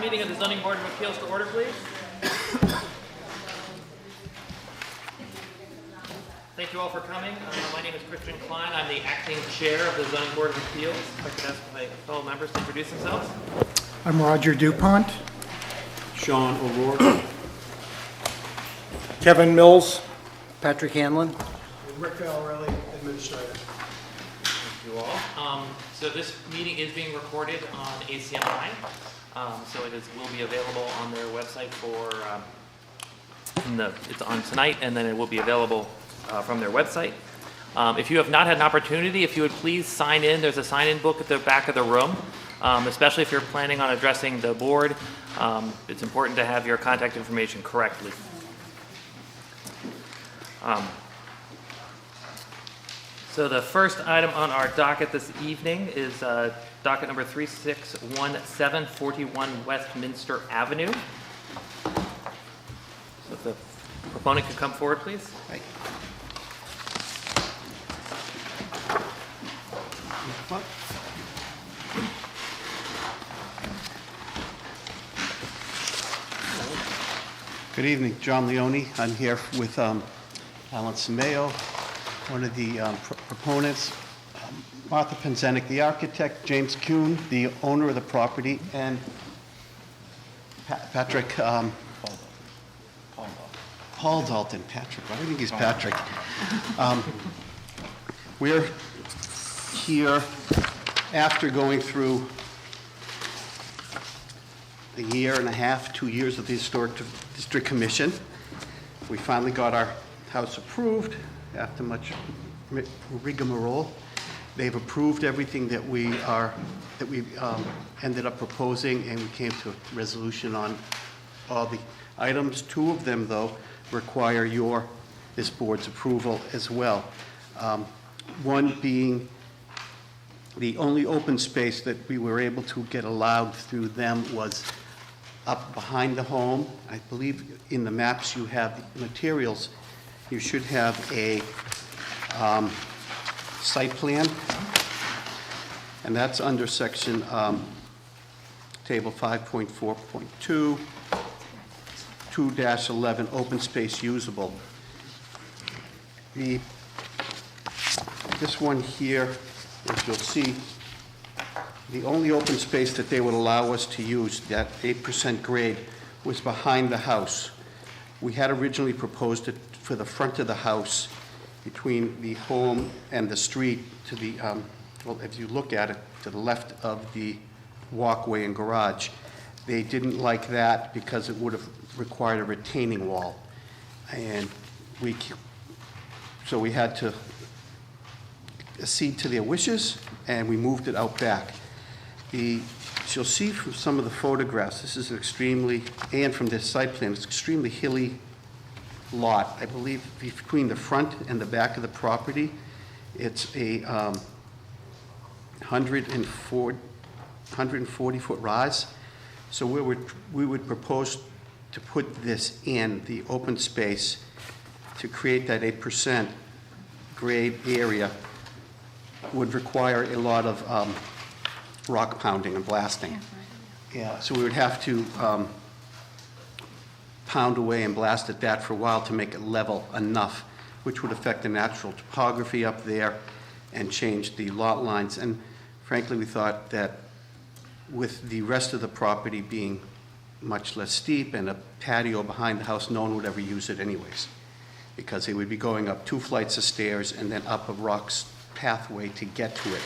meeting of the Zoning Board of Appeals to order, please. Thank you all for coming. My name is Christian Klein. I'm the acting chair of the Zoning Board of Appeals. If I could ask my fellow members to introduce themselves. I'm Roger DuPont. Sean O'Rourke. Kevin Mills. Patrick Hanlon. Rick Valorelli, Administrator. Thank you all. So this meeting is being recorded on ACMi. So it will be available on their website for, it's on tonight, and then it will be available from their website. If you have not had an opportunity, if you would please sign in. There's a sign-in book at the back of the room, especially if you're planning on addressing the board. It's important to have your contact information correctly. So the first item on our docket this evening is docket number 3617, 41 Westminster Avenue. So if the proponent could come forward, please. Right. Good evening, John Leone. I'm here with Alan Simeo, one of the proponents, Martha Penzenik, the architect, James Kuhn, the owner of the property, and Patrick, Paul Dalton. Patrick, I think he's Patrick. We're here after going through a year and a half, 2 years of the Historic District Commission. We finally got our house approved after much rigmarole. They've approved everything that we ended up proposing, and we came to a resolution on all the items. Two of them, though, require this board's approval as well. One being the only open space that we were able to get allowed through them was up behind the home. I believe in the maps you have the materials. You should have a site plan, and that's under section table 5.4.2, 2-11, open space usable. This one here, as you'll see, the only open space that they would allow us to use, that 8% grade, was behind the house. We had originally proposed it for the front of the house, between the home and the street, to the, well, if you look at it, to the left of the walkway and garage. They didn't like that because it would have required a retaining wall. And so we had to accede to their wishes, and we moved it out back. You'll see from some of the photographs, this is and from this site plan, it's an extremely hilly lot. I believe between the front and the back of the property, it's a 140-foot rise. So we would propose to put this in the open space to create that 8% grade area. Would require a lot of rock pounding and blasting. Yeah, so we would have to pound away and blast at that for a while to make it level enough, which would affect the natural topography up there and change the lot lines. And frankly, we thought that with the rest of the property being much less steep and a patio behind the house, no one would ever use it anyways, because they would be going up 2 flights of stairs and then up a rocks pathway to get to it.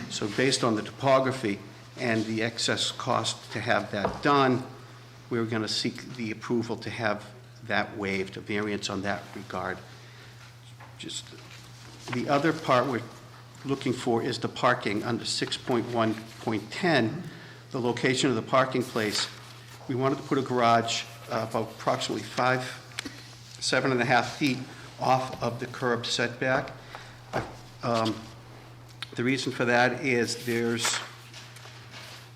So based on the topography and the excess cost to have that done, we were going to seek the approval to have that waived, a variance on that regard. Just the other part we're looking for is the parking under 6.1.10, the location of the parking place. We wanted to put a garage about approximately 7.5 feet off of the curb setback. The reason for that is there's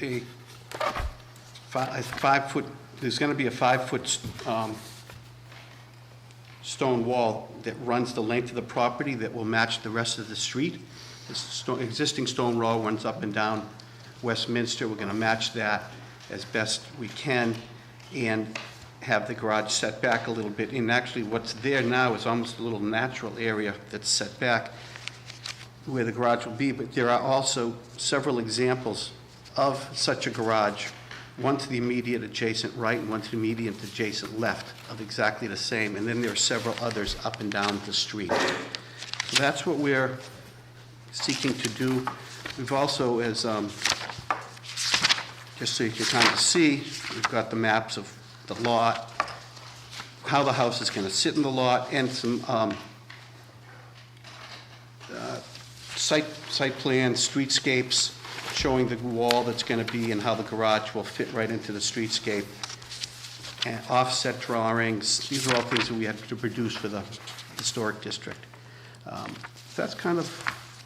a 5-foot, there's going to be a 5-foot stone wall that runs the length of the property that will match the rest of the street. This existing stone wall runs up and down Westminster. We're going to match that as best we can and have the garage set back a little bit. And actually, what's there now is almost a little natural area that's set back where the garage will be, but there are also several examples of such a garage, one to the immediate adjacent right and one to the immediate adjacent left of exactly the same, and then there are several others up and down the street. So that's what we're seeking to do. We've also, as just so you can kind of see, we've got the maps of the lot, how the house is going to sit in the lot, and some site plan, streetscapes, showing the wall that's going to be and how the garage will fit right into the streetscape, and offset drawings. These are all things that we had to produce for the historic district. That's kind of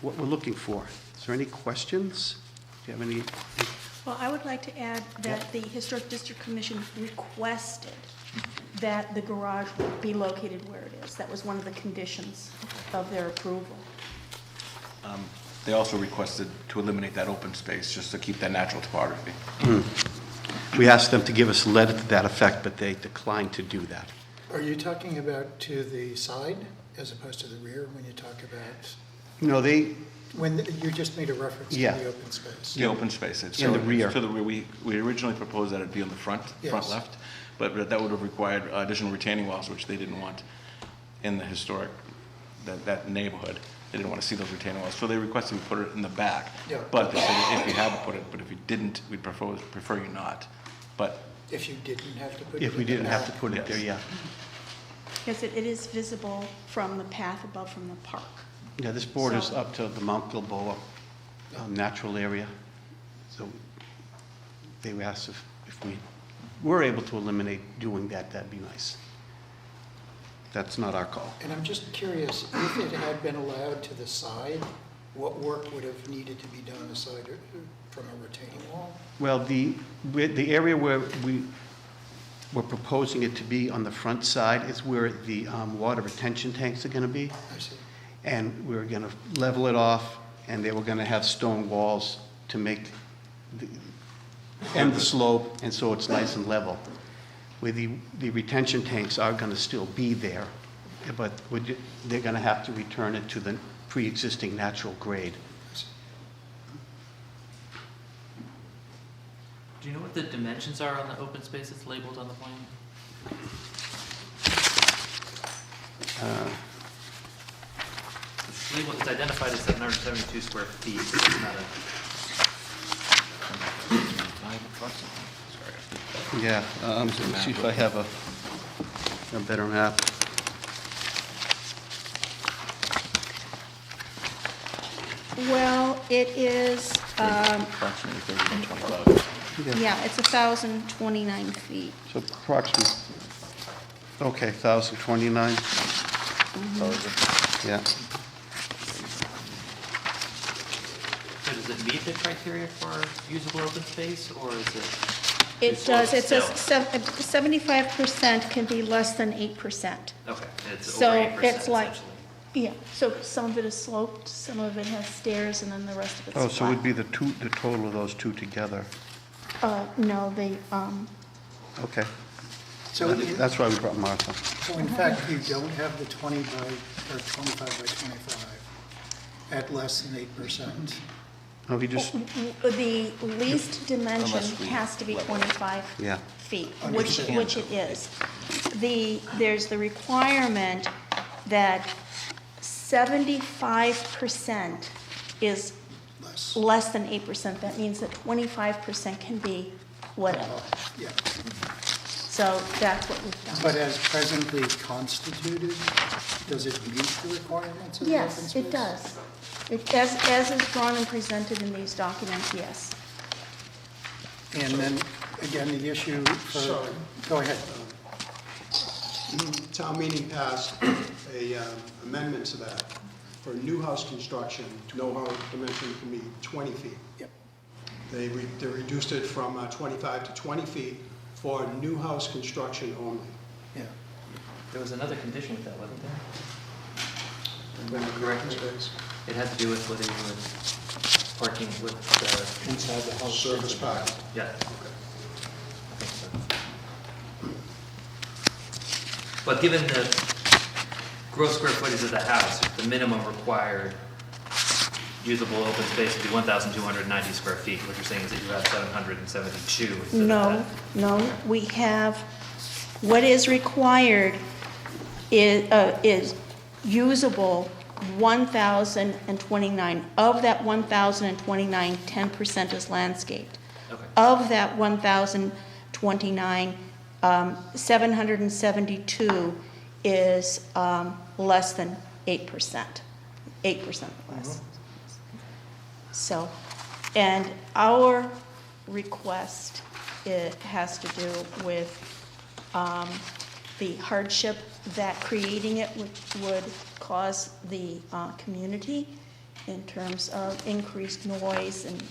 what we're looking for. Is there any questions? Do you have any? Well, I would like to add that the Historic District Commission requested that the garage be located where it is. That was one of the conditions of their approval. They also requested to eliminate that open space, just to keep that natural topography. We asked them to give us a letter to that effect, but they declined to do that. Are you talking about to the side as opposed to the rear when you talk about, No, they, you just made a reference to Yeah. the open space? The open space. It's In the so- rear. To the rear. We originally proposed that it'd be on the front Yes. left, but that would have required additional retaining walls, which they didn't want in the historic, that neighborhood. They didn't want to see those retaining walls, so they requested we put it in the back. Yeah. But they said if you had to put it, but if you didn't, we'd prefer you not. But If you didn't have to put it if we in the didn't have back? to put it there, yeah. Because it is visible from the path above from the park. Yeah, this borders So- up to the Mount Gilboa natural area. So they asked if we were able to eliminate doing that, that'd be nice. That's not our call. And I'm just curious, if it had been allowed to the side, what work would have needed to be done aside from a retaining wall? Well, the area where we're proposing it to be on the front side is where the water retention tanks are going to be. I see. And we're going to level it off, and they were going to have stone walls to make end the slope, and so it's nice and level. Where the retention tanks are going to still be there, but they're going to have to return it to the pre-existing natural grade. Do you know what the dimensions are on the open space that's labeled on the plan? It's labeled, it's identified as 772 square feet. It's not Yeah, let me see if I have a better map. Well, it is, approximately 3125. yeah, it's 1,029 feet. So approximately, okay, 1,029, yeah. So does it meet the criteria for usable open space, or is it? It does, it says Still. 75% can be less than 8%. Okay, it's So over 8% it's like, essentially. yeah, so some of it is sloped, some of it has stairs, and then the rest of it's flat. Oh, so it would be the total of those two together. No, they, Okay, So in, that's why we brought Martha. so in fact, you don't have the 25 by 25 at less than 8%. No, he just, the least dimension Unless we has to be 25 yeah. feet, Understood. which it is. There's the requirement that 75% is Less. less than 8%. That means that 25% can be whatever. Yeah. So that's what we've done. But as presently constituted, does it meet the requirements of the open Yes, space? it does. As is drawn and presented in these documents, yes. And then, again, the issue for, Sorry. go ahead. Town meeting passed a amendment to that. For new house construction, no house dimension can be 20 feet. Yep. They reduced it from 25 to 20 feet for new house construction only. Yeah. There was another condition with that, wasn't there? Remember correctly? Space. It had to do with whether you were parking with the, Inside the house. Service parking. yeah. But given the gross square footage of the house, the minimum required usable open space would be 1,290 square feet. What you're saying is that you have 772 instead of No, that. no, we have, what is required is usable 1,029. Of that 1,029, 10% is landscaped. Okay. Of that 1,029, 772 is less than 8%, 8% less. So, and our request, it has to do with the hardship that creating it would cause the community in terms of increased noise and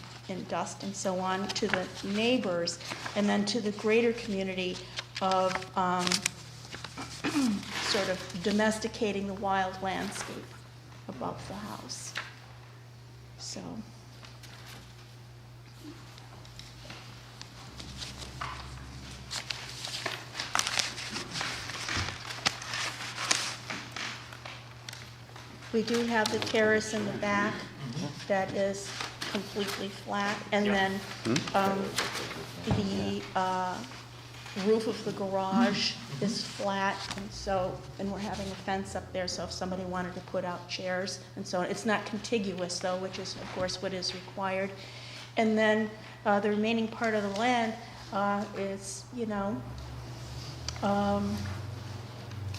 dust and so on to the neighbors, and then to the greater community of sort of domesticating the wild landscape above the house. So. We do have the terrace in the back that is completely flat, and then the roof of the garage is flat, and so, and we're having a fence up there, so if somebody wanted to put out chairs and so on. It's not contiguous though, which is of course what is required. And then the remaining part of the land is, you know,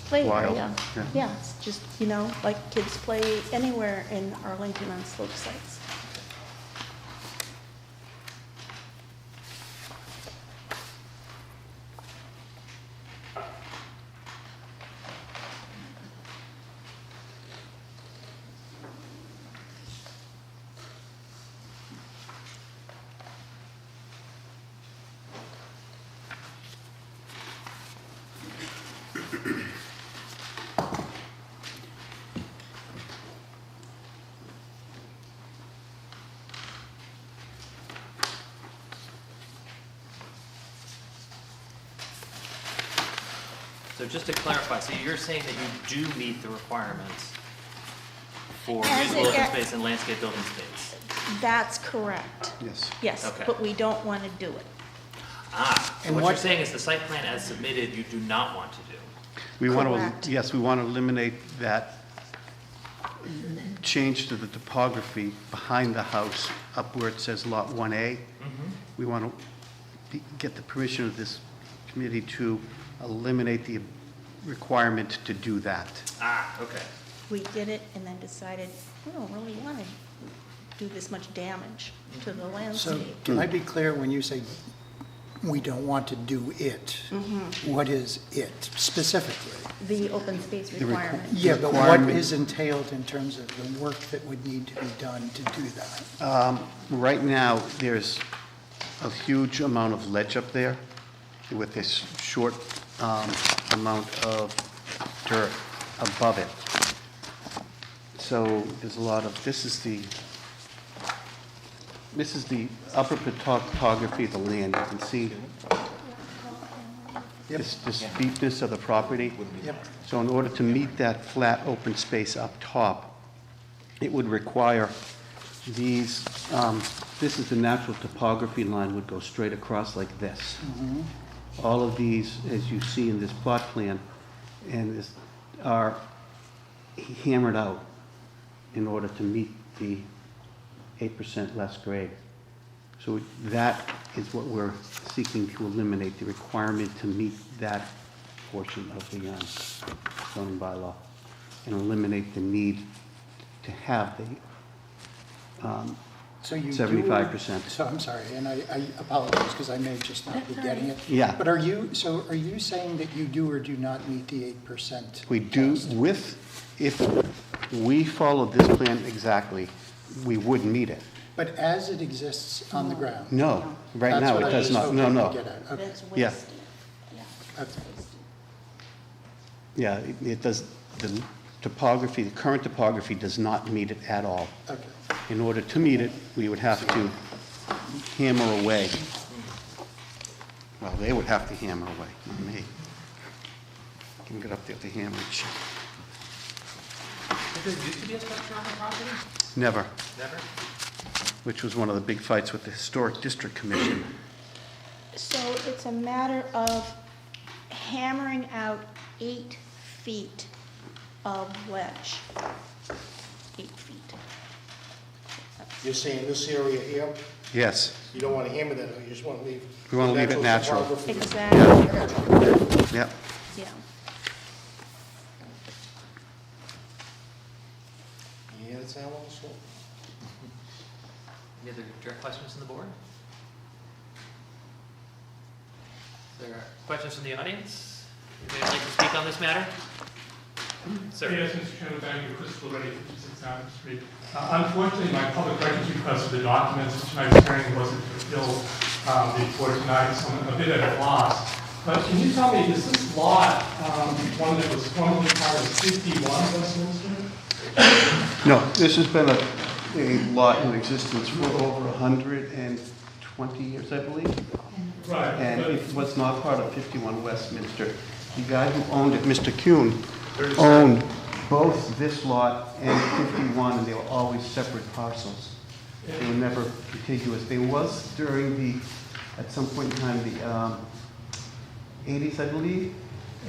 play Wild, area. yeah. Yeah, it's just, you know, like kids play anywhere in Arlington on slope sites. So just to clarify, so you're saying that you do meet the requirements for As usable it open gets- space and landscape building space? That's correct. Yes. Yes, Okay. but we don't want to do it. So And what you're what- saying is the site plan as submitted, you do not want to do? We want Correct. to, yes, we want to eliminate that change to the topography behind the house up where it says Lot 1A. We want to get the permission of this committee to eliminate the requirement to do that. Okay. We did it and then decided, we don't really want to do this much damage to the So landscape. can I be clear when you say we don't want to do it? What is it specifically? The open space requirement. Yeah, but what Requirement- is entailed in terms of the work that would need to be done to do that? Right now, there's a huge amount of ledge up there with this short amount of dirt above it. So there's a lot of, this is the upper topography of the land. You can see this steepness of the property. Yep. So in order to meet that flat open space up top, it would require these, this is the natural topography line would go straight across like this. All of these, as you see in this plot plan, and this, are hammered out in order to meet the 8% less grade. So that is what we're seeking to eliminate, the requirement to meet that portion of the zoning bylaw, and eliminate the need to have the So you do- 75%. So I'm sorry, and I apologize because I may just not be getting it. Yeah. But are you saying that you do or do not meet the 8%? We do with, if we followed this plan exactly, we would meet it. But as it exists on the ground? No, right now it does not, no, no. That's Yeah. wasted. Yeah. Okay. Yeah, it does, the topography, the current topography does not meet it at all. Okay. In order to meet it, we would have to hammer away. Well, they would have to hammer away, not me. can get up there to Hamlet. Did there used to be a structure on the property? Never, Never? which was one of the big fights with the Historic District Commission. So it's a matter of hammering out 8 feet of ledge. 8 feet. You're saying this area here, Yes, you don't want to hammer that, you just want to leave. We wanna leave it natural. topography. Exactly, yep. yeah. Yeah, that's how I was. Any other direct questions from the board? Is there questions from the audience? Anybody would like to speak on this matter? Sir? Yes, Mr. Chairman, thank you. Crystal Reddy, 56 Adams Street. Unfortunately, my public records request for the documents for tonight's hearing wasn't fulfilled before tonight, so I'm a bit at a loss. But can you tell me, is this lot one that was formerly part of 51 Westminster? No, this has been a lot in existence for over 120 years, I believe. Right. And but- it was not part of 51 Westminster. The guy who owned it, Mr. Kuhn, owned both this lot and 51, and they were always separate parcels. They were never contiguous. There was at some point in time, the 80s, I believe,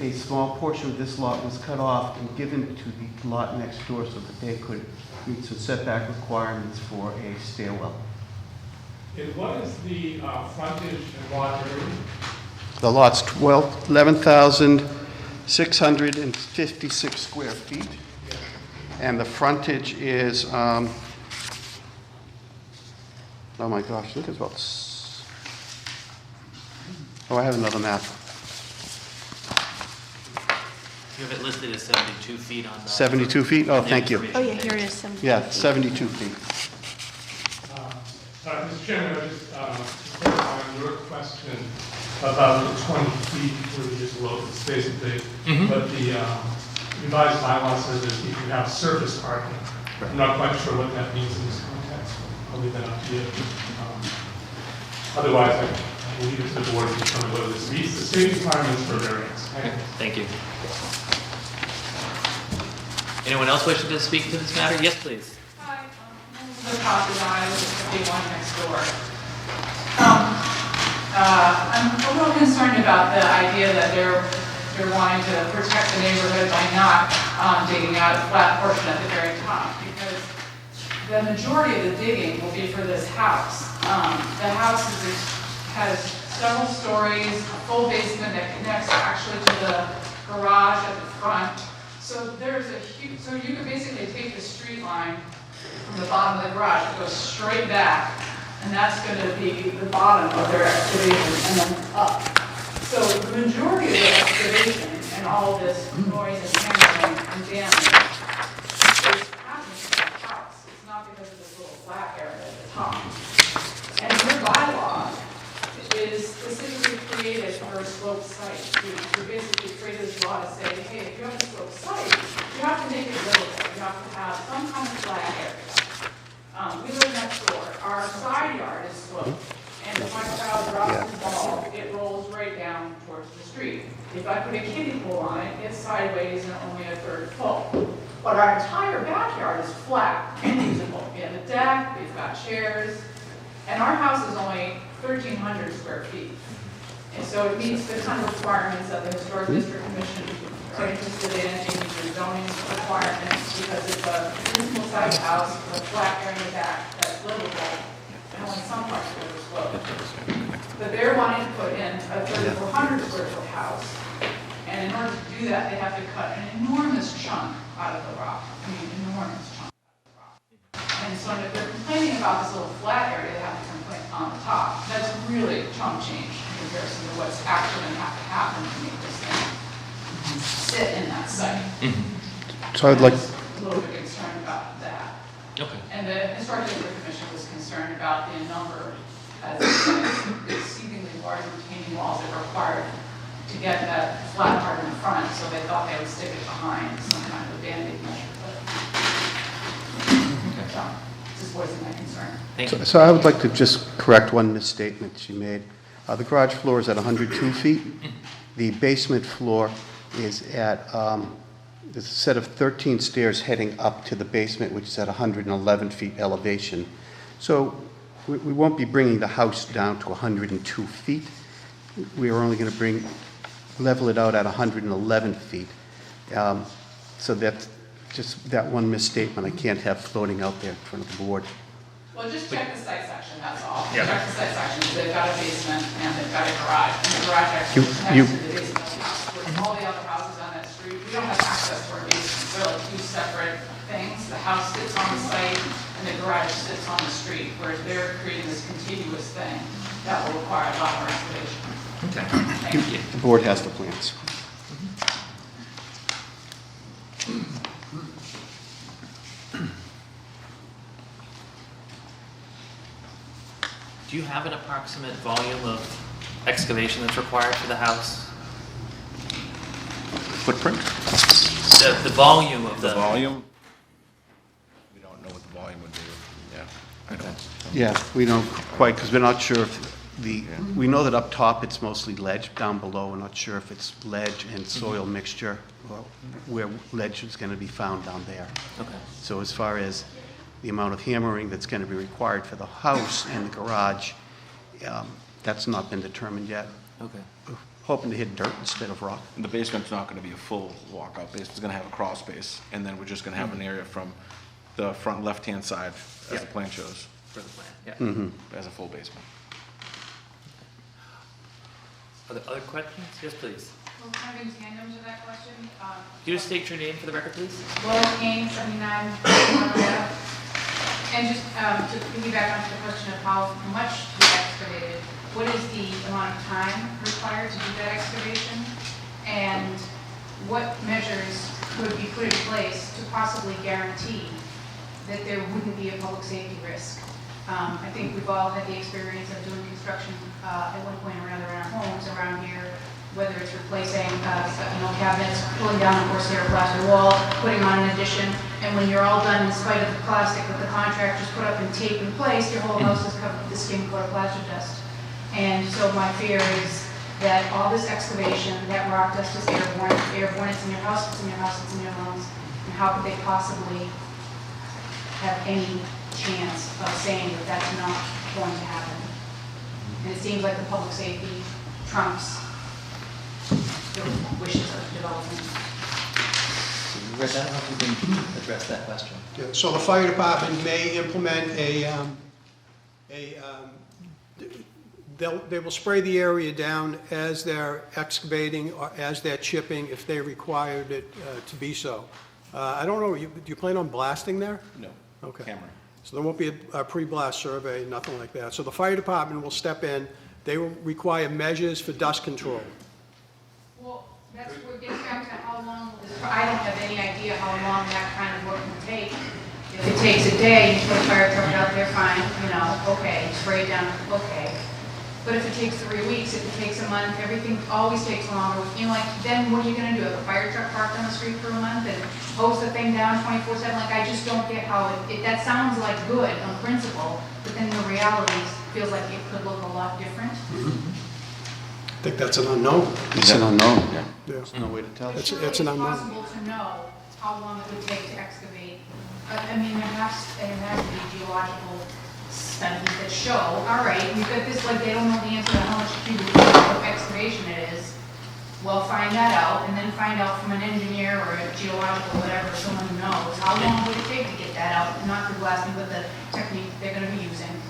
a small portion of this lot was cut off and given to the lot next door so that they could meet some setback requirements for a stairwell. And what is the frontage and lot area? The lot's 11,656 square feet, and the frontage is, oh my gosh, I think it's about, I have another map, You have it listed as 72 feet on the... 72 feet? Oh, thank you. Oh, yeah, here it is. 72 Yeah, feet. 72 feet. Mr. Chairman, I just clarify on your question about the 20 feet where you just wrote the space of the, but the revised bylaw says that you can have surface parking. I'm not quite sure what that means in this context. I'll leave that up to you. Otherwise, I will leave it to the board to determine whether this meets the state requirements for variance. Okay, thank you. Anyone else wishing to speak to this matter? Yes, please. Hi, my name is Natasha, and I live at 51 next door. I'm a little concerned about the idea that they're wanting to protect the neighborhood by not digging out a flat portion at the very top, because the majority of the digging will be for this house. The house has several stories, a full basement that connects actually to the garage at the front. So there's a huge, so you could basically take the street line from the bottom of the garage, it goes straight back, and that's going to be the bottom of their excavation, and then up. So the majority of the excavation and all of this noise and handling and damage is happening to the house. It's not because of this little flat area at the top. And your bylaw is specifically created for a sloped site. You basically created this law to say, hey, if you have a sloped site, you have to make it livable. You have to have some kind of flat area. We live next door. Our side yard is sloped. And if my child drops the ball, it rolls right down towards the street. If I put a kiddie pool on it, it's sideways and only a third full. But our entire backyard is flat and usable. We have a deck, we've got chairs, and our house is only 1,300 square feet. And so it meets the kind of requirements that the Historic District Commission are interested in. It meets the zoning requirements because it's a reasonable sized house with a flat area in the back that's livable, and only some parts of it are sloped. But they're wanting to put in a 3,400 square foot house. And in order to do that, they have to cut an enormous chunk out of the rock. I mean, enormous chunk out of the rock. And so if they're complaining about this little flat area, they have to complain on the top. That's really chump change in comparison to what's actually going to have to happen to make this thing sit in that site. So I would like, I'm a little bit concerned about that. Okay. And the Historic District Commission was concerned about the number as exceedingly large retaining walls that are required to get that flat part in the front, so they thought they would stick it behind some kind of a Band-Aid measure. But so, just voicing my concern. Thank you. so I would like to just correct one misstatement she made. The garage floor is at 102 feet. The basement floor is at, there's a set of 13 stairs heading up to the basement, which is at 111 feet elevation. So we won't be bringing the house down to 102 feet. We are only going to level it out at 111 feet. So that's just that one misstatement I can't have floating out there in front of the board. Well, just check the site section, that's all. Yeah. Check the site section, so they've got a basement and they've got a garage, and the garage You- actually you- connects to the basement of the house. Where all the other houses on that street, we don't have access to our basement, they're like two separate things. The house sits on the site and the garage sits on the street, whereas they're creating this contiguous thing that will require a lot more excavation. Okay. Thank you. The board has the plans. Do you have an approximate volume of excavation that's required for the house? Footprint? The volume of The volume? We don't know what the volume would be. Yeah, I don't. Yeah, we don't quite, because we're not sure if we know that up top it's mostly ledge. Down below, we're not sure if it's ledge and soil mixture, or where ledge is going to be found down there. Okay. So as far as the amount of hammering that's going to be required for the house and the garage, that's not been determined yet. Okay. We're hoping to hit dirt instead of rock. The basement's not gonna be a full walkout basement, it's gonna have a crawl space, and then we're just gonna have an area from the front left-hand side, as Yeah. the plan shows, For the plan, yeah. as a full basement. Are there other questions? Yes, please. Well, kind of in tandem to that question, Can you just state your name for the record, please? Laurel Kane, 79, Monrovia. And just to piggyback onto the question of how much to be excavated, what is the amount of time required to do that excavation? And what measures could be put in place to possibly guarantee that there wouldn't be a public safety risk? I think we've all had the experience of doing construction at one point or another in our homes around here, whether it's replacing cabinets, pulling down a Corsair plaster wall, putting on an addition, and when you're all done, in spite of the plastic that the contractors put up and tape in place, your whole house is covered with the skin coat of plaster dust. And so my fear is that all this excavation, that rock dust is airborne, it's in your house, it's in your house, it's in your lungs, and how could they possibly have any chance of saying that that's not going to happen? And it seems like the public safety trumps the wishes of development. Rich, I don't know if you can address that question. Yeah, so the fire department may implement they will spray the area down as they're excavating or as they're chipping if they required it to be so. I don't know, do you plan on blasting there? No. Okay. Camera. So there won't be a pre-blast survey, nothing like that. So the fire department will step in, they will require measures for dust control. Well, we're getting back to how long, I don't have any idea how long that kind of work will take. If it takes a day, you put a fire truck out there, fine, okay, spray it down, okay. But if it takes 3 weeks, if it takes a month, everything always takes longer. Then what are you gonna do? Have a fire truck parked on the street for a month and hose the thing down 24/7? I just don't get how that sounds like good on principle, but then the reality feels like it could look a lot different. I think that's an unknown. It's an unknown. Yeah. There's no way to tell. It's an It's unknown. possible to know how long it would take to excavate. I mean, there has to be geological studies that show, all right, we've got this, they don't know the answer to how much cubic feet of excavation it is. Well, find that out, and then find out from an engineer or a geological, whatever, someone who knows, how long would it take to get that out, not through blasting, but the technique they're gonna be using.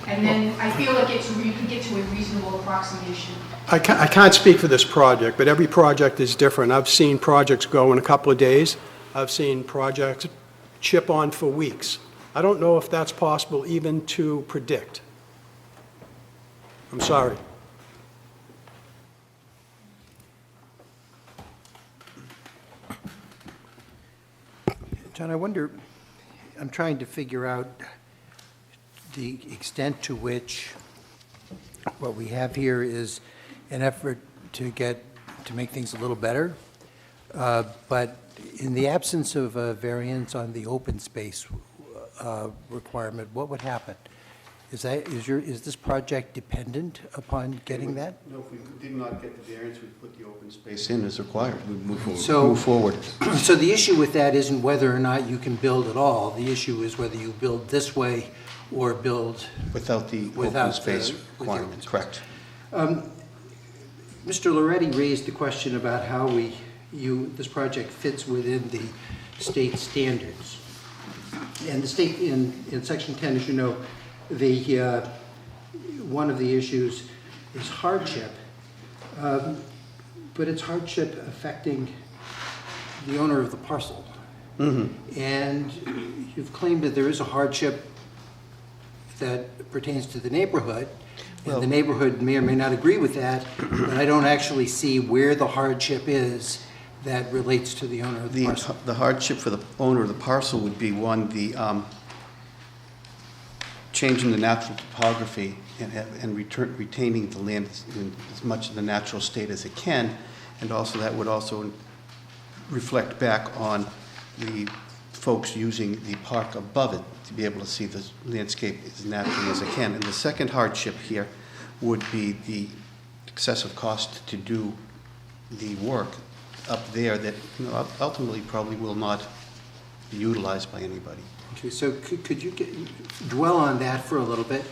And then I feel like you could get to a reasonable approximation. I can't speak for this project, but every project is different. I've seen projects go in a couple of days. I've seen projects chip on for weeks. I don't know if that's possible even to predict. I'm sorry. John, I wonder, I'm trying to figure out the extent to which what we have here is an effort to make things a little better, but in the absence of a variance on the open space requirement, what would happen? Is this project dependent upon getting that? No, if we did not get the variance, we'd put the open space in as required. We'd move forward. So- Move forward. So the issue with that isn't whether or not you can build at all. The issue is whether you build this way or build Without the open Without space the- with the requirement, open space. correct. Mr. Loretti raised the question about how this project fits within the state standards. And the state, in Section 10, as you know, one of the issues is hardship. But it's hardship affecting the owner of the parcel. And you've claimed that there is a hardship that pertains to the neighborhood, and the neighborhood may or may not agree with that, but I don't actually see where the hardship is that relates to the owner of the parcel. The hardship for the owner of the parcel would be, one, the changing the natural topography and retaining the land in as much of the natural state as it can, and also that would also reflect back on the folks using the park above it to be able to see the landscape as naturally as it can. And the second hardship here would be the excessive cost to do the work up there that, you know, ultimately probably will not be utilized by anybody. Okay, so could you dwell on that for a little bit?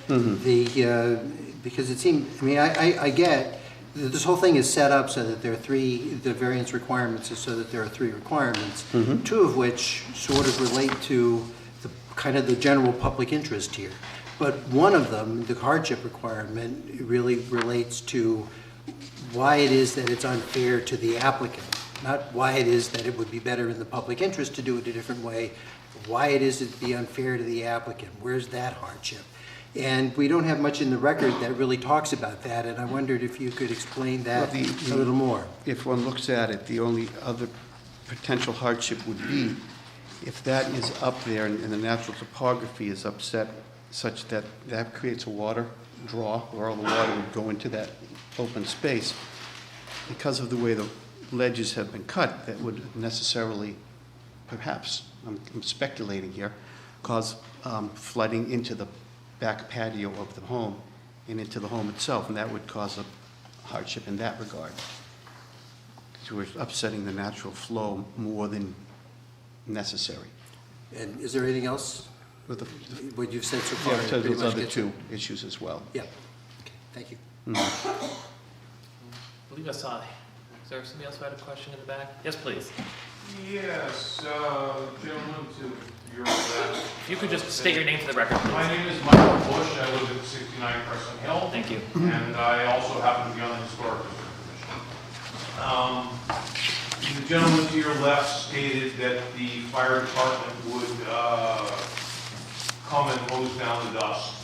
Because it seemed, I mean, I get, this whole thing is set up so that there are the variance requirements is so that there are 3 requirements, 2 of which sort of relate to the kind of the general public interest here. But one of them, the hardship requirement, really relates to why it is that it's unfair to the applicant, not why it is that it would be better in the public interest to do it a different way, why it is it'd be unfair to the applicant. Where's that hardship? And we don't have much in the record that really talks about that, and I wondered if you could explain that a little more. If one looks at it, the only other potential hardship would be if that is up there and the natural topography is upset such that that creates a water draw where all the water would go into that open space. Because of the way the ledges have been cut, that would necessarily, perhaps, I'm speculating here, cause flooding into the back patio of the home and into the home itself, and that would cause a hardship in that regard. So we're upsetting the natural flow more than necessary. And is there anything else, With the, what you've said so far? yeah, so pretty those much other gets 2 issues as well. Yeah, okay, thank you. I believe I saw, is there somebody else who had a question in the back? Yes, please. Yes, gentlemen to your left. If you could just state your name for the record, please. My name is Michael Bush. I live at 69 Crescent Hill. Thank you. And I also happen to be on the Historic District Commission. The gentleman to your left stated that the fire department would come and hose down the dust.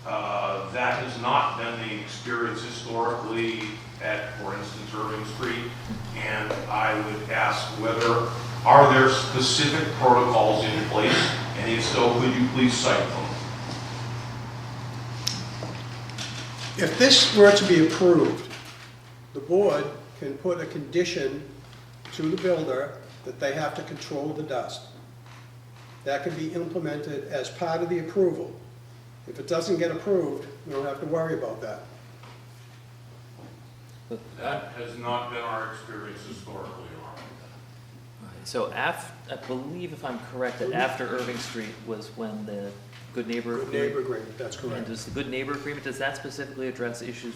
That has not been the experience historically at, for instance, Irving Street. And I would ask whether, are there specific protocols in place? And if so, could you please cite them? If this were to be approved, the board can put a condition to the builder that they have to control the dust. That can be implemented as part of the approval. If it doesn't get approved, we don't have to worry about that. That has not been our experience historically. So I believe, if I'm correct, that after Irving Street was when the Good Neighbor. Good neighbor agreement, that's And correct. does the Good Neighbor Agreement, does that specifically address issues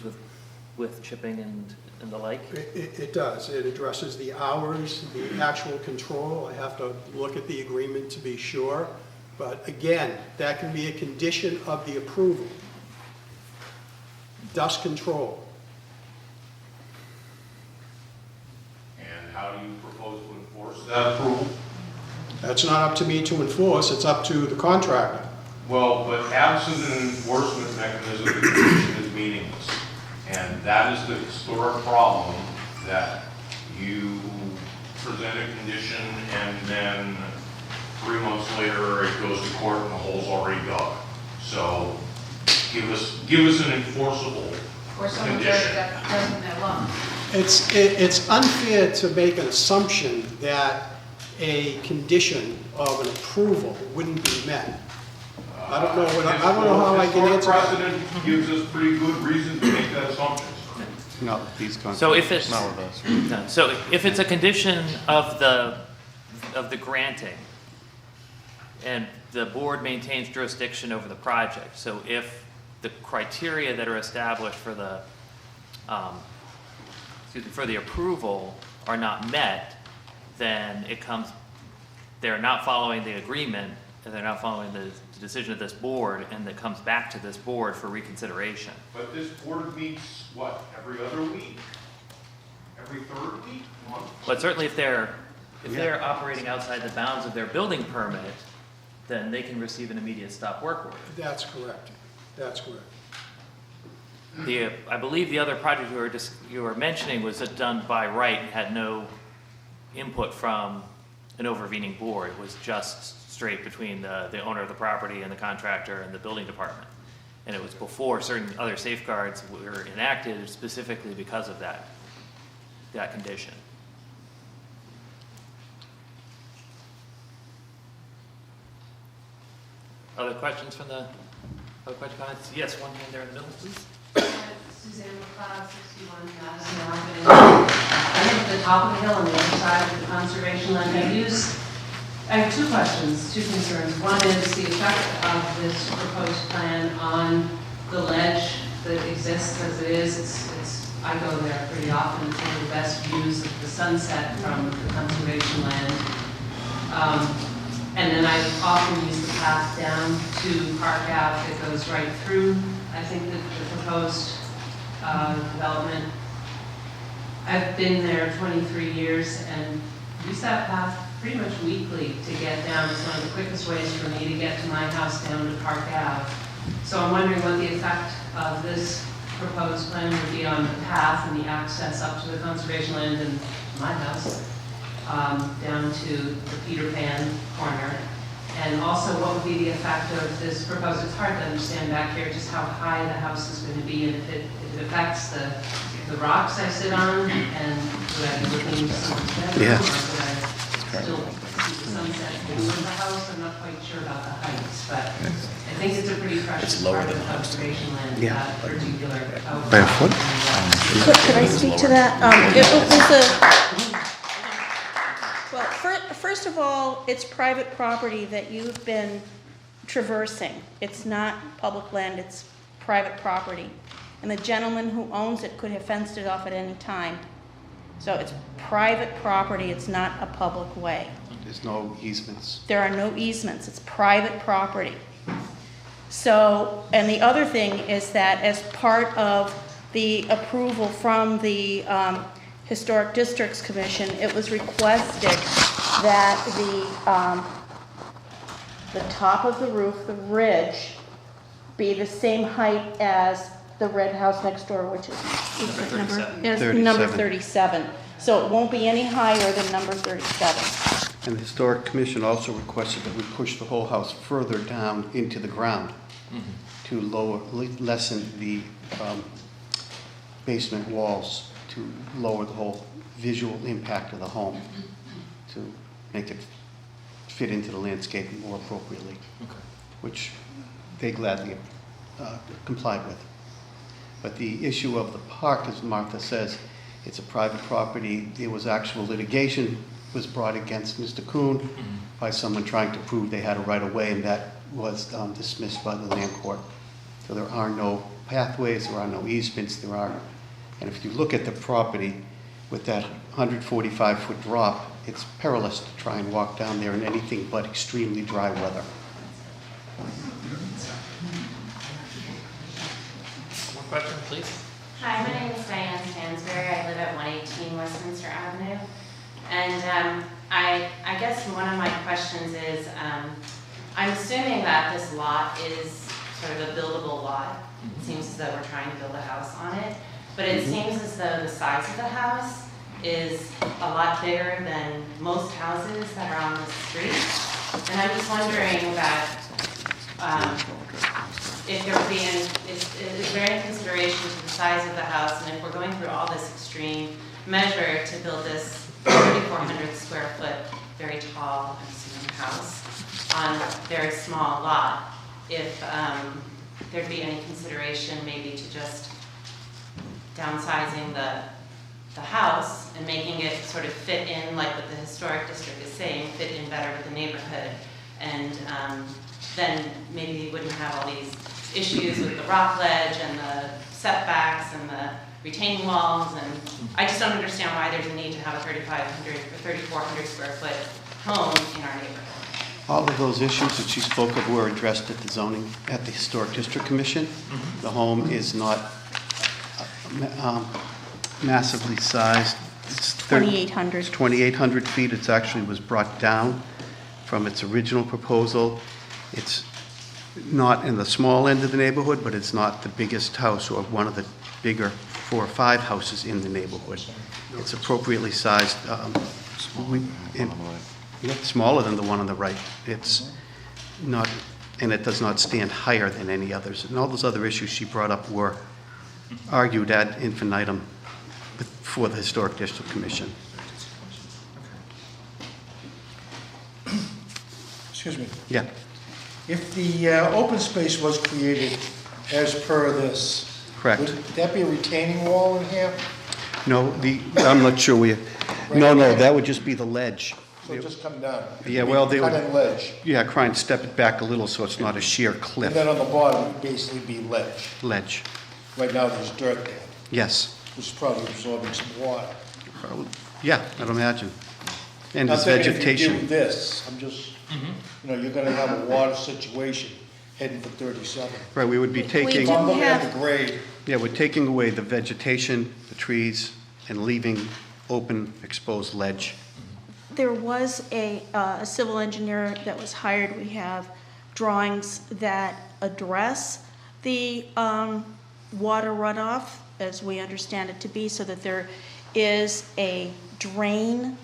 with chipping and the like? It does. It addresses the hours, the actual control. I have to look at the agreement to be sure. But again, that can be a condition of the approval. Dust control. And how do you propose to enforce that approval? That's not up to me to enforce, it's up to the contractor. Well, but absent an enforcement mechanism, the condition is meaningless. And that is the historic problem, that you present a condition and then 3 months later it goes to court and the hole's already dug. So give us an enforceable Or someone condition. doesn't that long. It's unfair to make an assumption that a condition of an approval wouldn't be met. I don't know how I can answer that. Historic precedent gives us pretty good reason to make that assumption. Not with these concepts. So if it's, Not with us. no, so if it's a condition of the granting, and the board maintains jurisdiction over the project, so if the criteria that are established for the, for the approval are not met, then it comes, they're not following the agreement, and they're not following the decision of this board, and it comes back to this board for reconsideration. But this board meets, what, every other week? Every third week? Month? But certainly if they're operating outside the bounds of their building permit, then they can receive an immediate stop work order. That's correct. That's correct. I believe the other project you were mentioning was done by right and had no input from an overvening board. It was just straight between the owner of the property and the contractor and the building department. And it was before certain other safeguards were enacted specifically because of that condition. Other questions from the, other questions, comments? Yes, one hand there in the middle, please. Suzanne McLeod, 61 Madison Avenue. I live at the top of the hill on the other side of the conservation land. I have two questions, two concerns. One is the effect of this proposed plan on the ledge that exists as it is. I go there pretty often. It's one of the best views of the sunset from the conservation land. And then I often use the path down to Park Ave that goes right through, I think, the proposed development. I've been there 23 years and use that path pretty much weekly to get down. It's one of the quickest ways for me to get to my house down to Park Ave. So I'm wondering what the effect of this proposed plan would be on the path and the access up to the conservation land and my house, down to the Peter Pan corner. And also what would be the effect of this proposed, it's hard to understand back here just how high the house is going to be and if it affects the rocks I sit on, and would I be looking at someone's bedroom, Yeah. or would I still see the sunset over the house? I'm not quite sure about the heights, but I think it's a pretty precious part of the conservation land, that particular outcrop. Barefoot? Could I speak to that? Well, first of all, it's private property that you've been traversing. It's not public land, it's private property. And the gentleman who owns it could have fenced it off at any time. So it's private property, it's not a public way. There's no easements. There are no easements, it's private property. So, and the other thing is that as part of the approval from the Historic Districts Commission, it was requested that the top of the roof, the ridge, be the same height as the red house next door, which is number 37. So it won't be any higher than number 37. And the Historic Commission also requested that we push the whole house further down into the ground to lessen the basement walls, to lower the whole visual impact of the home, to make it fit into the landscape more appropriately, which they gladly complied with. But the issue of the park, as Martha says, it's a private property. There was actual litigation was brought against Mr. Kuhn by someone trying to prove they had a right of way, and that was dismissed by the land court. So there are no pathways, there are no easements, and if you look at the property with that 145-foot drop, it's perilous to try and walk down there in anything but extremely dry weather. One question, please. Hi, my name is Diane Stansberry. I live at 118 Westminster Avenue. And I guess one of my questions is, I'm assuming that this lot is sort of a buildable lot. It seems as though we're trying to build a house on it. But it seems as though the size of the house is a lot bigger than most houses that are on the street. And I'm just wondering that if there would be is there any consideration to the size of the house, and if we're going through all this extreme measure to build this 3,400 square foot, very tall, I'm assuming, house on a very small lot, if there'd be any consideration maybe to just downsizing the house and making it sort of fit in, like what the historic district is saying, fit in better with the neighborhood. And then maybe you wouldn't have all these issues with the rock ledge and the setbacks and the retaining walls. And I just don't understand why there's a need to have a 3,500 or 3,400 square foot home in our neighborhood. All of those issues that she spoke of were addressed at the Historic District Commission. The home is not massively sized. It's 2,800. It's 2,800 feet. It actually was brought down from its original proposal. It's not in the small end of the neighborhood, but it's not the biggest house or one of the bigger 4 or 5 houses in the neighborhood. It's appropriately sized. Smaller than the one on the right. It's not, and it does not stand higher than any others. And all those other issues she brought up were argued ad infinitum for the Historic District Commission. Excuse me. Yeah. If the open space was created as per this, Correct. would that be a retaining wall in here? No, I'm not sure no, that would just be the ledge. So it just come down? Yeah, well, they would. Cut in ledge. Yeah, try and step it back a little so it's not a sheer cliff. And then on the bottom, it would basically be ledge. Ledge. Right now, there's dirt there, Yes. which is probably absorbing some water. Yeah, I'd imagine. And I'm there's thinking if you vegetation. do this, you're gonna have a water situation heading for 37. Right, we would be We taking. do I'm looking at have- the grade. Yeah, we're taking away the vegetation, the trees, and leaving open, exposed ledge. There was a civil engineer that was hired. We have drawings that address the water runoff, as we understand it to be, so that there is a drain,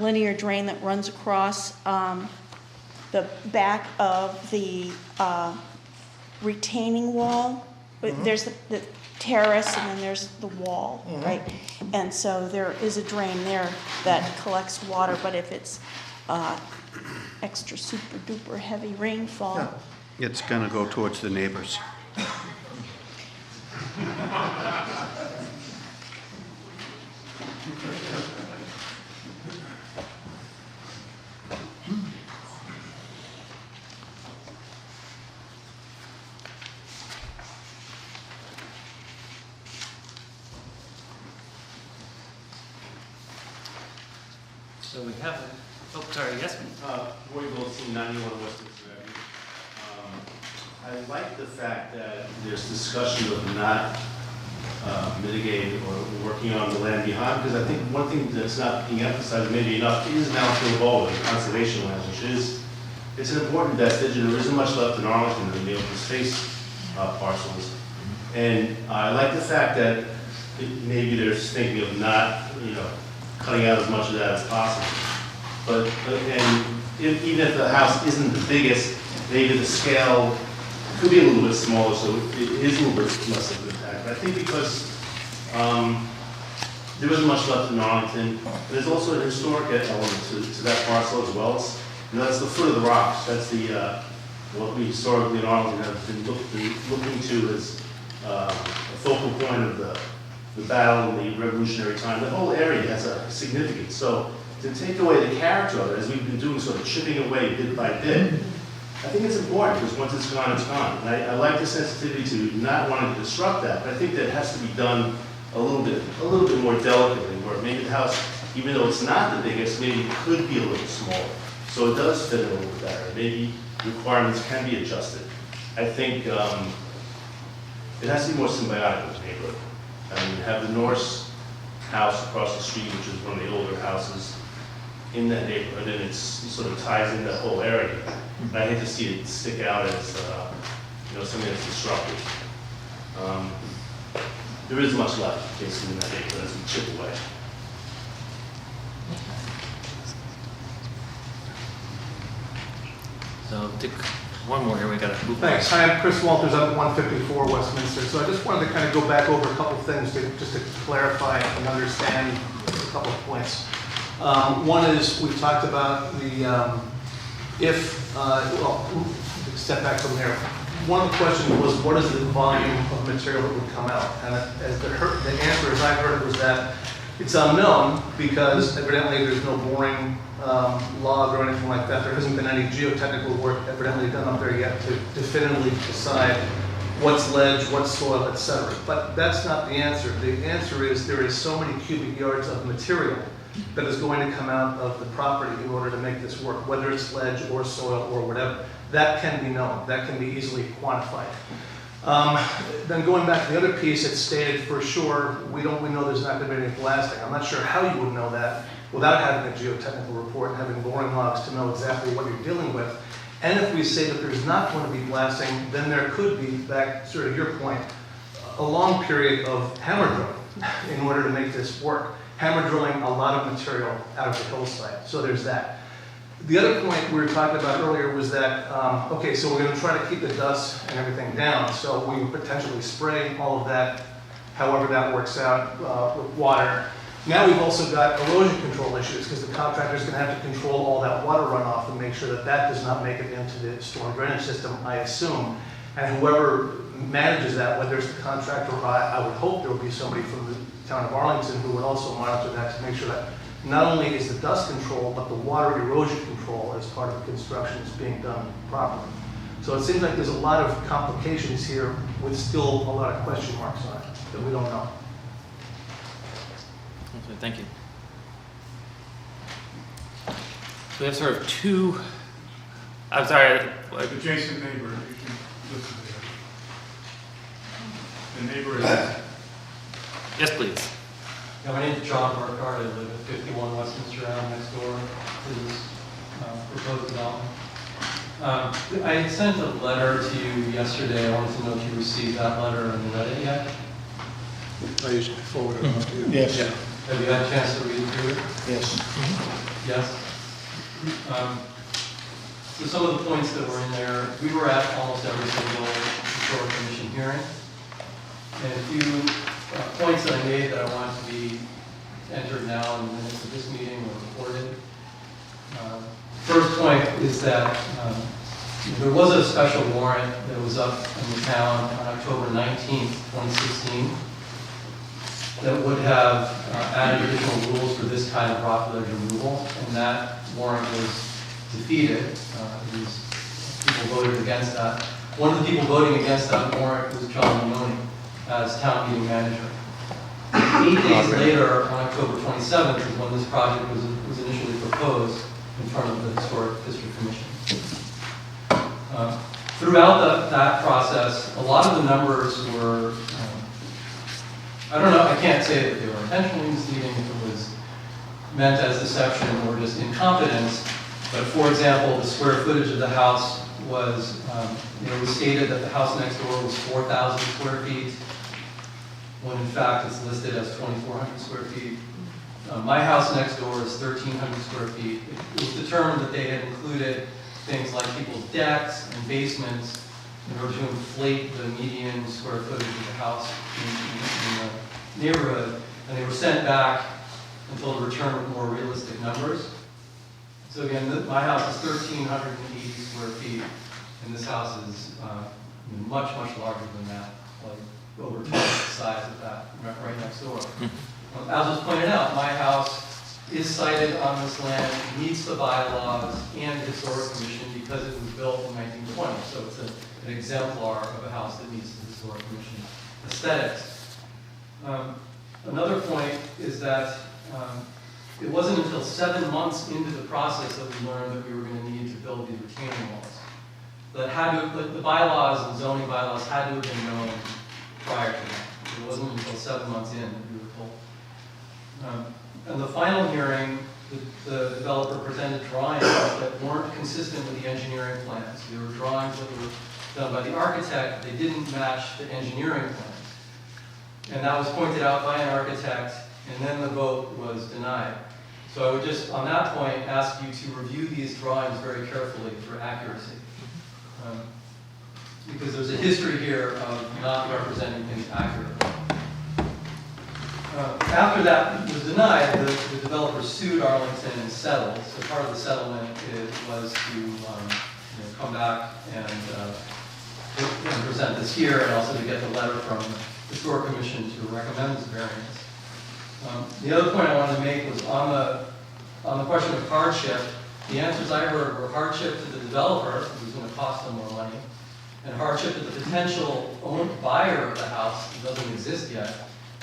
linear drain that runs across the back of the retaining wall. There's the terrace and then there's the wall, right? And so there is a drain there that collects water, but if it's extra super duper heavy rainfall, It's gonna go towards the neighbors. So we have, sorry, yes? Roy Goldstein, 91 Westminster Avenue. I like the fact that there's discussion of not mitigating or working on the land behind, because I think one thing that's not being emphasized maybe enough is Mountfield Boulevard, conservation land, which is, it's an important vestige, and there isn't much left in Arlington in the open space parcels. And I like the fact that maybe there's thinking of not, cutting out as much of that as possible. But even if the house isn't the biggest, maybe the scale could be a little bit smaller, so it is a little bit less of an impact. But I think because there isn't much left in Arlington, there's also an historic element to that parcel as well. That's the foot of the rocks. That's the what we historically in Arlington have been looking to as a focal point of the battle in the Revolutionary time. The whole area has a significance. So to take away the character of it, as we've been doing, sort of chipping away bit by bit, I think it's important, because once it's gone, it's gone. And I like the sensitivity to not wanting to disrupt that, but I think that has to be done a little bit more delicately, where maybe the house, even though it's not the biggest, maybe it could be a little smaller. So it does fit in a little bit better. Maybe requirements can be adjusted. I think it has to be more symbiotic with the neighborhood. I mean, you have the Norse house across the street, which is one of the older houses in that neighborhood, and it sort of ties in that whole area. And I hate to see it stick out as something that's disruptive. There isn't much left, basically, in that neighborhood as we chip away. So one more here, we gotta move. Thanks. Hi, I'm Chris Walters, I'm at 154 Westminster. So I just wanted to kind of go back over a couple things just to clarify and understand a couple of points. One is, we talked about the, step back from there. One of the questions was, what is the volume of material that would come out? And as the answer, as I've heard, was that it's unknown because evidently there's no boring log or anything like that. There hasn't been any geotechnical work evidently done up there yet to definitively decide what's ledge, what's soil, etc. But that's not the answer. The answer is there is so many cubic yards of material that is going to come out of the property in order to make this work, whether it's ledge or soil or whatever. That can be known. That can be easily quantified. Then going back to the other piece, it's stated for sure, we know there's not going to be any blasting. I'm not sure how you would know that without having a geotechnical report and having boring logs to know exactly what you're dealing with. And if we say that there's not going to be blasting, then there could be, back sort of your point, a long period of hammer drilling in order to make this work. Hammer drilling a lot of material out of the hillside. So there's that. The other point we were talking about earlier was that, okay, so we're going to try to keep the dust and everything down. So we would potentially spray all of that, however that works out, with water. Now we've also got erosion control issues because the contractor's going to have to control all that water runoff and make sure that that does not make it into the storm drainage system, I assume. And whoever manages that, whether it's the contractor or I would hope there would be somebody from the town of Arlington who would also monitor that to make sure that not only is the dust control, but the water erosion control as part of the construction is being done properly. So it seems like there's a lot of complications here with still a lot of question marks on it that we don't know. Okay, thank you. So we have sort of two, I'm sorry. Adjacent neighbor, you can listen to the neighbor is... Yes, please. Yeah, my name is John Burkhardt. I live at 51 Westminster Ave next door to this proposed development. I had sent a letter to you yesterday. I wanted to know if you received that letter and read it yet. I usually forward it on to you. Yes. Yeah. Have you had a chance to read through it? Yes. Yes. So some of the points that were in there, we were at almost every single historic commission hearing. And a few points that I made that I wanted to be entered now in the minutes of this meeting or recorded. First point is that there was a special warrant that was up in the town on October 19th, 2016 that would have added additional rules for this kind of rock ledge removal, and that warrant was defeated. These people voted against that. One of the people voting against that warrant was John Maloney as town meeting manager. 8 days later, on October 27th, is when this project was initially proposed in front of the Historic District Commission. Throughout that process, a lot of the numbers were, I don't know, I can't say that they were intentionally misleading, if it was meant as deception or just incompetence, but for example, the square footage of the house was, it was stated that the house next door was 4,000 square feet, when in fact it's listed as 2,400 square feet. My house next door is 1,300 square feet. It was determined that they had included things like people's decks and basements in order to inflate the median square footage of the house in the neighborhood, and they were sent back until the return with more realistic numbers. So again, my house is 1,380 square feet, and this house is much, much larger than that, like over twice the size of that right next door. As was pointed out, my house is sited on this land, meets the bylaws and the Historic Commission because it was built in 1920. So it's an exemplar of a house that meets the Historic Commission aesthetics. Another point is that it wasn't until 7 months into the process that we learned that we were going to need to build these retaining walls. The bylaws and zoning bylaws had to have been known prior to that. It wasn't until 7 months in that we were told. In the final hearing, the developer presented drawings that weren't consistent with the engineering plans. There were drawings that were done by the architect, they didn't match the engineering plans. And that was pointed out by an architect, and then the vote was denied. So I would just, on that point, ask you to review these drawings very carefully for accuracy. Because there's a history here of not representing things accurately. After that was denied, the developer sued Arlington and settled. So part of the settlement was to come back and present this here, and also to get the letter from the Historic Commission to recommend this variance. The other point I wanted to make was on the question of hardship. The answers I heard were hardship to the developer, who's going to cost them more money, and hardship to the potential buyer of the house, that doesn't exist yet,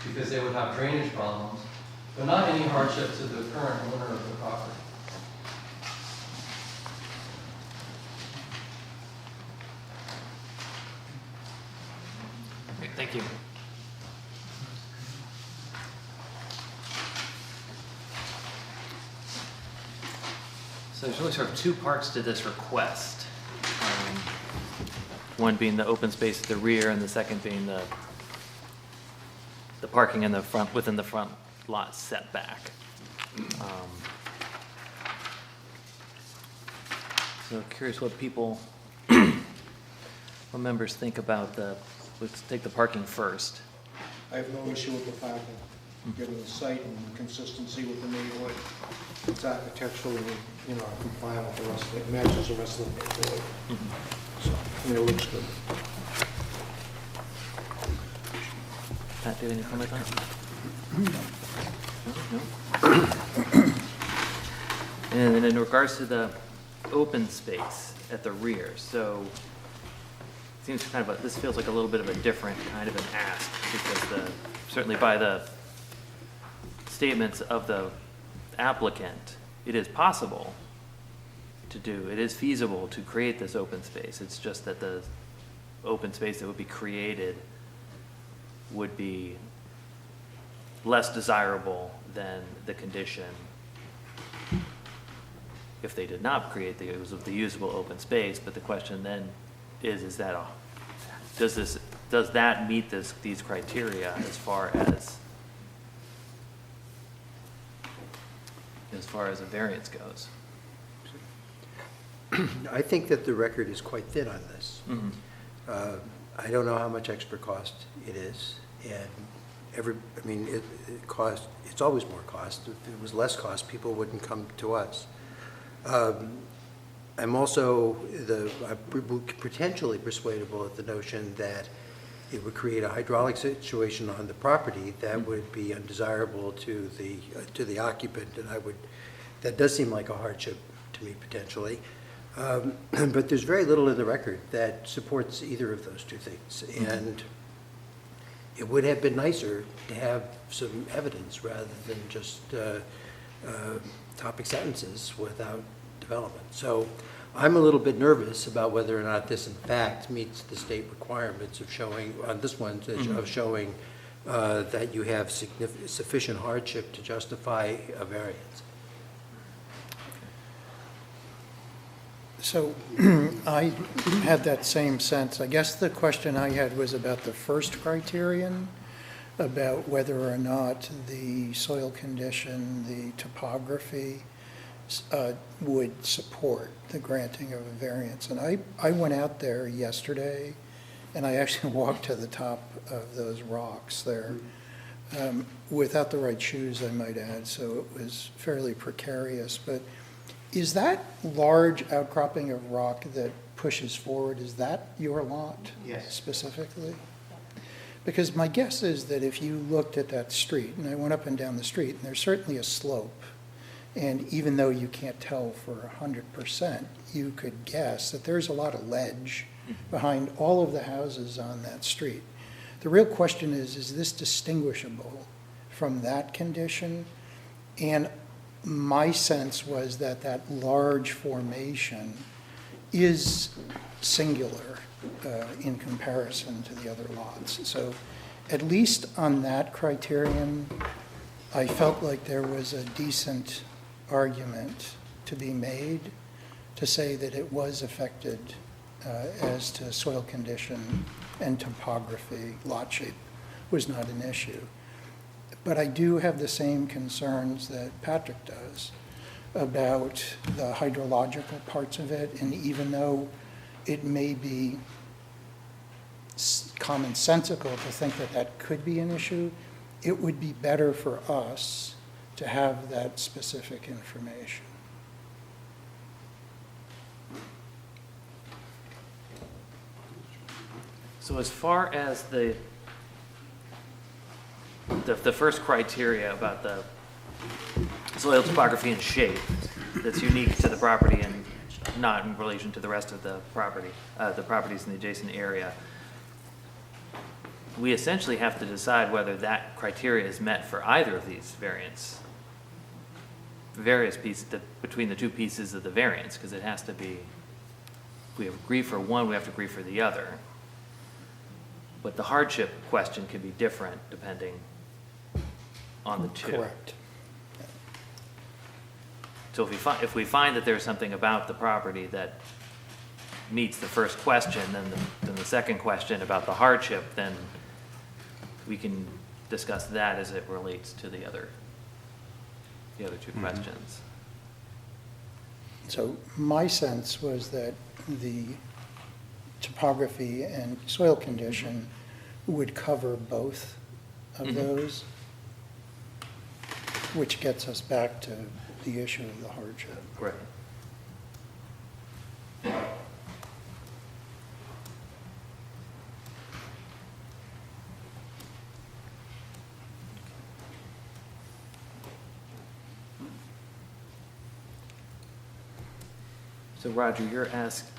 because they would have drainage problems, but not any hardship to the current owner of the property. Great, thank you. So there's really sort of two parts to this request. One being the open space at the rear, and the second being the parking in the front, within the front lot setback. So curious what people, what members think about let's take the parking first. I have no issue with the parking, given the site and consistency with the neighborhood. It's architecturally, compliant with the rest of it, matches the rest of the neighborhood. So, it looks good. Pat, do you have any comment on it? No? And then in regards to the open space at the rear, so it seems this feels like a little bit of a different kind of an ask, because certainly by the statements of the applicant, it is possible to do, it is feasible to create this open space. It's just that the open space that would be created would be less desirable than the condition if they did not create the usable open space. But the question then is does that meet these criteria as far as a variance goes? I think that the record is quite thin on this. I don't know how much extra cost it is, and it's always more cost. If it was less cost, people wouldn't come to us. I'm also potentially persuadable at the notion that it would create a hydraulic situation on the property that would be undesirable to the occupant, and that does seem like a hardship to me potentially. But there's very little in the record that supports either of those two things, and it would have been nicer to have some evidence rather than just topic sentences without development. So I'm a little bit nervous about whether or not this in fact meets the state requirements of showing, on this one, of showing that you have sufficient hardship to justify a variance. So I had that same sense. I guess the question I had was about the first criterion, about whether or not the soil condition, the topography would support the granting of a variance. And I went out there yesterday, and I actually walked to the top of those rocks there, without the right shoes, I might add, so it was fairly precarious. But is that large outcropping of rock that pushes forward, is that your lot? Yes. Specifically? Because my guess is that if you looked at that street, and I went up and down the street, and there's certainly a slope, and even though you can't tell for 100%, you could guess that there's a lot of ledge behind all of the houses on that street. The real question is this distinguishable from that condition? And my sense was that that large formation is singular in comparison to the other lots. So at least on that criterion, I felt like there was a decent argument to be made to say that it was affected as to soil condition and topography. Lot shape was not an issue. But I do have the same concerns that Patrick does about the hydrological parts of it, and even though it may be commonsensical to think that that could be an issue, it would be better for us to have that specific information. So as far as the first criteria about the soil topography and shape that's unique to the property and not in relation to the rest of the property, the properties in the adjacent area, we essentially have to decide whether that criteria is met for either of these variants. Various pieces, between the two pieces of the variance, because it has to be, if we agree for one, we have to agree for the other. But the hardship question can be different depending on the two. Correct. So if we find that there's something about the property that meets the first question, then the second question about the hardship, then we can discuss that as it relates to the other two questions. So my sense was that the topography and soil condition would cover both of those, which gets us back to the issue of the hardship. Right. So Roger, you're asked,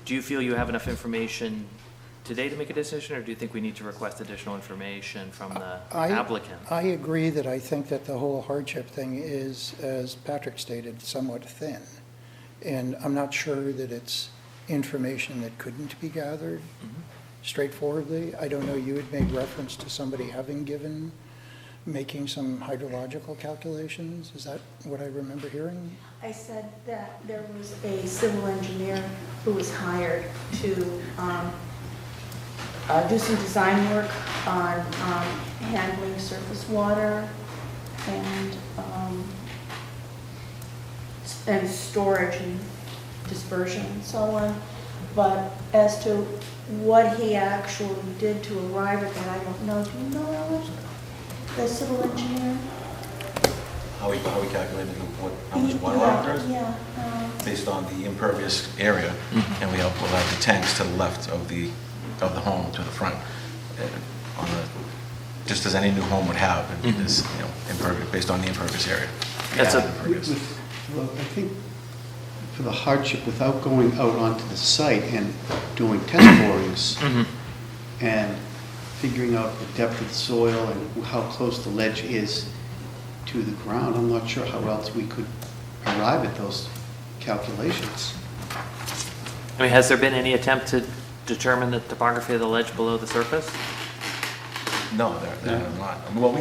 do you feel you have enough information today to make a decision, or do you think we need to request additional information from the applicant? I agree that I think that the whole hardship thing is, as Patrick stated, somewhat thin. And I'm not sure that it's information that couldn't be gathered straightforwardly. I don't know, you had made reference to somebody making some hydrological calculations. Is that what I remember hearing? I said that there was a civil engineer who was hired to do some design work on handling surface water and storage and dispersion and so on. But as to what he actually did to arrive at that, I don't know. Do you know, Alex? The civil engineer? How we calculated how much water runoff there is? Yeah. Based on the impervious area, and we will have the tanks to the left of the home to the front, just as any new home would have, it'd be this, impervious, based on the impervious area. Well, I think for the hardship, without going out onto the site and doing test borings and figuring out the depth of the soil and how close the ledge is to the ground, I'm not sure how else we could arrive at those calculations. I mean, has there been any attempt to determine the topography of the ledge below the surface? No, they're not. Well, we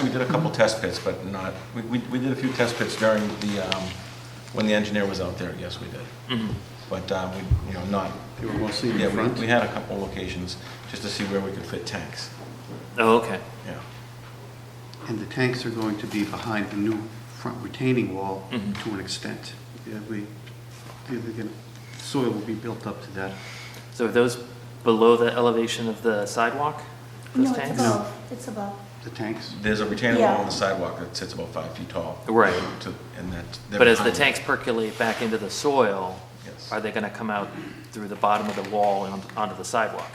did a couple test pits, but not, we did a few test pits during when the engineer was out there, yes, we did. But not. They were mostly in the front? We had a couple locations just to see where we could fit tanks. Oh, okay. Yeah. And the tanks are going to be behind the new front retaining wall to an extent. The soil will be built up to that. So are those below the elevation of the sidewalk? Those No, tanks? it's above. It's above. The tanks? There's a retaining wall on the sidewalk that sits about 5 feet tall. Right. They're But as the behind. tanks percolate back into the soil, Yes. are they going to come out through the bottom of the wall and onto the sidewalk?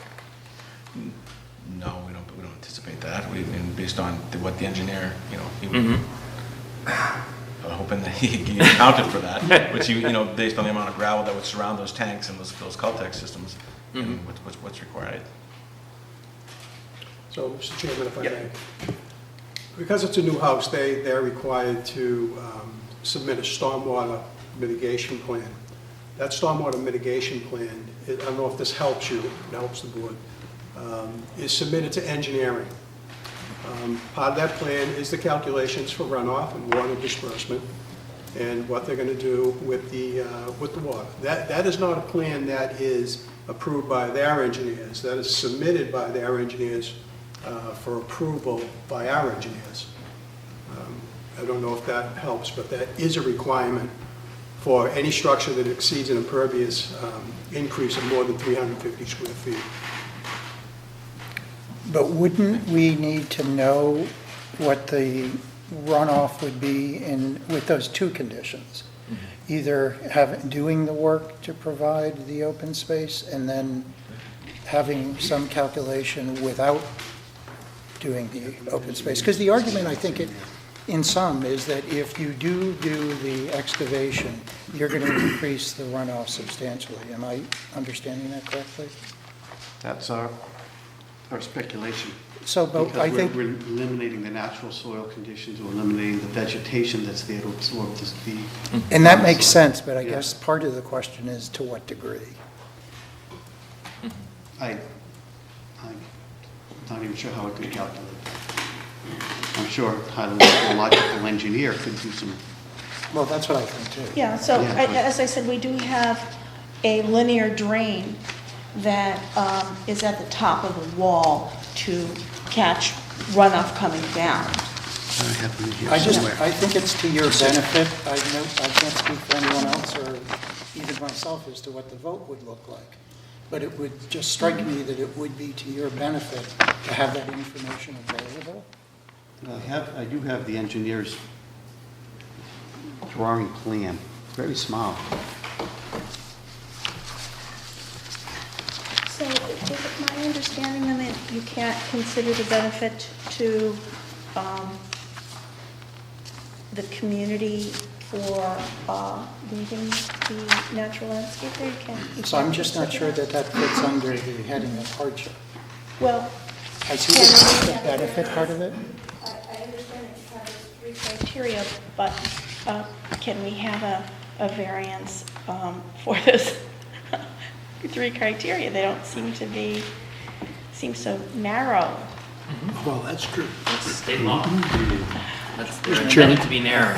No, we don't anticipate that. Based on what the engineer, he would, hoping that he accounted for that, which based on the amount of gravel that would surround those tanks and those Caltech systems, and what's required. So, Mr. Chairman, if I may. Because it's a new house, they're required to submit a stormwater mitigation plan. That stormwater mitigation plan, I don't know if this helps you, it helps the board, is submitted to engineering. Part of that plan is the calculations for runoff and water disbursement and what they're going to do with the water. That is not a plan that is approved by their engineers. That is submitted by their engineers for approval by our engineers. I don't know if that helps, but that is a requirement for any structure that exceeds an impervious increase of more than 350 square feet. But wouldn't we need to know what the runoff would be with those two conditions? either doing the work to provide the open space and then having some calculation without doing the open space. Because the argument, I think, in sum, is that if you do the excavation, you're going to increase the runoff substantially. Am I understanding that correctly? That's our speculation. So, but I think... We're eliminating the natural soil conditions, we're eliminating the vegetation that's there to absorb the... And that makes sense, but I guess part of the question is to what degree? I'm not even sure how it could calculate. I'm sure a hydrological engineer could do some... Well, that's what I think, too. Yeah, so Yeah, as I said, we do have a linear drain that is at the top of the wall to catch runoff coming down. I have them here I somewhere. think it's to your benefit. I can't speak for anyone else or even myself as to what the vote would look like. But it would just strike me that it would be to your benefit to have that information available. I do have the engineer's drawing plan, very small. So is it my understanding then that you can't consider the benefit to the community for leaving the natural landscape there? So I'm just not sure that that fits under the heading of hardship. Well, I see the benefit part of it. I understand that you have those 3 criteria, but can we have a variance for those 3 criteria? They don't seem so narrow. Well, that's true. That's state law. They're intended to be narrow.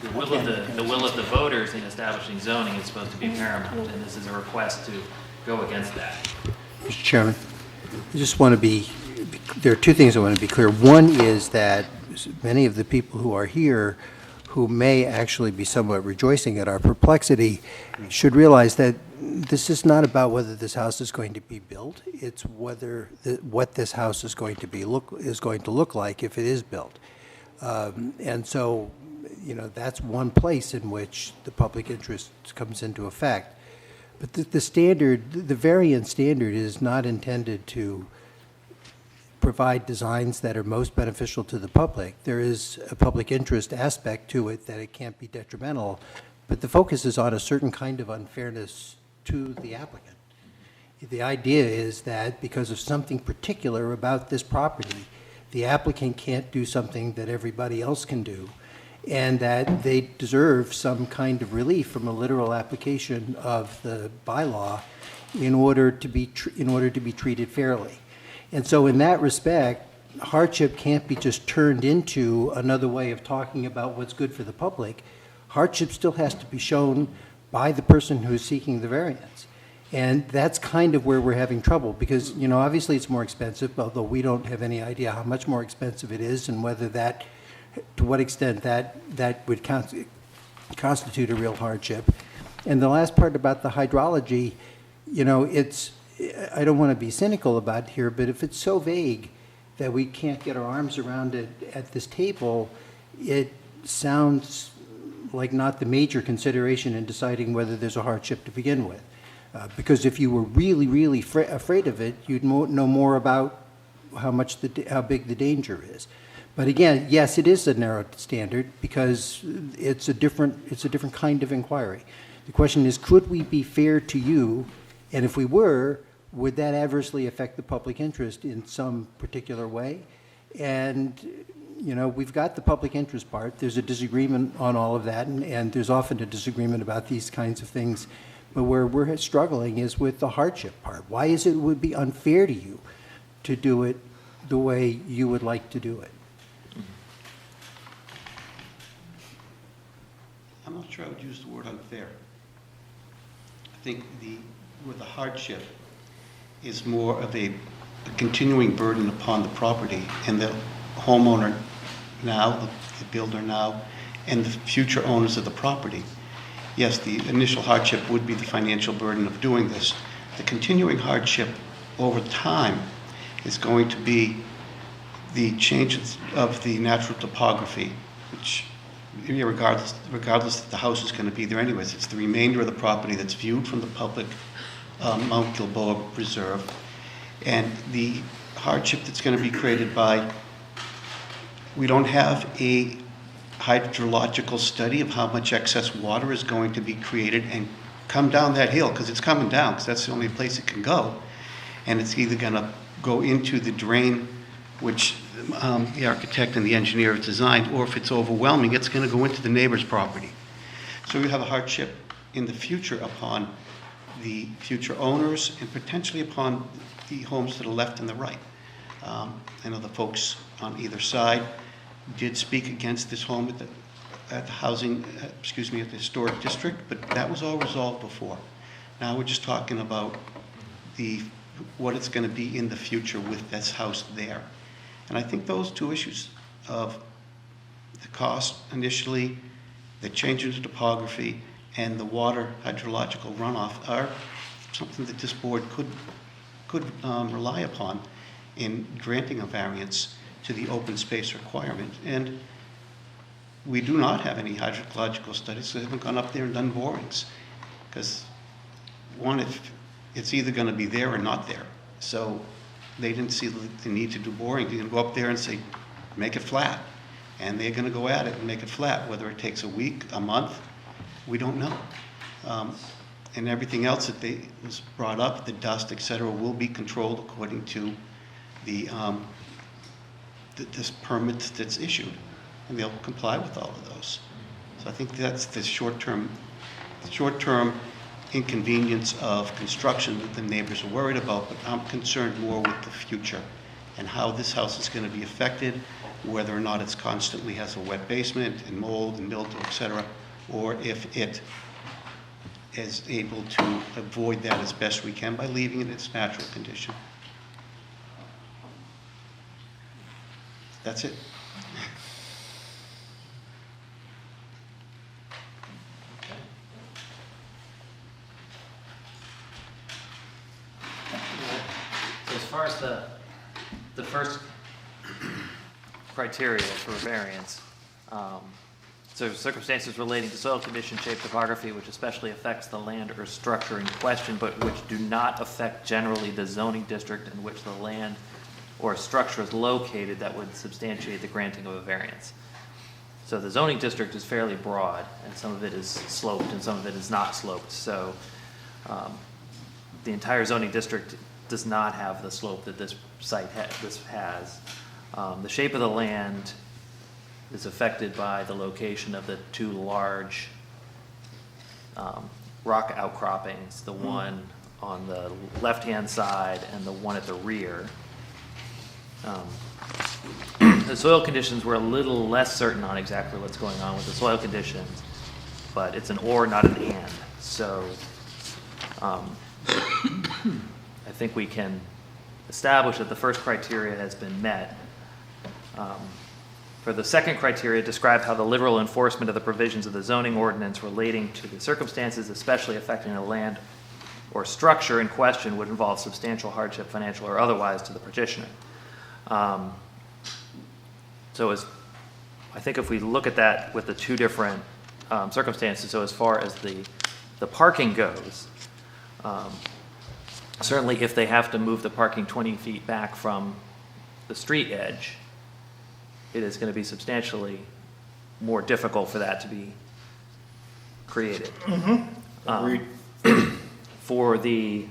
The will of the voters in establishing zoning is supposed to be paramount, and this is a request to go against that. Mr. Chairman, I just want to there are 2 things I want to be clear. One is that many of the people who are here who may actually be somewhat rejoicing at our perplexity should realize that this is not about whether this house is going to be built. It's whether what this house is going to look like if it is built. And so, that's one place in which the public interest comes into effect. But the variance standard is not intended to provide designs that are most beneficial to the public. There is a public interest aspect to it that it can't be detrimental, but the focus is on a certain kind of unfairness to the applicant. The idea is that because of something particular about this property, the applicant can't do something that everybody else can do, and that they deserve some kind of relief from a literal application of the bylaw in order to be treated fairly. And so in that respect, hardship can't be just turned into another way of talking about what's good for the public. Hardship still has to be shown by the person who's seeking the variance. And that's kind of where we're having trouble because, obviously it's more expensive, although we don't have any idea how much more expensive it is and whether to what extent that would constitute a real hardship. And the last part about the hydrology, I don't want to be cynical about it here, but if it's so vague that we can't get our arms around it at this table, it sounds like not the major consideration in deciding whether there's a hardship to begin with. Because if you were really, really afraid of it, you'd know more about how big the danger is. But again, yes, it is a narrow standard because it's a different kind of inquiry. The question is, could we be fair to you? And if we were, would that adversely affect the public interest in some particular way? And, we've got the public interest part. There's a disagreement on all of that, and there's often a disagreement about these kinds of things. But where we're struggling is with the hardship part. Why is it would be unfair to you to do it the way you would like to do it? I'm not sure I would use the word unfair. I think with the hardship is more of a continuing burden upon the property and the homeowner now, the builder now, and the future owners of the property. Yes, the initial hardship would be the financial burden of doing this. The continuing hardship over time is going to be the changes of the natural topography, which regardless if the house is going to be there anyways. It's the remainder of the property that's viewed from the public Mount Gilboa Reserve. And the hardship that's going to be created by, we don't have a hydrological study of how much excess water is going to be created and come down that hill, because it's coming down, because that's the only place it can go. And it's either going to go into the drain, which the architect and the engineer have designed, or if it's overwhelming, it's going to go into the neighbor's property. So we have a hardship in the future upon the future owners and potentially upon the homes to the left and the right. I know the folks on either side did speak against this home at the housing, at the historic district, but that was all resolved before. Now we're just talking about what it's going to be in the future with this house there. And I think those two issues of the cost initially, the change in the topography, and the water hydrological runoff are something that this board could rely upon in granting a variance to the open space requirement. And we do not have any hydrological studies, so we haven't gone up there and done borings. Because one, it's either going to be there or not there. So they didn't see the need to do boring. They're going to go up there and say, make it flat. And they're going to go at it and make it flat. Whether it takes a week, a month, we don't know. And everything else that was brought up, the dust, et cetera, will be controlled according to this permit that's issued. And they'll comply with all of those. So I think that's the short-term inconvenience of construction that the neighbors are worried about, but I'm concerned more with the future and how this house is going to be affected, whether or not it constantly has a wet basement and mold and mildew, et cetera, or if it is able to avoid that as best we can by leaving it in its natural condition. That's it. So as far as the first criteria for variance, so circumstances relating to soil condition, shape, topography, which especially affects the land or structure in question, but which do not affect generally the zoning district in which the land or structure is located, that would substantiate the granting of a variance. So the zoning district is fairly broad, and some of it is sloped and some of it is not sloped. So the entire zoning district does not have the slope that this site has. The shape of the land is affected by the location of the two large rock outcroppings, the one on the left-hand side and the one at the rear. The soil conditions, we're a little less certain on exactly what's going on with the soil conditions, but it's an or, not an and. So I think we can establish that the first criteria has been met. For the second criteria, describe how the literal enforcement of the provisions of the zoning ordinance relating to the circumstances especially affecting the land or structure in question would involve substantial hardship, financial or otherwise, to the petitioner. So I think if we look at that with the two different circumstances, so as far as the parking goes, certainly if they have to move the parking 20 feet back from the street edge, it is going to be substantially more difficult for that to be created. Agreed. For the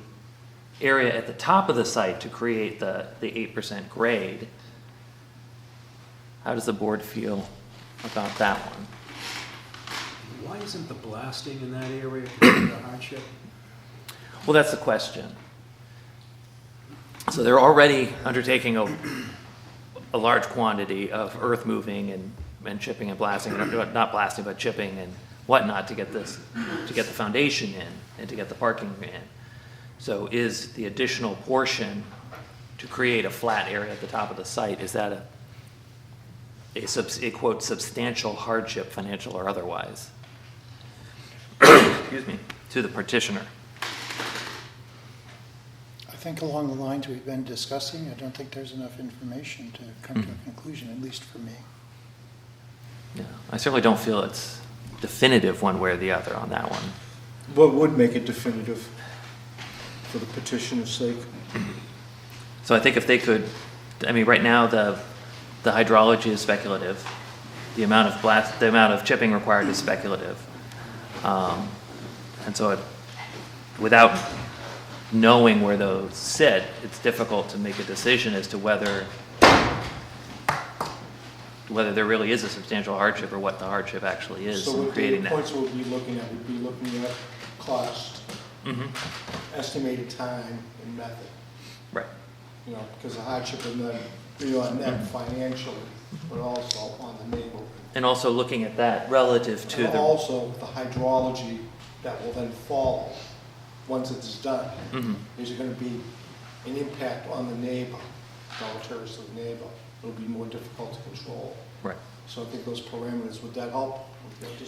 area at the top of the site to create the 8% grade, how does the board feel about that one? Why isn't the blasting in that area a hardship? Well, that's the question. So they're already undertaking a large quantity of earth moving and chipping and blasting, not blasting, but chipping and whatnot to get the foundation in and to get the parking in. So is the additional portion to create a flat area at the top of the site, is that a quote, substantial hardship, financial or otherwise, excuse me, to the petitioner? I think along the lines we've been discussing, I don't think there's enough information to come to a conclusion, at least for me. Yeah, I certainly don't feel it's definitive one way or the other on that one. What would make it definitive for the petitioner's sake? So I think if they could, I mean, right now, the hydrology is speculative. The amount of chipping required is speculative. And so without knowing where those sit, it's difficult to make a decision as to whether there really is a substantial hardship or what the hardship actually is in creating that. So what the points we'll be looking at, we'd be looking at cost, estimated time, and method. Right. You know, because the hardship would not be on them financially, but also on the neighborhood. And also looking at that relative to And also the hydrology that will then follow once it's done. Is there going to be an impact on the neighbor, deleterious to the neighbor? It'll be more difficult to control. Right. So I think those parameters, would that help?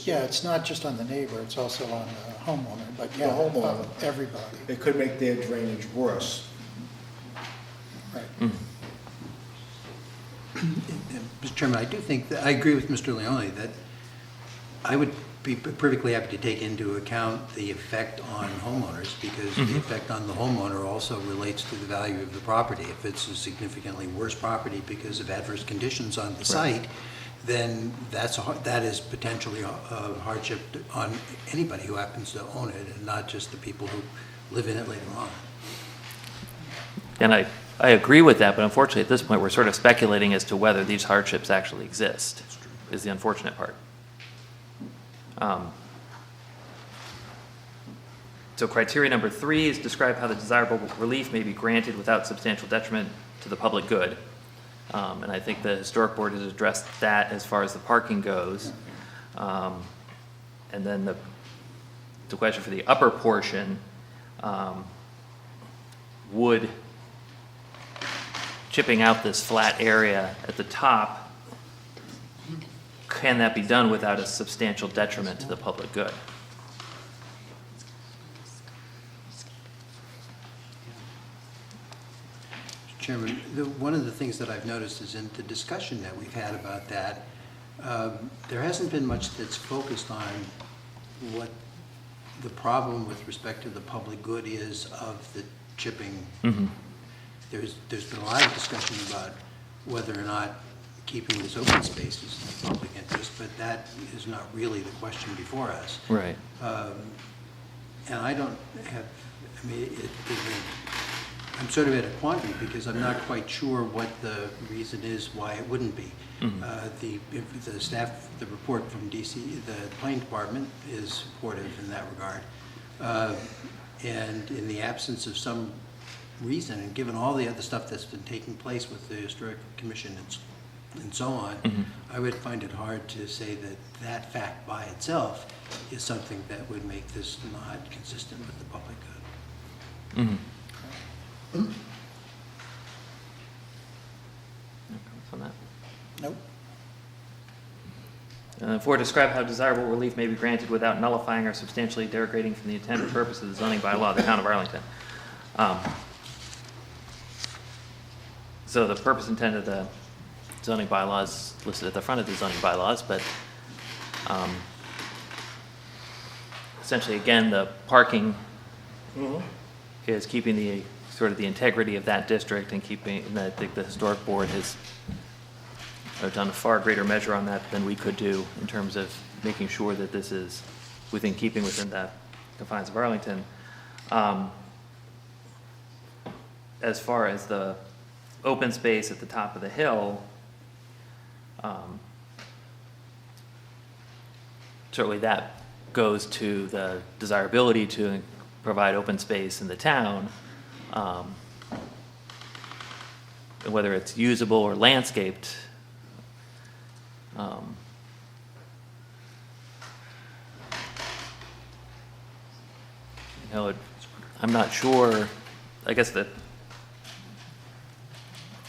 Yeah, it's not just on the neighbor, it's also on the homeowner, but The yeah, homeowner. everybody. It could make their drainage worse. Right. Mr. Chairman, I do think, that I agree with Mr. Leone that I would be perfectly happy to take into account the effect on homeowners, because the effect on the homeowner also relates to the value of the property. If it's a significantly worse property because of adverse conditions on the site, then that is potentially a hardship on anybody who happens to own it, and not just the people who live in it later on. And I agree with that, but unfortunately at this point we're sort of speculating as to whether these hardships actually exist, is the unfortunate part. So criteria number 3 is describe how the desirable relief may be granted without substantial detriment to the public good. And I think the Historic Board has addressed that as far as the parking goes. And then the question for the upper portion, would chipping out this flat area at the top, can that be done without a substantial detriment to the public good? Mr. Chairman, one of the things that I've noticed is in the discussion that we've had about that, there hasn't been much that's focused on what the problem with respect to the public good is of the chipping. There's been a lot of discussion about whether or not keeping this open space is in the public interest, but that is not really the question before us. Right. And I don't have, I mean, I'm sort of at a quandary because I'm not quite sure what the reason is why it wouldn't be. The staff, the report from DC, the planning department is supportive in that regard. And in the absence of some reason, and given all the other stuff that's been taking place with the Historic Commission and so on, I would find it hard to say that that fact by itself is something that would make this not consistent with the public good. No comments on that? Nope. 4, describe how desirable relief may be granted without nullifying or substantially derogating from the intent or purpose of the zoning bylaw of the town of Arlington. So the purpose intent of the zoning bylaws listed at the front of the zoning bylaws, but essentially, again, the parking is keeping the sort of the integrity of that district and keeping, and I think the Historic Board has done a far greater measure on that than we could do in terms of making sure that this is keeping within the confines of Arlington. As far as the open space at the top of the hill, certainly that goes to the desirability to provide open space in the town, whether it's usable or landscaped. I'm not sure, I guess that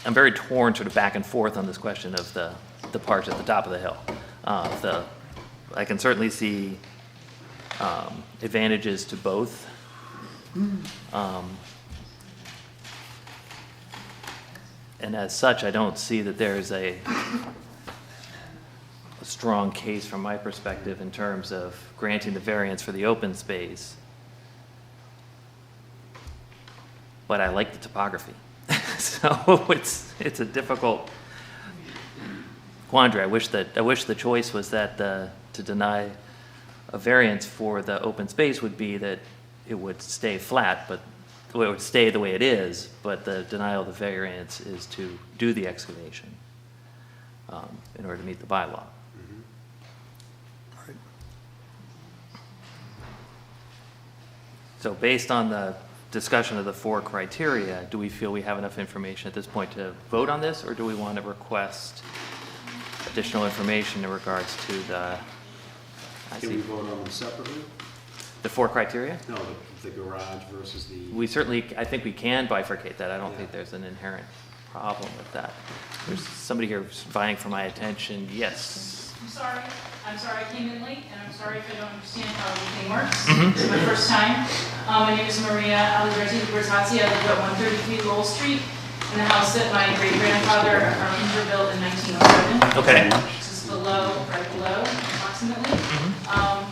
I'm very torn sort of back and forth on this question of the parts at the top of the hill. I can certainly see advantages to both. And as such, I don't see that there's a strong case from my perspective in terms of granting the variance for the open space. But I like the topography. So it's a difficult quandary. I wish the choice was that to deny a variance for the open space would be that it would stay flat, but it would stay the way it is, but the denial of the variance is to do the excavation in order to meet the bylaw. So based on the discussion of the 4 criteria, do we feel we have enough information at this point to vote on this, or do we want to request additional information in regards to the... Can we vote on them separately? The 4 criteria? No, the garage versus the... We certainly, I think we can bifurcate that. I don't think there's an inherent problem with that. There's somebody here vying for my attention. Yes. I'm sorry I came in late, and I'm sorry if I don't understand how everything works. It's my first time. My name is Maria Alberti Bertazzi. I live at 133 Lowell Street, in the house that my great-grandfather built in 1907. Okay. Which is right below, approximately. I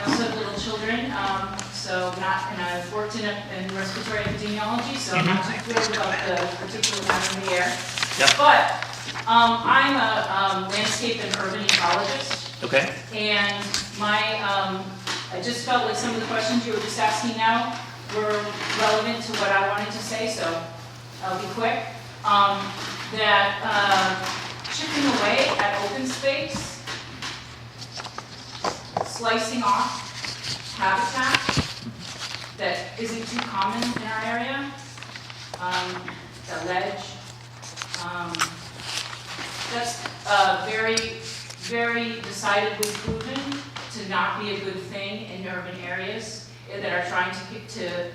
also have little children, and I've worked in respiratory epidemiology, so I'm not too thrilled about the particular time of the year. Yep. But I'm a landscape and urban ecologist. Okay. And I just felt like some of the questions you were just asking now were relevant to what I wanted to say, so I'll be quick. Chipping away at open space, slicing off habitat that isn't too common in our area, the ledge. That's very, very decidedly proven to not be a good thing in urban areas that are trying to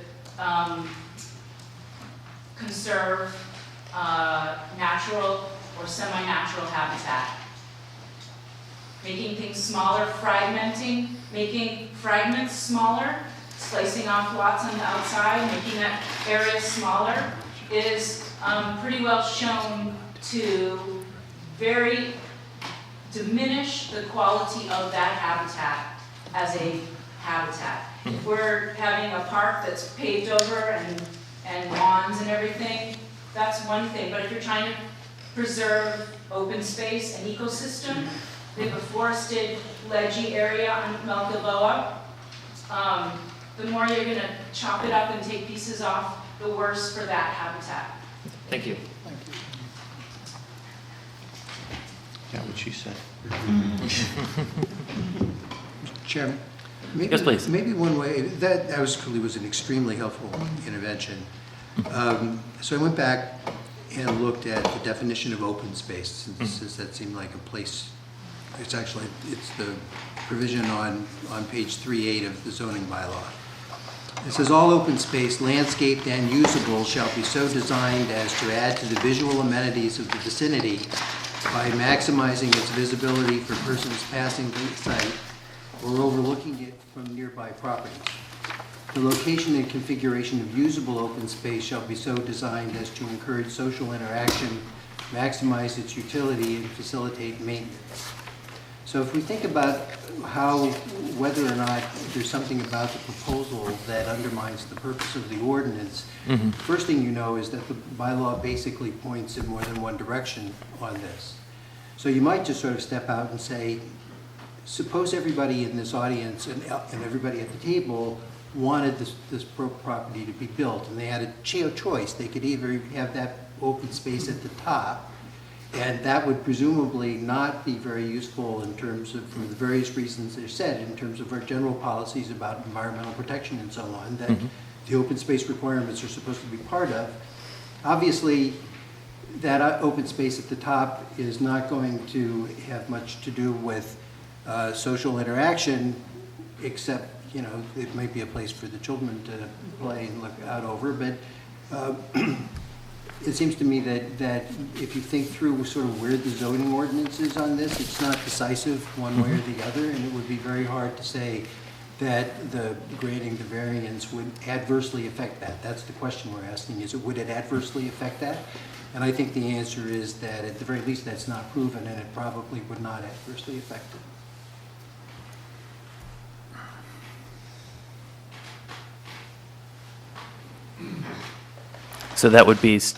conserve natural or semi-natural habitat. Making things smaller, fragmenting, making fragments smaller, slicing off lots on the outside, making that area smaller is pretty well shown to very diminish the quality of that habitat as a habitat. If we're having a park that's paved over and lawns and everything, that's one thing. But if you're trying to preserve open space and ecosystem, we have a forested, ledgy area on Mount Gilboa. The more you're going to chop it up and take pieces off, the worse for that habitat. Thank you. Yeah, what she said. Chairman? Yes, please. Maybe one way, that was an extremely helpful intervention. So I went back and looked at the definition of open space, since that seemed like a place, it's the provision on page 3.8 of the zoning bylaw. It says, all open space, landscaped and usable, shall be so designed as to add to the visual amenities of the vicinity by maximizing its visibility for persons passing the site or overlooking it from nearby properties. The location and configuration of usable open space shall be so designed as to encourage social interaction, maximize its utility, and facilitate maintenance. So if we think about whether or not there's something about the proposal that undermines the purpose of the ordinance, first thing you know is that the bylaw basically points in more than one direction on this. So you might just sort of step out and say, suppose everybody in this audience and everybody at the table wanted this property to be built, and they had a choice. They could either have that open space at the top, and that would presumably not be very useful in terms of, for the various reasons they're said, in terms of our general policies about environmental protection and so on, that the open space requirements are supposed to be part of. Obviously, that open space at the top is not going to have much to do with social interaction, except, it might be a place for the children to play and look out over, but it seems to me that if you think through sort of where the zoning ordinance is on this, it's not decisive one way or the other, and it would be very hard to say that the grading the variance would adversely affect that. That's the question we're asking, is it, would it adversely affect that? And I think the answer is that at the very least that's not proven, and it probably would not adversely affect it. So that would be, So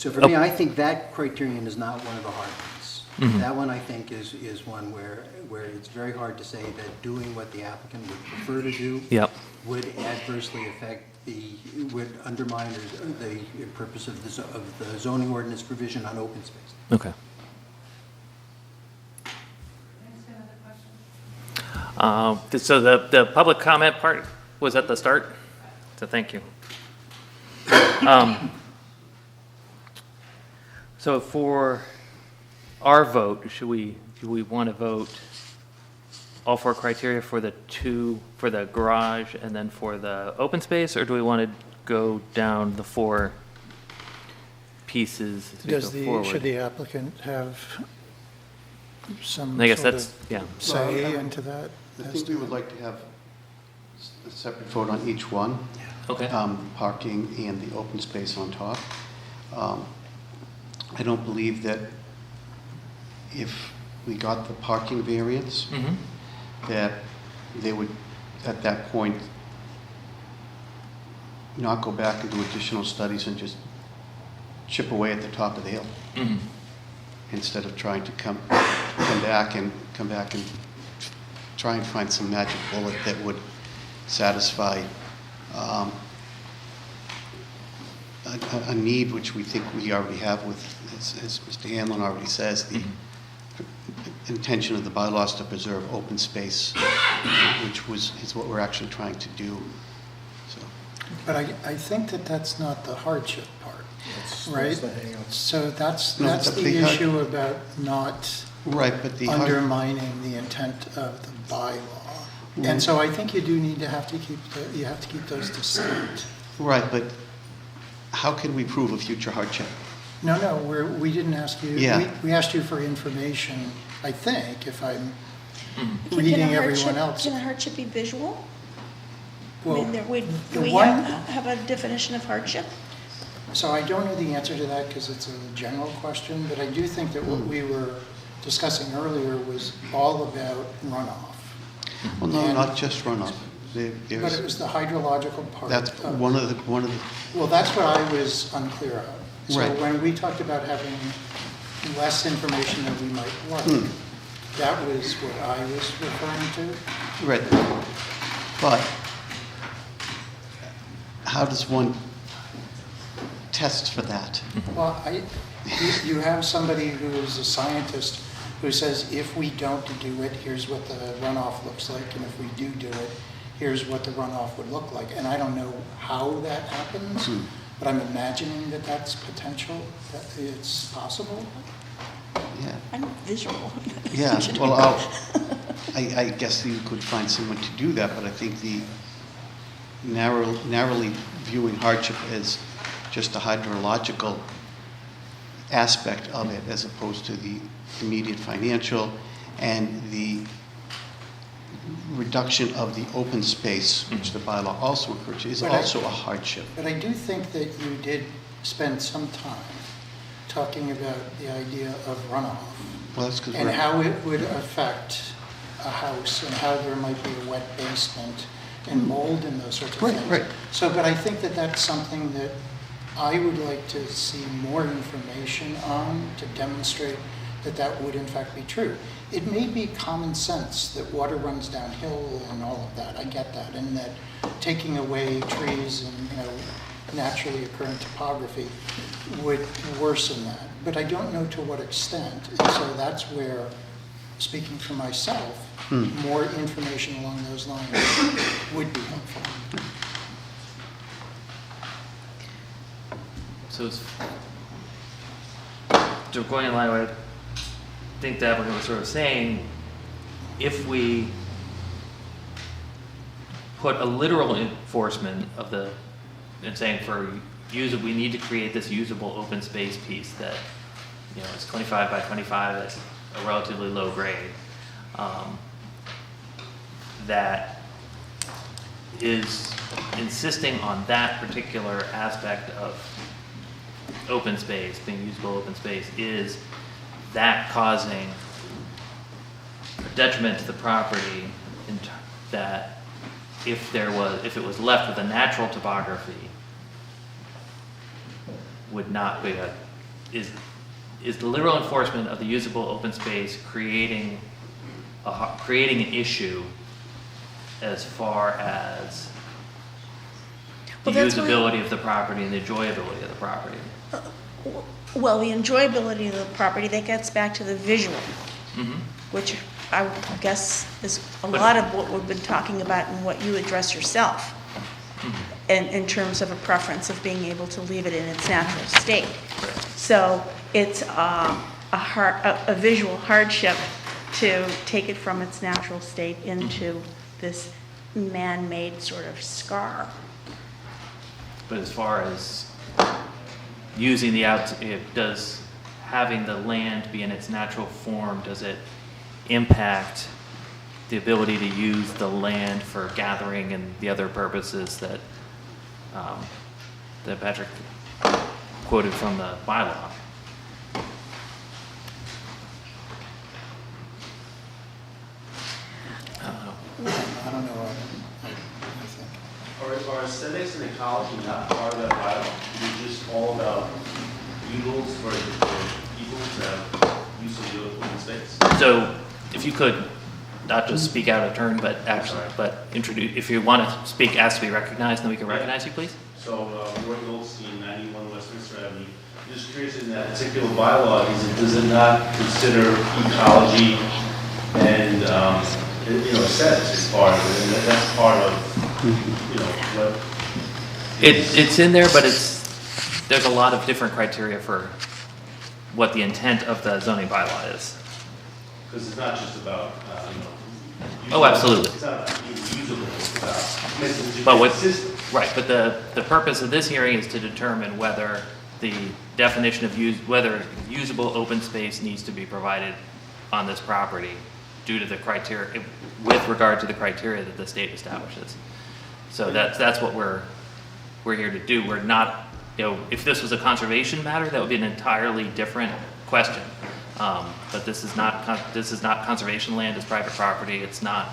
for me, I think that criterion is not one of the hard ones. Mhm. That one, I think, is one where it's very hard to say that doing what the applicant would prefer to do Yep. would adversely affect would undermine the purpose of the zoning ordinance provision on open space. okay. So the public comment part was at the start, so thank you. So for our vote, do we want to vote all four criteria for for the garage and then for the open space, or do we want to go down the four pieces as we go forward? Should the applicant have some I guess sort that's, of yeah. say into that? I think we would like to have a separate vote on each one. Okay. Parking and the open space on top. I don't believe that if we got the parking variance, Mhm. that they would, at that point, not go back and do additional studies and just chip away at the top of the hill, Mhm. instead of trying to come back and try and find some magic bullet that would satisfy a need which we think we already have with, as Mr. Hanlon already says, the intention of the bylaws to preserve open space, which is what we're actually trying to do. So, But I think that that's not the hardship part, right? the hang-up. So that's No, the issue about not right, but the undermining the intent of the bylaw. And so I think you do need to have to keep those distinct. right, but how can we prove a future hardship? No, we didn't ask you. Yeah. We asked you for information, I think, if I'm Can reading a everyone hardship- else. Can a hardship be visual? I Well, mean, the do we one- have a definition of hardship? So I don't know the answer to that because it's a general question, but I do think that what we were discussing earlier was all about runoff. Well, no, And- not just runoff. But it was the hydrological part. That's one of the. Well, that's what I was unclear of. So Right. when we talked about having less information than we might like, that was what I was referring to. Right. But how does one test for that? Well, you have somebody who is a scientist who says, if we don't do it, here's what the runoff looks like, and if we do it, here's what the runoff would look like. And I don't know how that happens, but I'm imagining that that's potential, that it's possible. Yeah. I'm visual. Yeah, well, I guess you could find someone to do that, but I think the narrowly viewing hardship as just a hydrological aspect of it as opposed to the immediate financial and the reduction of the open space, which the bylaw also encourages, is also a hardship. But I do think that you did spend some time talking about the idea of runoff. Well, that's 'cause and we're- how it would affect a house and how there might be a wet basement and mold and those sorts of things. Right. So, but I think that that's something that I would like to see more information on to demonstrate that that would in fact be true. It may be common sense that water runs downhill and all of that, I get that, and that taking away trees and, naturally occurring topography would worsen that. But I don't know to what extent, and so that's where, speaking for myself, more information along those lines would be helpful. So going in line with, I think the applicant was sort of saying, if we put a literal enforcement of and saying we need to create this usable open space piece that, it's 25 by 25, that's a relatively low grade. that is insisting on that particular aspect of open space, being usable open space, is that causing a detriment to the property that if it was left with a natural topography, would not be is the literal enforcement of the usable open space creating an issue as far as the usability of the property and the enjoyability of the property? Well, the enjoyability of the property, that gets back to the visual, which I guess is a lot of what we've been talking about and what you address yourself, in terms of a preference of being able to leave it in its natural state. So it's a visual hardship to take it from its natural state into this man-made sort of scar. But as far as using does having the land be in its natural form, does it impact the ability to use the land for gathering and the other purposes that that Patrick quoted from the bylaw? I don't know. I think. Are aesthetics and ecology not part of that bylaw? Is it just all about noodles for people to have use of the open space? So, if you could not just speak out of turn, but actually, but introduce. If you want to speak, ask to be recognized, then we can recognize you, please. So, Roy Goldstein, 91 Westminster Avenue. Just curious, in that particular bylaw, does it not consider ecology and aesthetics as part of it? And that's part of what. It's in there, but there's a lot of different criteria for what the intent of the zoning bylaw is. Because it's not just about, Oh, absolutely. It's not about being usable, it's about making But consistent. right, but the purpose of this hearing is to determine whether the definition of whether usable open space needs to be provided on this property due to the criteria, with regard to the criteria that the state establishes. So that's what we're here to do. We're not, if this was a conservation matter, that would be an entirely different question. But this is not conservation land, it's private property, it's not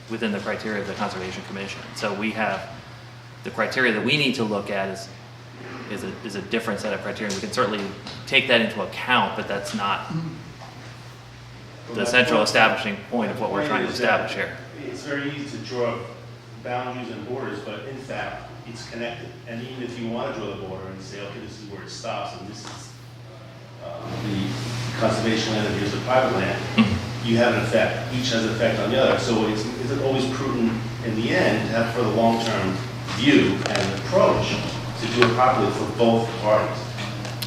within the criteria of the Conservation Commission. So we have, the criteria that we need to look at is a different set of criteria. We can certainly take that into account, but that's not the central establishing point of what we're trying to establish here. It's very easy to draw boundaries and borders, but in fact, it's connected. And even if you want to draw the border and say, okay, this is where it stops, and this is the conservation land and here's the private land, you have an effect. Each has an effect on the other. So it's always prudent in the end to have for the long-term view and approach to do it properly for both parties.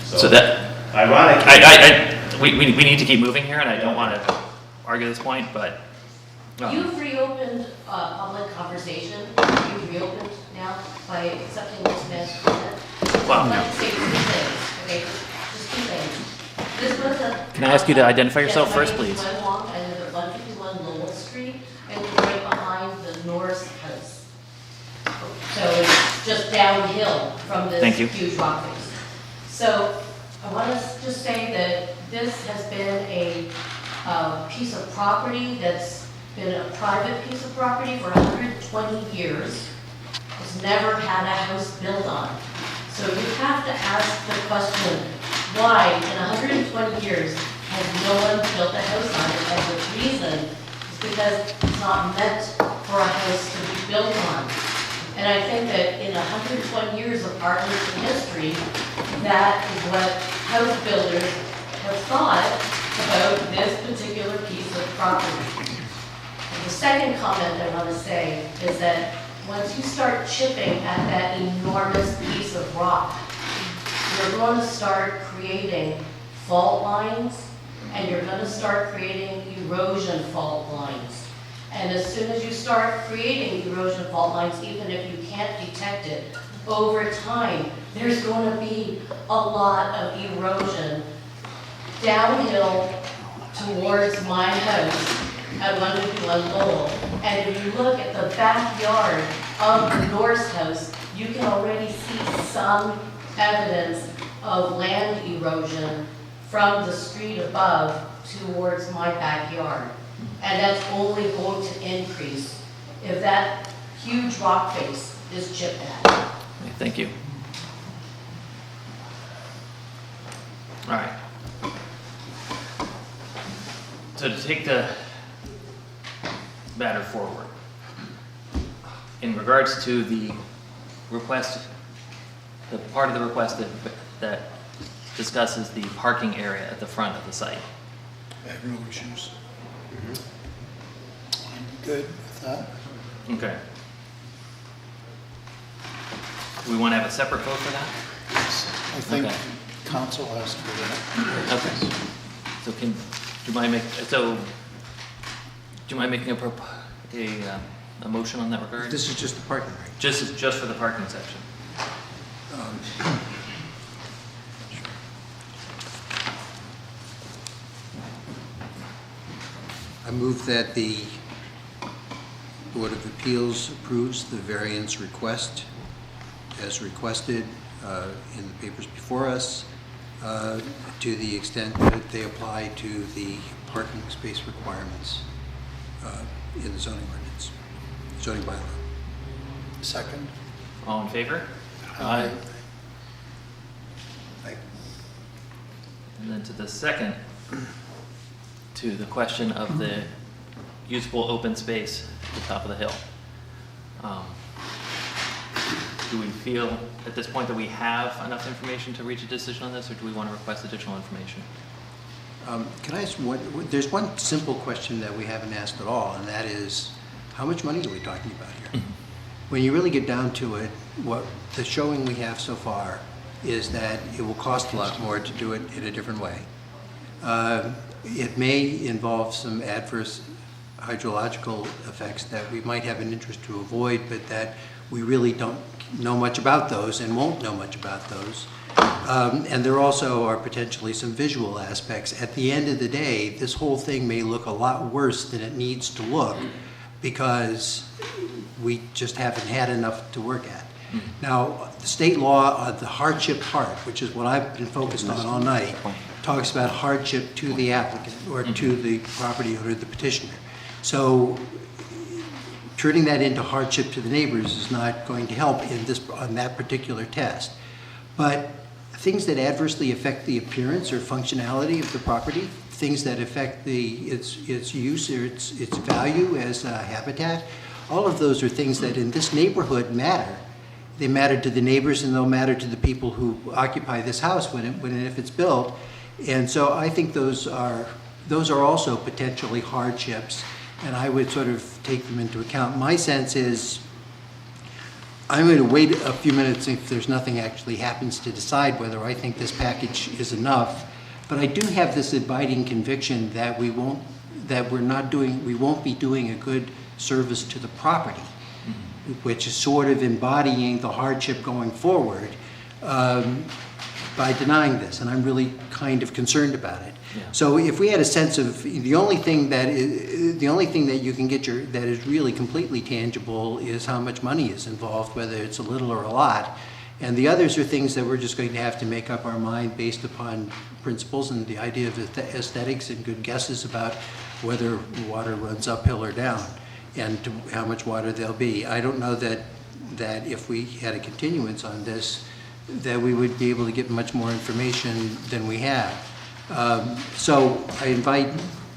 So that, ironically, we need to keep moving here, and I don't want to argue this point, but. You've reopened public conversation. You've reopened now by accepting this man's comment. Well, I'd like to say two things, okay? Just two things. This was a. Can I ask you to identify yourself first, please? I live at 151 Lowell Street, and we're right behind the Norris House. So it's just downhill from this huge rock face. So I want to just say that this has been a piece of property that's been a private piece of property for 120 years. It's never had a house built on. So you have to ask the question, why in 120 years has no one built a house on it? And the reason is because it's not meant for a house to be built on. And I think that in 120 years of Arlington history, that is what house builders have thought about this particular piece of property. And the second comment I want to say is that once you start chipping at that enormous piece of rock, you're going to start creating fault lines, and you're going to start creating erosion fault lines. And as soon as you start creating erosion fault lines, even if you can't detect it, over time, there's going to be a lot of erosion downhill towards my house at 151 Lowell. And if you look at the backyard of the Norse house, you can already see some evidence of land erosion from the street above towards my backyard. And that's only going to increase if that huge rock face is chipped at. Okay, thank you. All right. So to take the matter forward, in regards to the request, the part of the request that discusses the parking area at the front of the site. I have no issues. I'm good with that. Okay. Do we want to have a separate vote for that? Yes, I think Okay. council has to do that. Okay. So do you mind making a motion on that regard? This is just the parking, right? Just for the parking section. I move that the Board of Appeals approves the variance request as requested in the papers before us, to the extent that they apply to the parking space requirements in the zoning ordinance, zoning bylaw. Second. All in favor? Aye. And then to the second, to the question of the usable open space at the top of the hill. Do we feel at this point that we have enough information to reach a decision on this, or do we want to request additional information? Can I ask, there's one simple question that we haven't asked at all, and that is, how much money are we talking about here? When you really get down to it, what the showing we have so far is that it will cost a lot more to do it in a different way. It may involve some adverse hydrological effects that we might have an interest to avoid, but that we really don't know much about those and won't know much about those. And there also are potentially some visual aspects. At the end of the day, this whole thing may look a lot worse than it needs to look because we just haven't had enough to work at. Now, the state law on the hardship part, which is what I've been focused on all night, talks about hardship to the applicant or to the property owner, the petitioner. So turning that into hardship to the neighbors is not going to help on that particular test. But things that adversely affect the appearance or functionality of the property, things that affect its use or its value as a habitat, all of those are things that in this neighborhood matter. They matter to the neighbors and they'll matter to the people who occupy this house when and if it's built. And so I think those are also potentially hardships, and I would sort of take them into account. My sense is I'm going to wait a few minutes if there's nothing actually happens to decide whether I think this package is enough. But I do have this abiding conviction that we won't be doing a good service to the property, which is sort of embodying the hardship going forward by denying this, and I'm really kind of concerned about it. Yeah. So if we had a sense of the only thing that you can get that is really completely tangible is how much money is involved, whether it's a little or a lot, and the others are things that we're just going to have to make up our mind based upon principles and the idea of aesthetics and good guesses about whether water runs uphill or down and how much water there'll be. I don't know that if we had a continuance on this, that we would be able to get much more information than we have. So I invite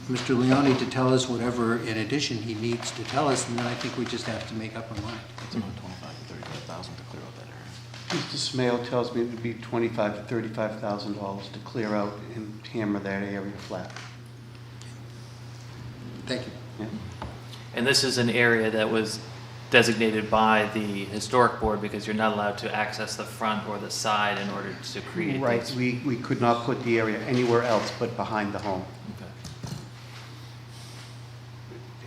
Mr. Leone to tell us whatever in addition he needs to tell us, and then I think we just have to make up our mind. It's about $25,000 to $35,000 to clear out that area. Mr. Smale tells me it would be $25,000 to $35,000 to clear out and hammer that area flat. Thank you. Yeah. And this is an area that was designated by the historic board because you're not allowed to access the front or the side in order to create Right, these. we could not put the area anywhere else but behind the home. Okay.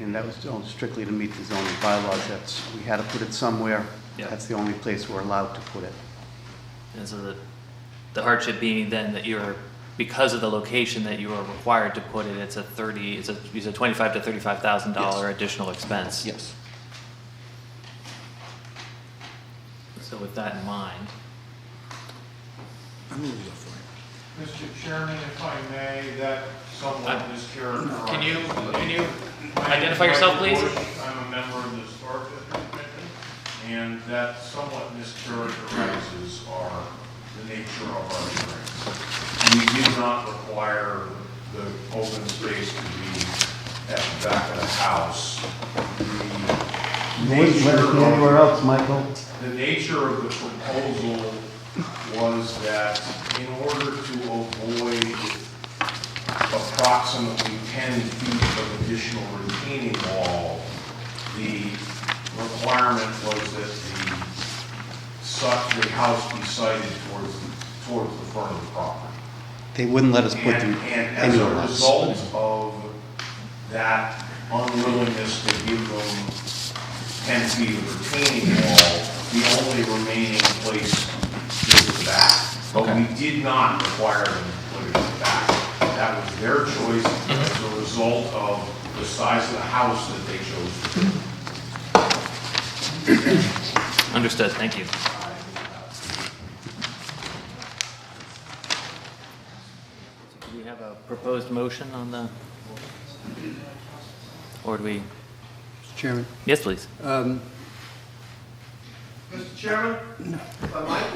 And that was strictly to meet the zoning bylaws. We had to put it somewhere. Yeah. That's the only place we're allowed to put it. And so the hardship being then that you're because of the location that you are required to put it, it's a $25,000 to $35,000 additional expense. Yes. So with that in mind, Mr. Chairman, if I may, that somewhat mischaracterized. Can you identify yourself, please? I'm a member of the Historic District Commission, and that somewhat mischaracterizes the nature of our hearings. We did not require the open space to be at the back of the house. You wouldn't let it be anywhere else, Michael. The nature of the proposal was that in order to avoid approximately 10 feet of additional retaining wall, the requirement was that the house be sited towards the front of the property. They wouldn't let us put them And as a anywhere else. result of that unwillingness to give them 10 feet of retaining wall, the only remaining place is the back. But we did not require them to put it in the back. That was their choice as a result of the size of the house that they chose to do. understood, thank you. Do we have a proposed motion on the, or do we? Mr. Chairman? Yes, please. Mr. Chairman? If I might?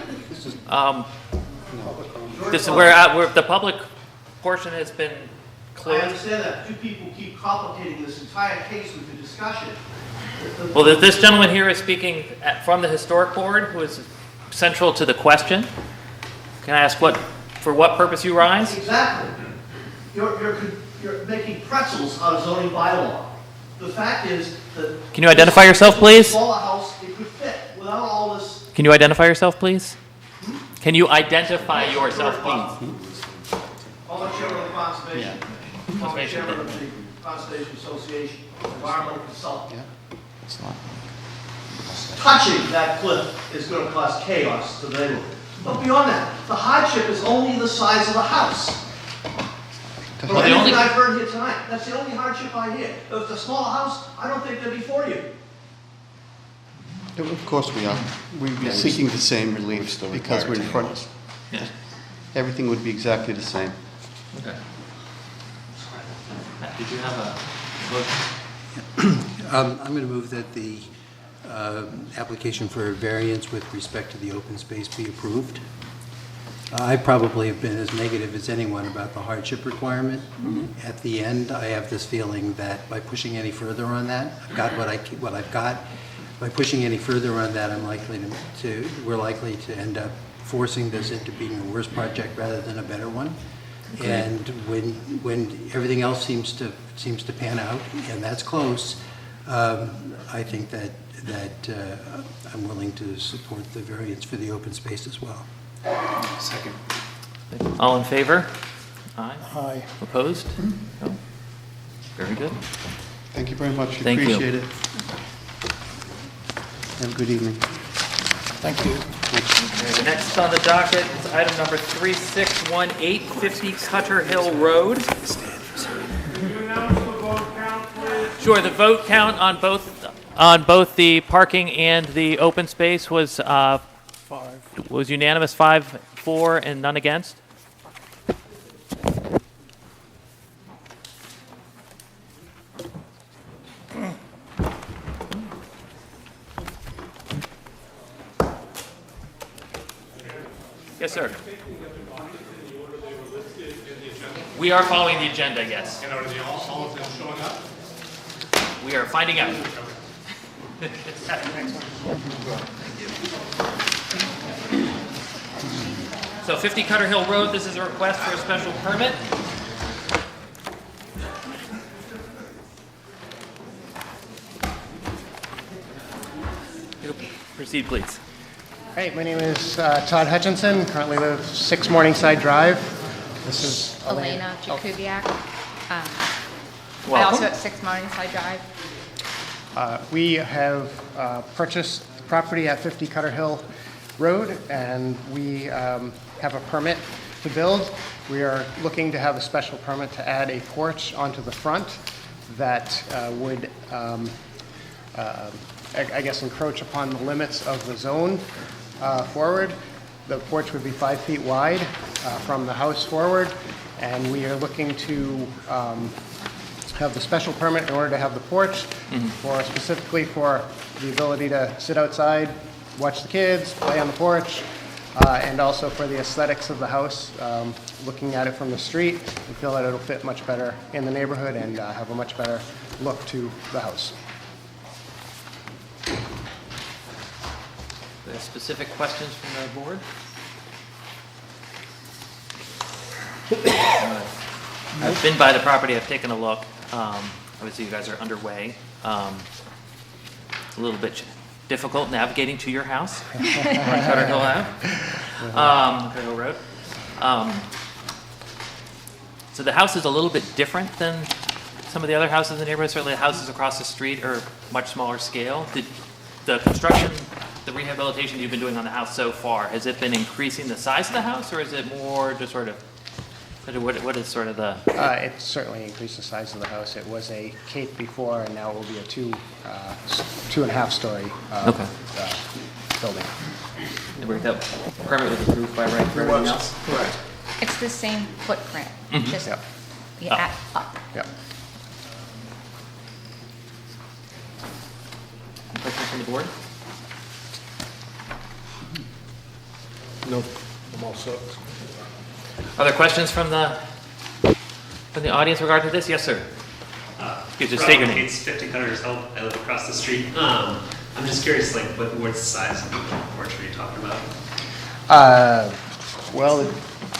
This is where the public portion has been I closed. understand that. Two people keep complicating this entire case with the discussion. Well, this gentleman here is speaking from the Historic Board, who is central to the question. Can I ask for what purpose you rise? Exactly. You're making pretzels out of zoning bylaw. The fact is that... Can you identify yourself, please? Smaller house, it could fit without all this... Can you identify yourself, please? Can you identify yourself, please? I'm the chairman of the Conservation. I'm the chairman of the Conservation Association, environmental consultant. Touching that cliff is going to cause chaos to the neighborhood. But beyond that, the hardship is only the size of the house. From everything I've heard here tonight, that's the only hardship I hear. If it's a smaller house, I don't think they'd be for you. Of course we are. We'd be seeking the same relief because we're in front. Yeah. Everything would be exactly the same. Okay. Matt, did you have a vote? I'm going to move that the application for a variance with respect to the open space be approved. I probably have been as negative as anyone about the hardship requirement. At the end, I have this feeling that by pushing any further on that, I've got what I've got. By pushing any further on that, we're likely to end up forcing this into being a worse project rather than a better one. Okay. And when everything else seems to pan out, and that's close, I think that I'm willing to support the variance for the open space as well. Second. All in favor? Aye. Aye. Opposed? No. Very good. Thank you very much. Thank you. Appreciate it. Have a good evening. Thank you. Okay, next on the docket is item number 3618, 50 Cutter Hill Road. Can you announce the vote count, please? Sure, the vote count on both the parking and the open space was unanimous, 5-4, and none against. Yes, sir. We are following the agenda, yes. And are they all of them showing up? We are finding out. So 50 Cutter Hill Road, this is a request for a special permit. Proceed, please. Hey, my name is Todd Hutchinson. Currently live 6 Morningside Drive. This is Elena Jakubiak. I Welcome. also at 6 Morningside Drive. We have purchased property at 50 Cutter Hill Road, and we have a permit to build. We are looking to have a special permit to add a porch onto the front that would, I guess, encroach upon the limits of the zone forward. The porch would be 5 feet wide from the house forward, and we are looking to have the special permit in order to have the porch specifically for the ability to sit outside, watch the kids, play on the porch, and also for the aesthetics of the house. Looking at it from the street, we feel that it'll fit much better in the neighborhood and have a much better look to the house. Are there specific questions from the board? I've been by the property, I've taken a look. Obviously, you guys are underway. A little bit difficult navigating to your house on Cutter Hill Ave, Cutter Hill Road. So the house is a little bit different than some of the other houses in the neighborhood. Certainly, the houses across the street are much smaller scale. Did the construction, the rehabilitation you've been doing on the house so far, has it been increasing the size of the house, or is it more just sort of, what is sort of the? It certainly increased the size of the house. It was a cape before, and now it will be a 2.5 story building. That permit was approved by right for everything else? Correct. It's the same footprint, just Yep. you add up. Yep. Questions from the board? No, I'm all set. Are there questions from the audience regarding this? Yes, sir. You just state your name. It's 50 Cutters Hill. I live across the street. I'm just curious, like, what's the size of the porch are you talking about? Well,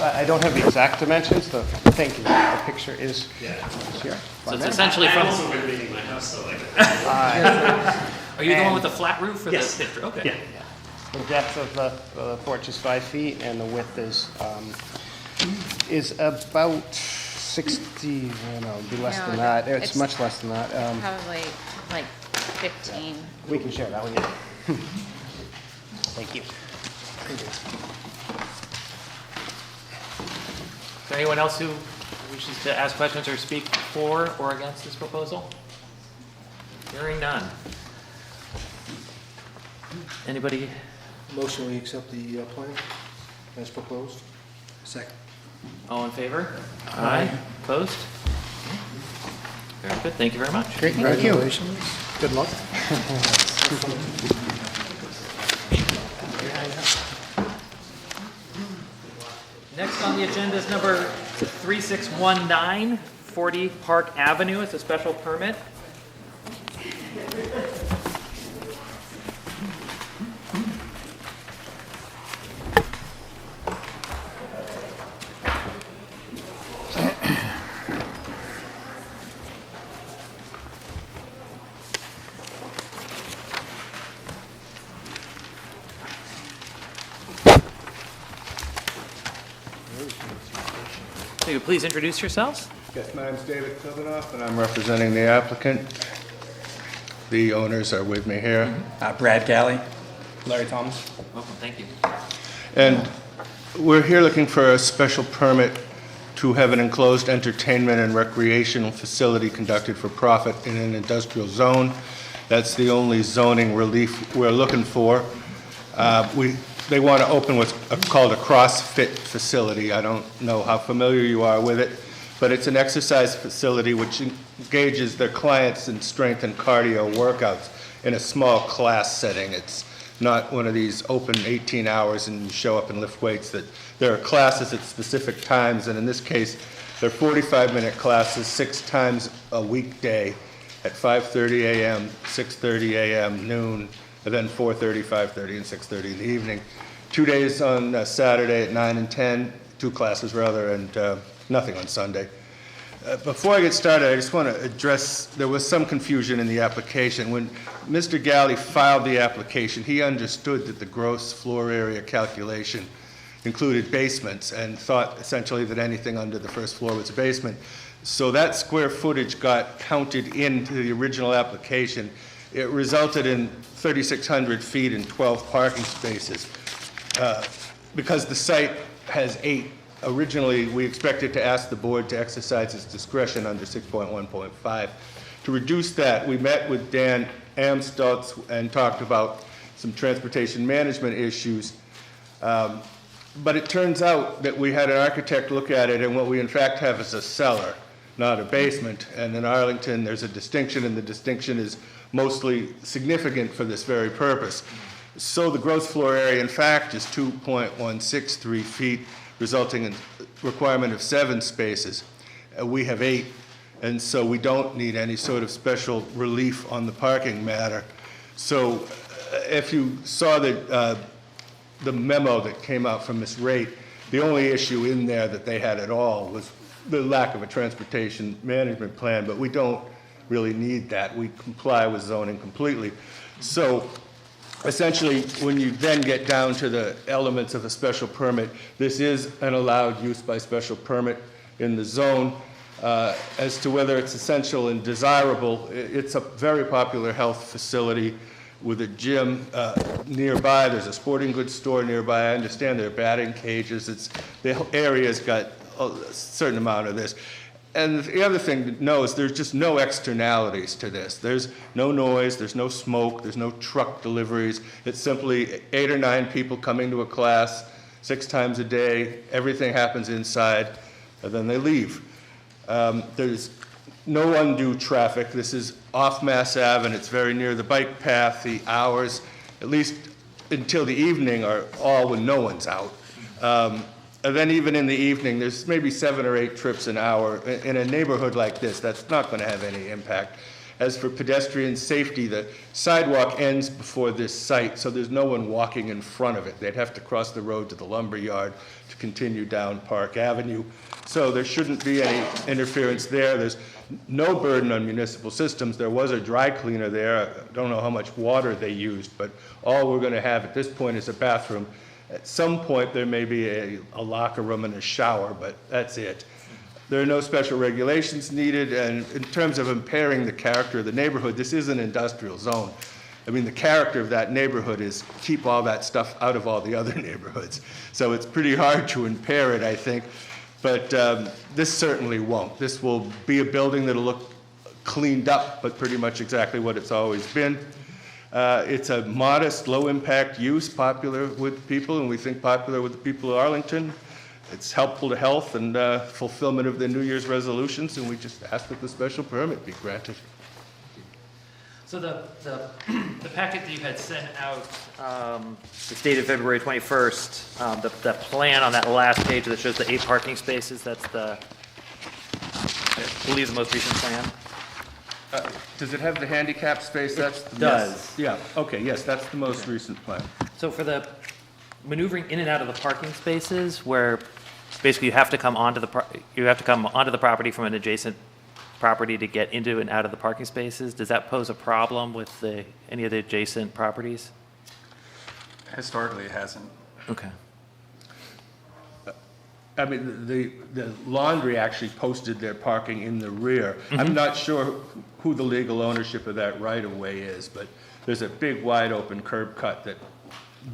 I don't have the exact dimensions. The picture is here. So it's essentially from. I'm also renovating my house, so like. Are you the one with the flat roof or Yes. the picture? Okay. Yeah. The depth of the porch is 5 feet, and the width is about 60. It'd be less No, than that. It's it's much less than that. Probably like 15. We can share that with you. Thank you. Is there anyone else who wishes to ask questions or speak for or against this proposal? Hearing none. Anybody? Motion, we accept the plan as proposed. Second. All in favor? Aye. Opposed? Very good. Thank you very much. Great. Thank you. Congratulations. Good luck. Next on the agenda is number 3619, 40 Park Avenue. It's a special permit. So you please introduce yourselves. Yes, my name's David Kuvinoff, and I'm representing the applicant. The owners are with me here. Brad Galley, Larry Thomas. Welcome, thank you. And we're here looking for a special permit to have an enclosed entertainment and recreational facility conducted for profit in an industrial zone. That's the only zoning relief we're looking for. They want to open what's called a CrossFit facility. I don't know how familiar you are with it, but it's an exercise facility which engages their clients in strength and cardio workouts in a small class setting. It's not one of these open 18 hours and you show up and lift weights. That there are classes at specific times, and in this case, they're 45-minute classes 6 times a weekday at 5:30 a.m., 6:30 a.m., noon, and then 4:30, 5:30, and 6:30 in the evening. 2 days on Saturday at 9 and 10, 2 classes rather, and nothing on Sunday. Before I get started, I just want to address, there was some confusion in the application. When Mr. Galley filed the application, he understood that the gross floor area calculation included basements and thought essentially that anything under the first floor was a basement. So that square footage got counted into the original application. It resulted in 3,600 feet and 12 parking spaces. Because the site has 8 originally, we expected to ask the board to exercise its discretion under 6.1.5. To reduce that, we met with Dan Amstutz and talked about some transportation management issues. But it turns out that we had an architect look at it, and what we in fact have is a cellar, not a basement. And in Arlington, there's a distinction, and the distinction is mostly significant for this very purpose. So the gross floor area, in fact, is 2.163 feet, resulting in requirement of 7 spaces. We have 8, and so we don't need any sort of special relief on the parking matter. So if you saw the memo that came out from Ms. Raitt, the only issue in there that they had at all was the lack of a transportation management plan, but we don't really need that. We comply with zoning completely. So essentially, when you then get down to the elements of a special permit, this is an allowed use by special permit in the zone. As to whether it's essential and desirable, it's a very popular health facility with a gym nearby. There's a sporting goods store nearby. I understand there are batting cages. The area's got a certain amount of this. And the other thing to know is there's just no externalities to this. There's no noise, there's no smoke, there's no truck deliveries. It's simply 8 or 9 people coming to a class 6 times a day. Everything happens inside, and then they leave. There's no undue traffic. This is off Mass Ave, and it's very near the bike path. The hours, at least until the evening, are all when no one's out. And then even in the evening, there's maybe 7 or 8 trips an hour. In a neighborhood like this, that's not going to have any impact. As for pedestrian safety, the sidewalk ends before this site, so there's no one walking in front of it. They'd have to cross the road to the lumber yard to continue down Park Avenue. So there shouldn't be any interference there. There's no burden on municipal systems. There was a dry cleaner there. I don't know how much water they used, but all we're going to have at this point is a bathroom. At some point, there may be a locker room and a shower, but that's it. There are no special regulations needed, and in terms of impairing the character of the neighborhood, this is an industrial zone. I mean, the character of that neighborhood is keep all that stuff out of all the other neighborhoods. So it's pretty hard to impair it, I think. But this certainly won't. This will be a building that'll look cleaned up, but pretty much exactly what it's always been. It's a modest, low-impact use, popular with people, and we think popular with the people of Arlington. It's helpful to health and fulfillment of the New Year's resolutions, and we just ask that the special permit be granted. So the packet that you had sent out, it's dated February 21st, the plan on that last page that shows the 8 parking spaces, that's I believe the most recent plan. Does it have the handicap space? That's the does. Yes. Yeah, okay, yes, that's the most recent plan. So for the maneuvering in and out of the parking spaces, where basically you have to come onto the property from an adjacent property to get into and out of the parking spaces, does that pose a problem with any of the adjacent properties? Historically, it hasn't. Okay. I mean, the laundry actually posted their parking in the rear. I'm not sure who the legal ownership of that right-of-way is, but there's a big, wide-open curb cut that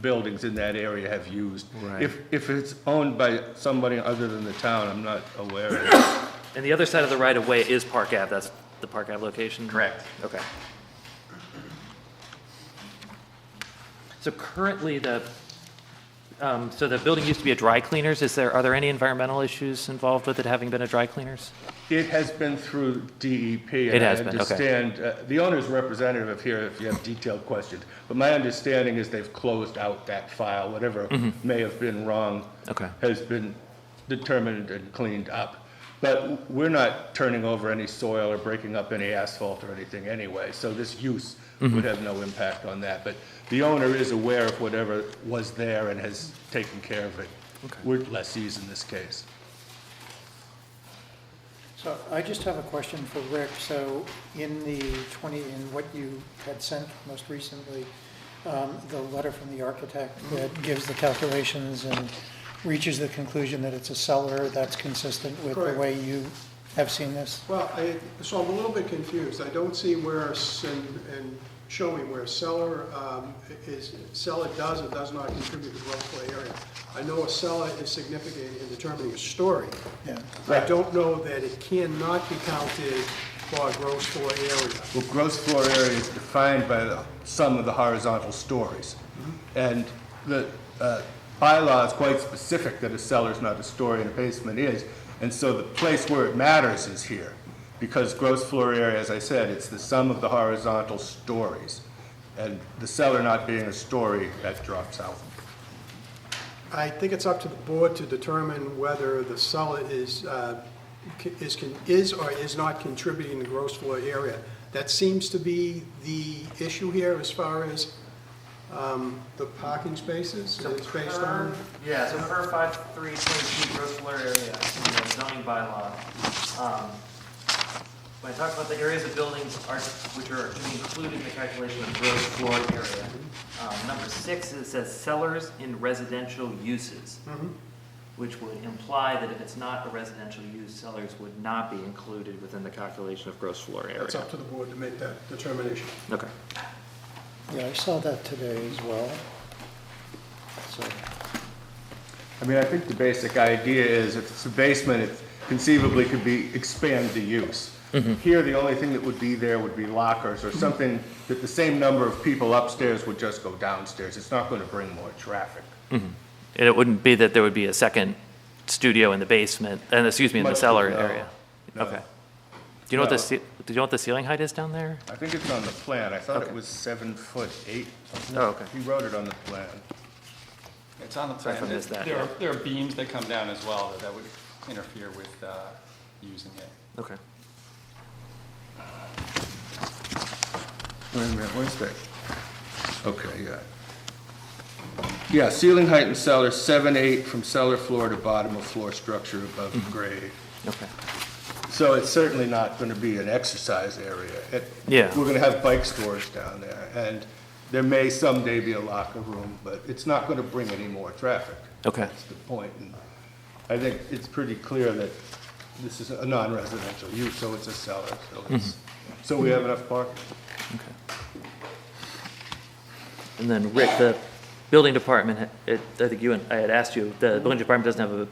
buildings in that area have used. Right. If it's owned by somebody other than the town, I'm not aware of it. And the other side of the right-of-way is Park Ave, that's the Park Ave location? Correct. Okay. So currently, so the building used to be a dry cleaners. Are there any environmental issues involved with it having been a dry cleaners? It has been through DEP. And it has I been, understand, the owner's representative here, if you have detailed questions, but my understanding is they've closed out that file. Whatever may have been wrong has been determined and cleaned up. But we're not turning over any soil or breaking up any asphalt or anything anyway, so this use would have no impact on that. But the owner is aware of whatever was there and has taken care of it. We're lessees in this case. So I just have a question for Rick. So in what you had sent most recently, the letter from the architect that gives the calculations and reaches the conclusion that it's a cellar, that's consistent with the way you have seen this? Well, so I'm a little bit confused. I don't see where, and show me where seller does or does not contribute to gross floor area. I know a cellar is significant in determining a story. Yeah. I don't know that it cannot be counted for gross floor area. Well, gross floor area is defined by the sum of the horizontal stories. And the bylaw is quite specific that a cellar is not a story and a basement is. And so the place where it matters is here. Because gross floor area, as I said, it's the sum of the horizontal stories. And the cellar not being a story, that drops out. I think it's up to the board to determine whether the cellar is or is not contributing to gross floor area. That seems to be the issue here as far as the parking spaces. It's based on. Yeah, so per 5.3.2 gross floor area in the zoning bylaw. When I talk about the areas of buildings which are to be included in the calculation of gross floor area, number 6, it says cellars in residential uses, which would imply that if it's not a residential use, cellars would not be included within the calculation of gross floor area. It's up to the board to make that determination. Okay. Yeah, I saw that today as well. So, I mean, I think the basic idea is if it's a basement, it conceivably could be expand the use. Here, the only thing that would be there would be lockers or something that the same number of people upstairs would just go downstairs. It's not going to bring more traffic. And it wouldn't be that there would be a second studio in the basement, and excuse me, in the cellar area? No. Okay. Do you know what the ceiling height is down there? I think it's on the plan. I thought Okay. it was 7'8". Oh, okay. He wrote it on the plan. It's on the Sorry plan. if I missed that. There are beams that come down as well that would interfere with using it. Okay. Wait a minute, where's that? Okay, yeah. Yeah, ceiling height in cellar, 7'8" from cellar floor to bottom of floor structure above grade. Okay. So it's certainly not going to be an exercise area. Yeah. We're going to have bike stores down there, and there may someday be a locker room, but it's not going to bring any more traffic. Okay. That's the point. And I think it's pretty clear that this is a non-residential use, so it's a cellar. So, so we have enough parking. Okay. And then Rick, the building department, I think I had asked you, the building department doesn't have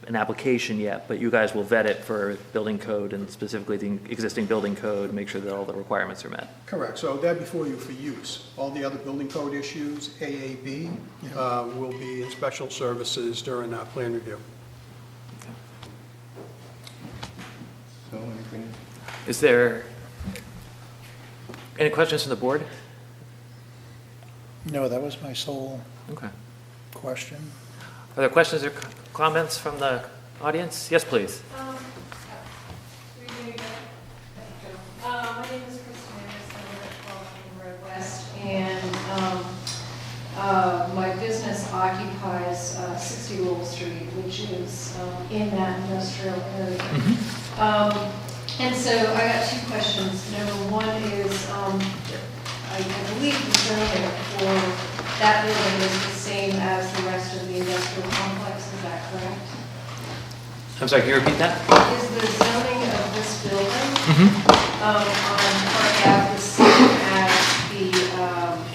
an application yet, but you guys will vet it for building code and specifically the existing building code, make sure that all the requirements are met. Correct. So that'd be for you for use. All the other building code issues, AAB, will be in special services during our plan review. So anything? Is there any questions from the board? no, that was my sole Okay. question. Are there questions or comments from the audience? Yes, please. My name is Kristen Anderson, I live at 12 Road West, and my business occupies 60 Lowell Street, which is in that industrial area. And so I got two questions. Number one is, I believe the zoning for that building is the same as the rest of the industrial complex, is that correct? I'm sorry, can you repeat that? Is the zoning of this building on Park Ave the same as the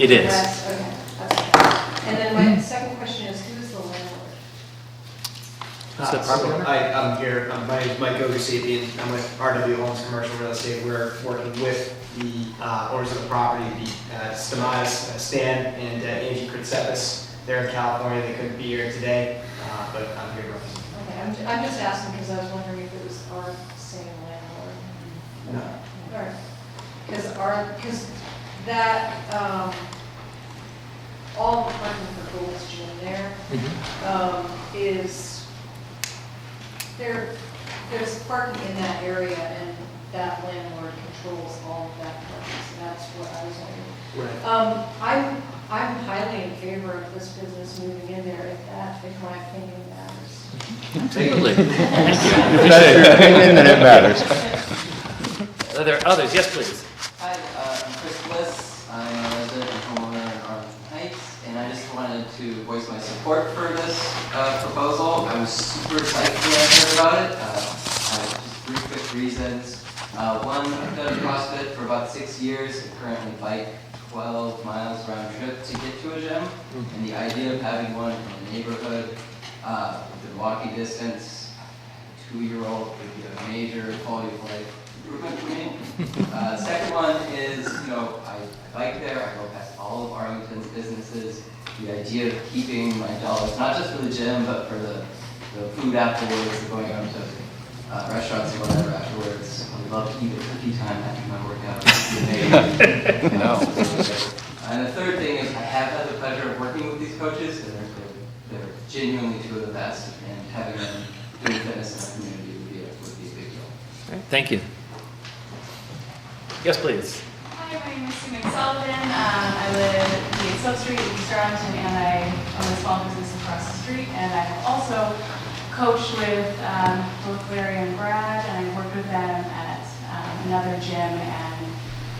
It is. rest? Okay, that's okay. And then my second question is, who is the landlord? Who's the property owner? I'm here, my name is Mike Ogusapian, I'm with RW Homes Commercial Real Estate. We're working with the owners of the property, the Stamatis, Stan and Angie Kritzepis. They're in California, they couldn't be here today, but I'm here representing. Okay, I'm just asking because I was wondering if it was our same landlord. No. All right. Because that, all the parking for Gold's Gym there is, there's parking in that area and that landlord controls all of that parking, so that's what I was wondering. I'm highly in favor of this business moving in there if my opinion matters. Absolutely. If that's your opinion, then it matters. Are there others? Yes, please. Hi, I'm Chris Bliss. I'm a resident and homeowner in Arlington Heights, and I just wanted to voice my support for this proposal. I was super excited when I heard about it. I have just 3 quick reasons. One, I've done CrossFit for about 6 years. I currently bike 12 miles round trip to get to a gym. And the idea of having one in the neighborhood within walking distance, a 2-year-old would be a major quality of life improvement for me. Second one is, I bike there, I go past all of Arlington's businesses. The idea of keeping my dollars, not just for the gym, but for the food afterwards, the going out to restaurants or whatever afterwards. I would love to eat a cookie time after my workout. No. And the third thing is I have had the pleasure of working with these coaches, and they're genuinely two of the best, and having them doing fitness in our community would be a big deal. Thank you. Yes, please. Hi, my name is Sue McSullivan. I live in East Street in East Arlington, and I own a small business across the street. And I've also coached with both Larry and Brad, and I worked with them at another gym, and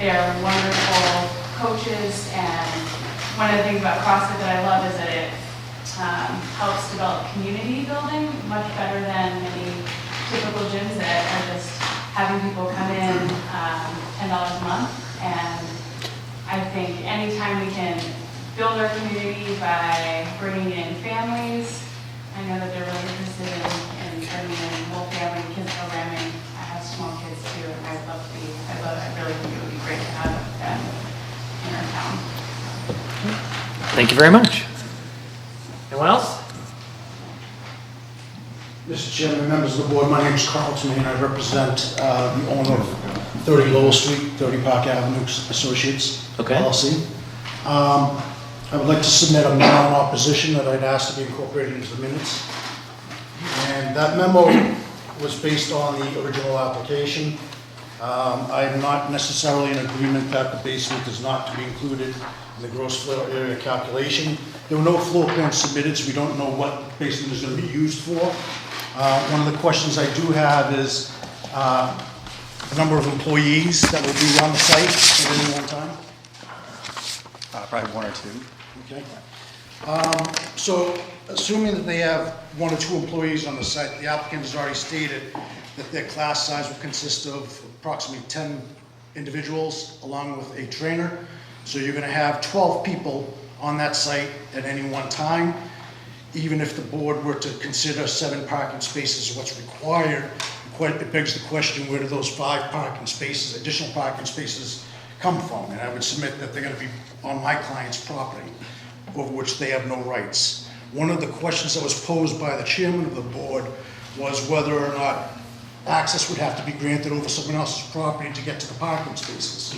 they are wonderful coaches. And one of the things about CrossFit that I love is that it helps develop community building much better than many typical gyms that are just having people come in $10 a month. And I think anytime we can build our community by bringing in families, I know that they're really interested in bringing in whole family kids programming. I have small kids too, and I really think it would be great to have them in our town. Thank you very much. Anyone else? Mr. Chairman, members of the board, my name is Carlton, and I represent the owner of 30 Lowell Street, 30 Park Avenue Associates, LLC. I would like to submit a memo in opposition that I'd asked to be incorporated into the minutes. And that memo was based on the original application. I am not necessarily in agreement that the basement is not to be included in the gross floor area calculation. There were no floor plans submitted, so we don't know what the basement is going to be used for. One of the questions I do have is the number of employees that will be on the site at any one time. Probably 1 or 2. Okay. So assuming that they have 1 or 2 employees on the site, the applicant has already stated that their class size will consist of approximately 10 individuals along with a trainer. So you're going to have 12 people on that site at any one time. Even if the board were to consider 7 parking spaces what's required, it begs the question, where do those 5 parking spaces, additional parking spaces, come from? And I would submit that they're going to be on my client's property, over which they have no rights. One of the questions that was posed by the chairman of the board was whether or not access would have to be granted over someone else's property to get to the parking spaces.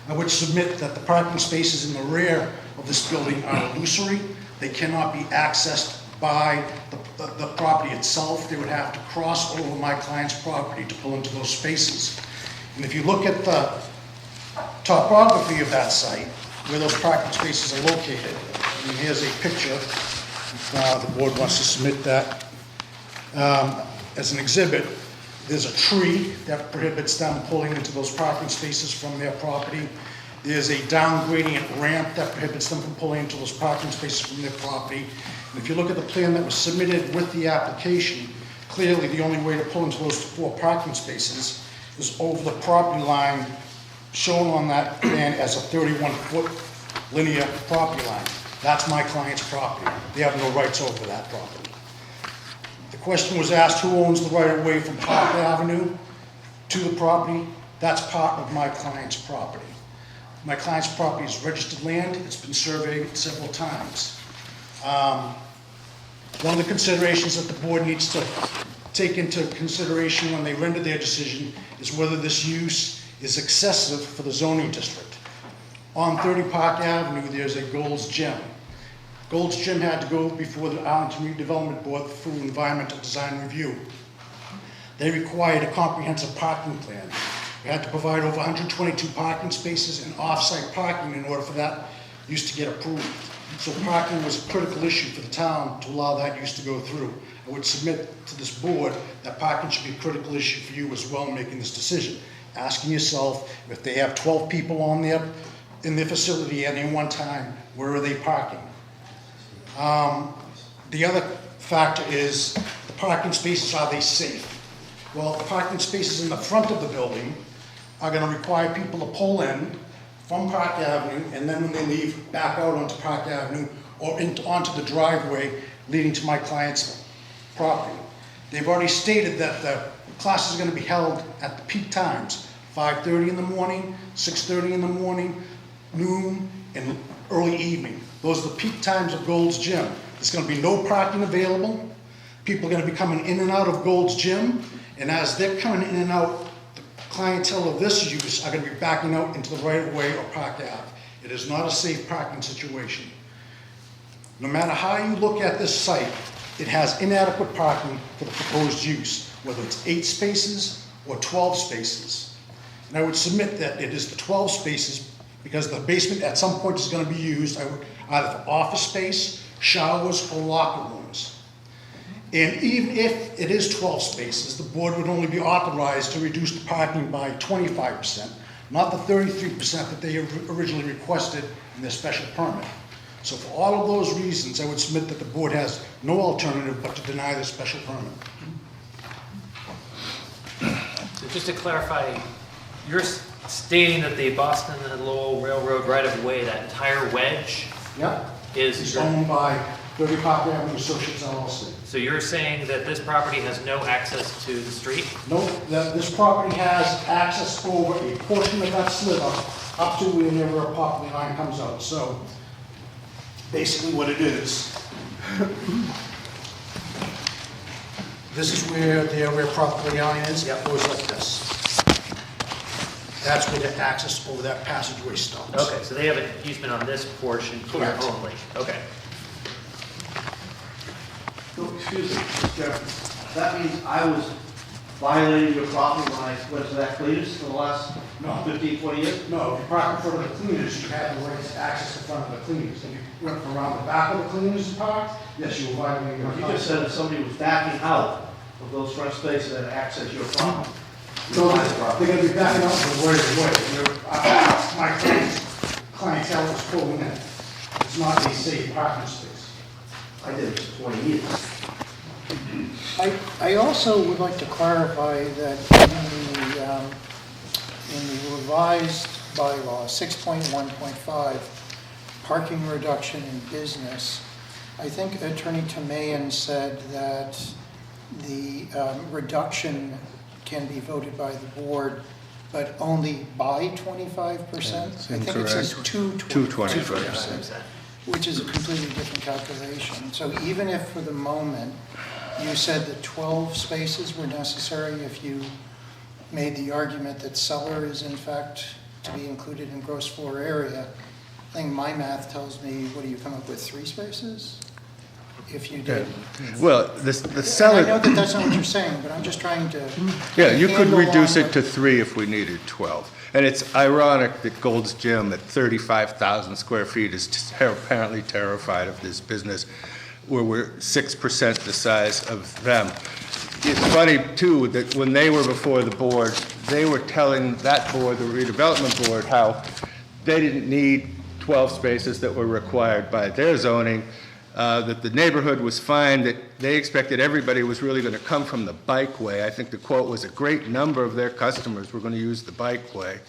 I would submit that the parking spaces in the rear of this building are illusory. They cannot be accessed by the property itself. They would have to cross over my client's property to pull into those spaces. And if you look at the topography of that site, where those parking spaces are located, and here's a picture, if the board wants to submit that as an exhibit. There's a tree that prohibits them pulling into those parking spaces from their property. There's a down gradient ramp that prohibits them from pulling into those parking spaces from their property. And if you look at the plan that was submitted with the application, clearly the only way to pull into those 4 parking spaces is over the property line shown on that plan as a 31-foot linear property line. That's my client's property. They have no rights over that property. The question was asked, who owns the right-of-way from Park Avenue to the property? That's part of my client's property. My client's property is registered land. It's been surveyed several times. One of the considerations that the board needs to take into consideration when they render their decision is whether this use is excessive for the zoning district. On 30 Park Avenue, there's a Gold's Gym. Gold's Gym had to go before the Arlington Redevelopment Board for environmental design review. They required a comprehensive parking plan. We had to provide over 122 parking spaces and off-site parking in order for that use to get approved. So parking was a critical issue for the town to allow that use to go through. I would submit to this board that parking should be a critical issue for you as well in making this decision. Asking yourself, if they have 12 people on there in their facility at any one time, where are they parking? The other factor is the parking spaces, are they safe? Well, the parking spaces in the front of the building are going to require people to pull in from Park Avenue, and then when they leave, back out onto Park Avenue or onto the driveway leading to my client's property. They've already stated that the class is going to be held at the peak times, 5:30 in the morning, 6:30 in the morning, noon, and early evening. Those are the peak times of Gold's Gym. There's going to be no parking available. People are going to be coming in and out of Gold's Gym, and as they're coming in and out, the clientele of this use are going to be backing out into the right-of-way or Park Ave. It is not a safe parking situation. No matter how you look at this site, it has inadequate parking for the proposed use, whether it's 8 spaces or 12 spaces. And I would submit that it is the 12 spaces because the basement at some point is going to be used either for office space, showers, or locker rooms. And even if it is 12 spaces, the board would only be authorized to reduce the parking by 25%, not the 33% that they originally requested in their special permit. So for all of those reasons, I would submit that the board has no alternative but to deny the special permit. So just to clarify, you're stating that the Boston and Lowell Railroad right-of-way, that entire wedge, It's owned by 30 Park Avenue Associates LLC. So you're saying that this property has no access to the street? No, that this property has access over a portion of that sliver up to wherever a property line comes out. So basically what it is, this is where their property line is. It goes like this. That's where the access over that passageway stops. Okay, so they have an easement on this portion here Correct. only? Okay. Oh, excuse me, Mr. Chairman. That means I was violating your property when I went to that cleaners for the last 15, 20 years? No, if you park in front of the cleaners, you have the right to access the front of the cleaners. If you went around the back of the cleaners and parked, yes, you were violating your You property. just said if somebody was backing out of those front spaces and access your property. No, they're going to be backing up the right of way. My clientele is pulling in. It's not a safe parking space. I did it for 20 years. I also would like to clarify that in the revised bylaw, 6.1.5, parking reduction in business, I think Attorney Tamayan said that the reduction can be voted by the board, but only by 25%? I think it says Incorrect. to 225%. 25%, which is a completely different calculation. So even if for the moment you said that 12 spaces were necessary, if you made the argument that cellar is in fact to be included in gross floor area, I think my math tells me, what do you come up with, 3 spaces? If you did. Well, the cellar. I know that that's not what you're saying, but I'm just trying to. Yeah, you could handle reduce on it to 3 if we needed 12. And it's ironic that Gold's Gym at 35,000 square feet is apparently terrified of this business, where we're 6% the size of them. It's funny, too, that when they were before the board, they were telling that board, the redevelopment board, how they didn't need 12 spaces that were required by their zoning, that the neighborhood was fine, that they expected everybody was really going to come from the bikeway. I think the quote was a great number of their customers were going to use the bikeway.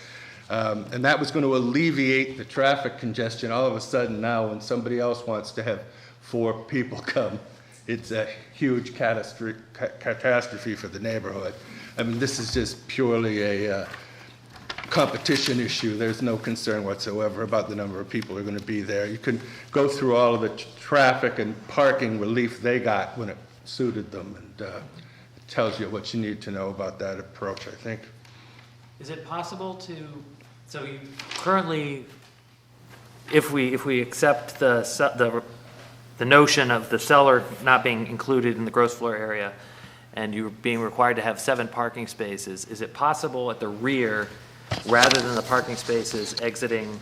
And that was going to alleviate the traffic congestion. All of a sudden now, when somebody else wants to have 4 people come, it's a huge catastrophe for the neighborhood. I mean, this is just purely a competition issue. There's no concern whatsoever about the number of people who are going to be there. You can go through all of the traffic and parking relief they got when it suited them, and it tells you what you need to know about that approach, I think. Is it possible to, so you currently, if we accept the notion of the cellar not being included in the gross floor area, and you being required to have 7 parking spaces, is it possible at the rear, rather than the parking spaces exiting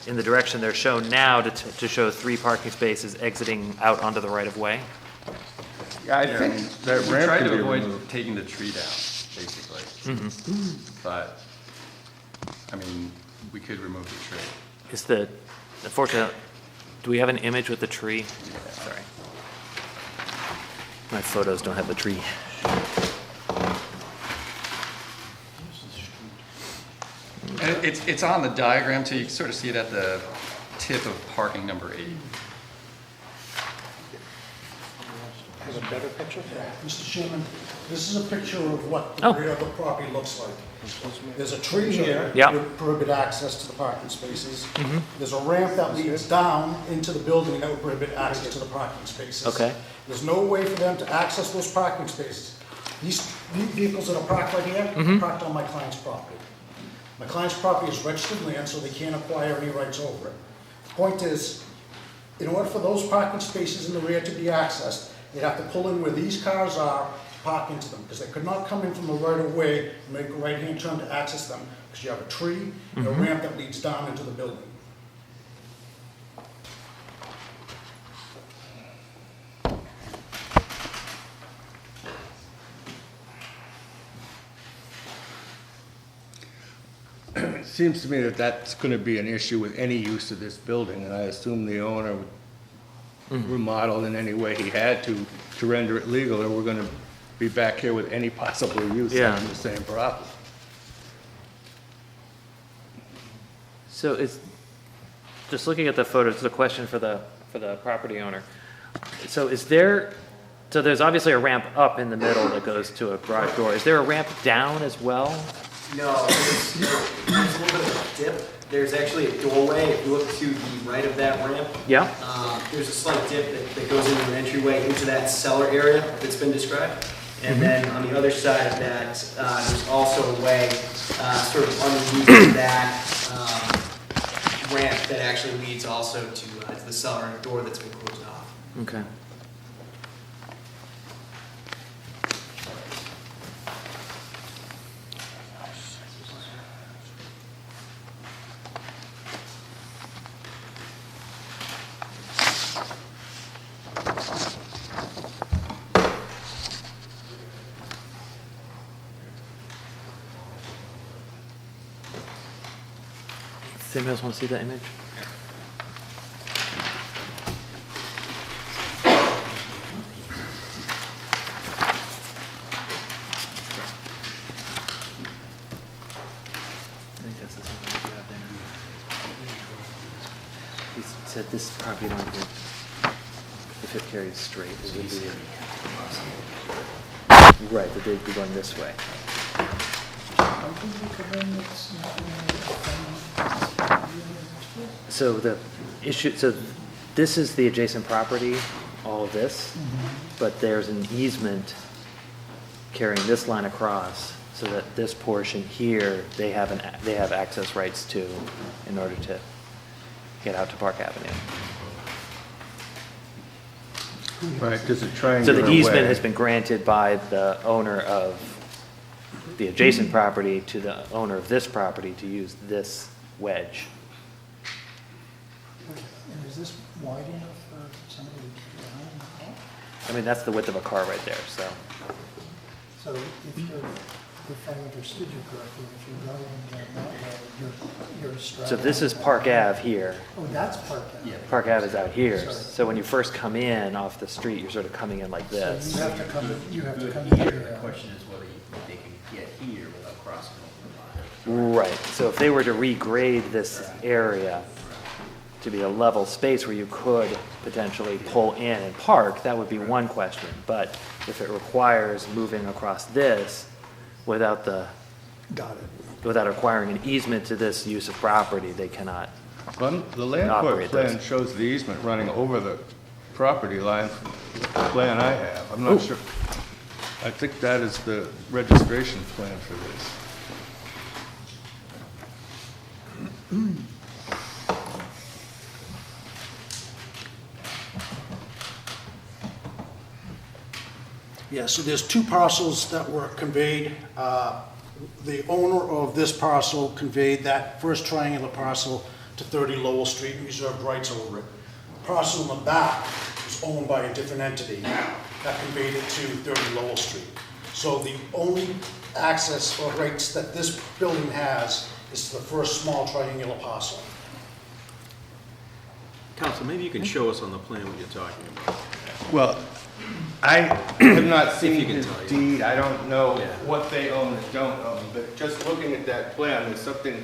in the direction they're shown now, to show 3 parking spaces exiting out onto the right-of-way? Yeah, I think that we ramp tried can to be avoid removed. taking the tree down, basically. But, I mean, we could remove the tree. Unfortunately, do we have an image with the tree? Yeah, sorry. My photos don't have the tree. And it's on the diagram too, you can sort of see it at the tip of parking number 8. Has a better picture? Mr. Chairman, this is a picture of what Oh. the rear of the property looks like. There's a tree here Yep. with prohibit access to the parking spaces. Mhm. There's a ramp that leads down into the building that would prohibit access to the parking spaces. Okay. There's no way for them to access those parking spaces. These vehicles that are parked right here, are Mhm. parked on my client's property. My client's property is registered land, so they can't acquire any rights over it. The point is, in order for those parking spaces in the rear to be accessed, they'd have to pull in where these cars are, park into them, because they could not come in from the right of way and make a right-hand turn to access them, because you have a tree and a Mhm. ramp that leads down into the building. It seems to me that that's going to be an issue with any use of this building, and I assume the owner would remodel in any way he had to render it legal, or we're going to be back here with any possible use Yeah. on the same problem. So it's, just looking at the photos, it's a question for the property owner. So there's obviously a ramp up in the middle that goes to a garage door. Is there a ramp down as well? No, there's a little bit of a dip. There's actually a doorway. If you look to the right of that ramp, Yeah. there's a slight dip that goes into an entryway into that cellar area that's been described. And then on the other side of that, there's also a way sort of underneath that ramp that actually leads also to the cellar and a door that's been closed off. Okay. Does anybody else want to see that image? I think that's the same one you have there. He said this property line here, if it carries straight, it would be. Right, that they'd be going this way. So the issue, so this is the adjacent property, all of this, but there's an easement carrying this line across so that this portion here, they have access rights to in order to get out to Park Avenue. Right, there's a So triangular the easement way. has been granted by the owner of the adjacent property to the owner of this property to use this wedge. And is this wide enough for somebody to get behind? I mean, that's the width of a car right there, so. So if I understood you correctly, if you're driving down that road, you're straddling. So this is Park Ave here. Oh, that's Park Ave. Park Ave is out here. Sorry. So when you first come in off the street, you're sort of coming in like So this. you have to come The here. question is whether they can get here without crossing over the line. Right, so if they were to regrade this area to be a level space where you could potentially pull in and park, that would be one question. But if it requires moving across this without Got it. without acquiring an easement to this use of property, they cannot Well, the land court operate plan those. shows the easement running over the property line, the plan I have. I'm not sure. I think that is the registration plan for this. Yeah, so there's two parcels that were conveyed. The owner of this parcel conveyed that first triangular parcel to 30 Lowell Street and reserved rights over it. The parcel in the back was owned by a different entity that conveyed it to 30 Lowell Street. So the only access or rights that this building has is to the first small triangular parcel. Council, maybe you can show us on the plan what you're talking about. Well, I have not seen you can his tell, yeah. deed, I don't know Yeah. what they own and don't own, but just looking at that plan, there's something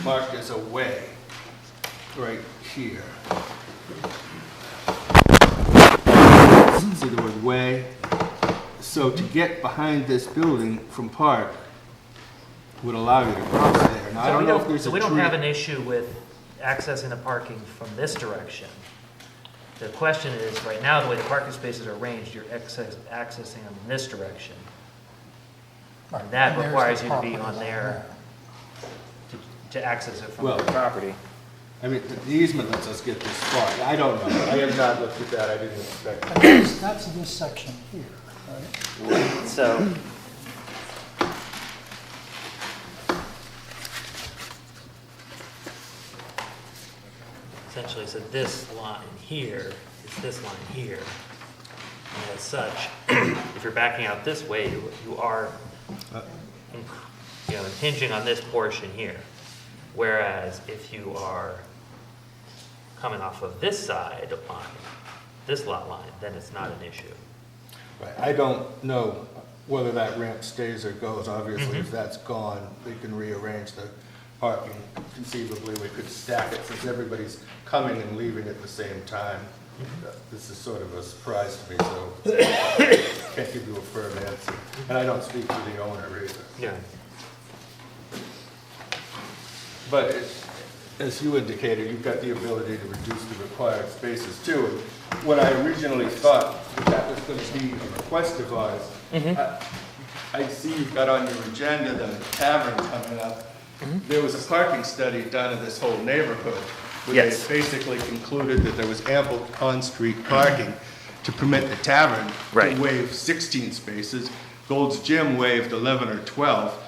marked as a way, right here. See the word way? So to get behind this building from Park would allow you to cross there. Now, I don't know if there's a So we tree. don't have an issue with accessing the parking from this direction. The question is, right now, the way the parking spaces are arranged, you're accessing them in this direction. Right, And that and there's requires the you to be property on line there to access it from Well, your property. I mean, the easement lets us get this far. I don't know. I have not looked at that. I didn't expect And that's this section here, right? So, essentially, so this line here is this line here. And as such, if you're backing out this way, you are, impinging on this portion here. Whereas if you are coming off of this side line, this lot line, then it's not an issue. Right. I don't know whether that ramp stays or goes. Obviously, if that's gone, they can rearrange the parking. Conceivably, we could stack it since everybody's coming and leaving at the same time. This is sort of a surprise to me, so can't give you a firm answer. And I don't speak for the owner either. Yeah. But as you indicated, you've got the ability to reduce the required spaces too. And what I originally thought that was going to be a request of ours, I see you've got on your agenda the tavern coming up. There was a parking study done in this whole neighborhood where they basically concluded that there was ample on-street parking to permit the tavern to waive 16 spaces. Gold's Gym waived 11 or 12.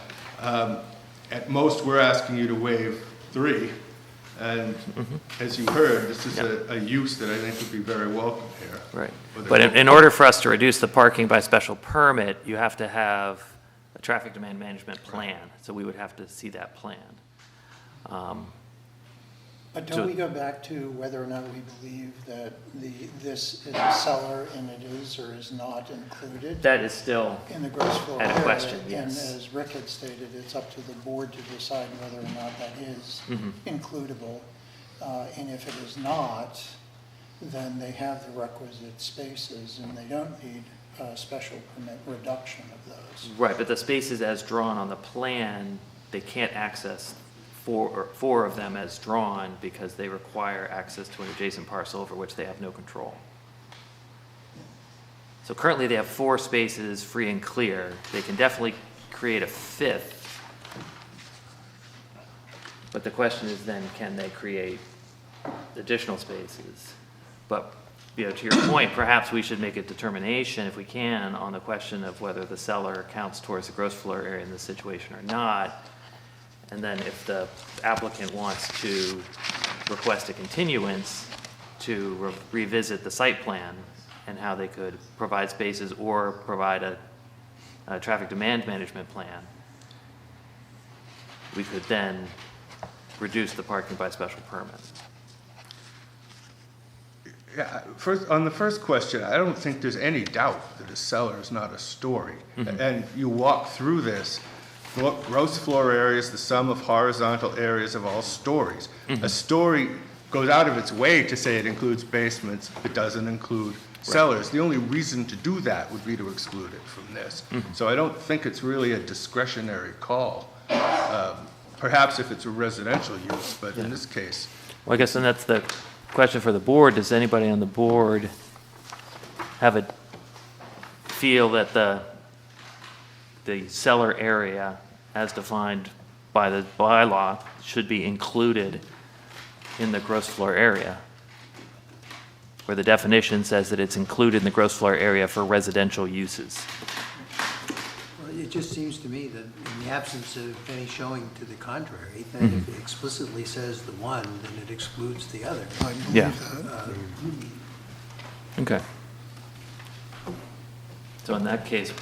At most, we're asking you to waive 3. And as you heard, this is a use that I think would be very welcome here. Right. But in order for us to reduce the parking by special permit, you have to have a traffic demand management plan. So we would have to see that plan. But don't we go back to whether or not we believe that this is a cellar and it is or is not included? That is still in the gross floor at a area? question, And yes. as Rick had stated, it's up to the board to decide whether or not that is includable. And if it is not, then they have the requisite spaces and they don't need a special permit reduction of those. Right, but the spaces as drawn on the plan, they can't access four of them as drawn because they require access to an adjacent parcel over which they have no control. So currently they have 4 spaces free and clear. They can definitely create a 5th. But the question is then, can they create additional spaces? But, to your point, perhaps we should make a determination, if we can, on the question of whether the cellar counts towards the gross floor area in this situation or not. And then if the applicant wants to request a continuance to revisit the site plan and how they could provide spaces or provide a traffic demand management plan, we could then reduce the parking by special permit. Yeah, on the first question, I don't think there's any doubt that a cellar is not a story. And you walk through this, gross floor area is the sum of horizontal areas of all stories. A story goes out of its way to say it includes basements, it doesn't include cellars. The only reason to do that would be to exclude it from this. So I don't think it's really a discretionary call. Perhaps if it's a residential use, but in this case. Well, I guess then that's the question for the board. Does anybody on the board feel that the cellar area as defined by the bylaw should be included in the gross floor area? Where the definition says that it's included in the gross floor area for residential uses. Well, it just seems to me that in the absence of any showing to the contrary, that if it explicitly says the one, then it excludes the other. Yeah. Okay. So in that case,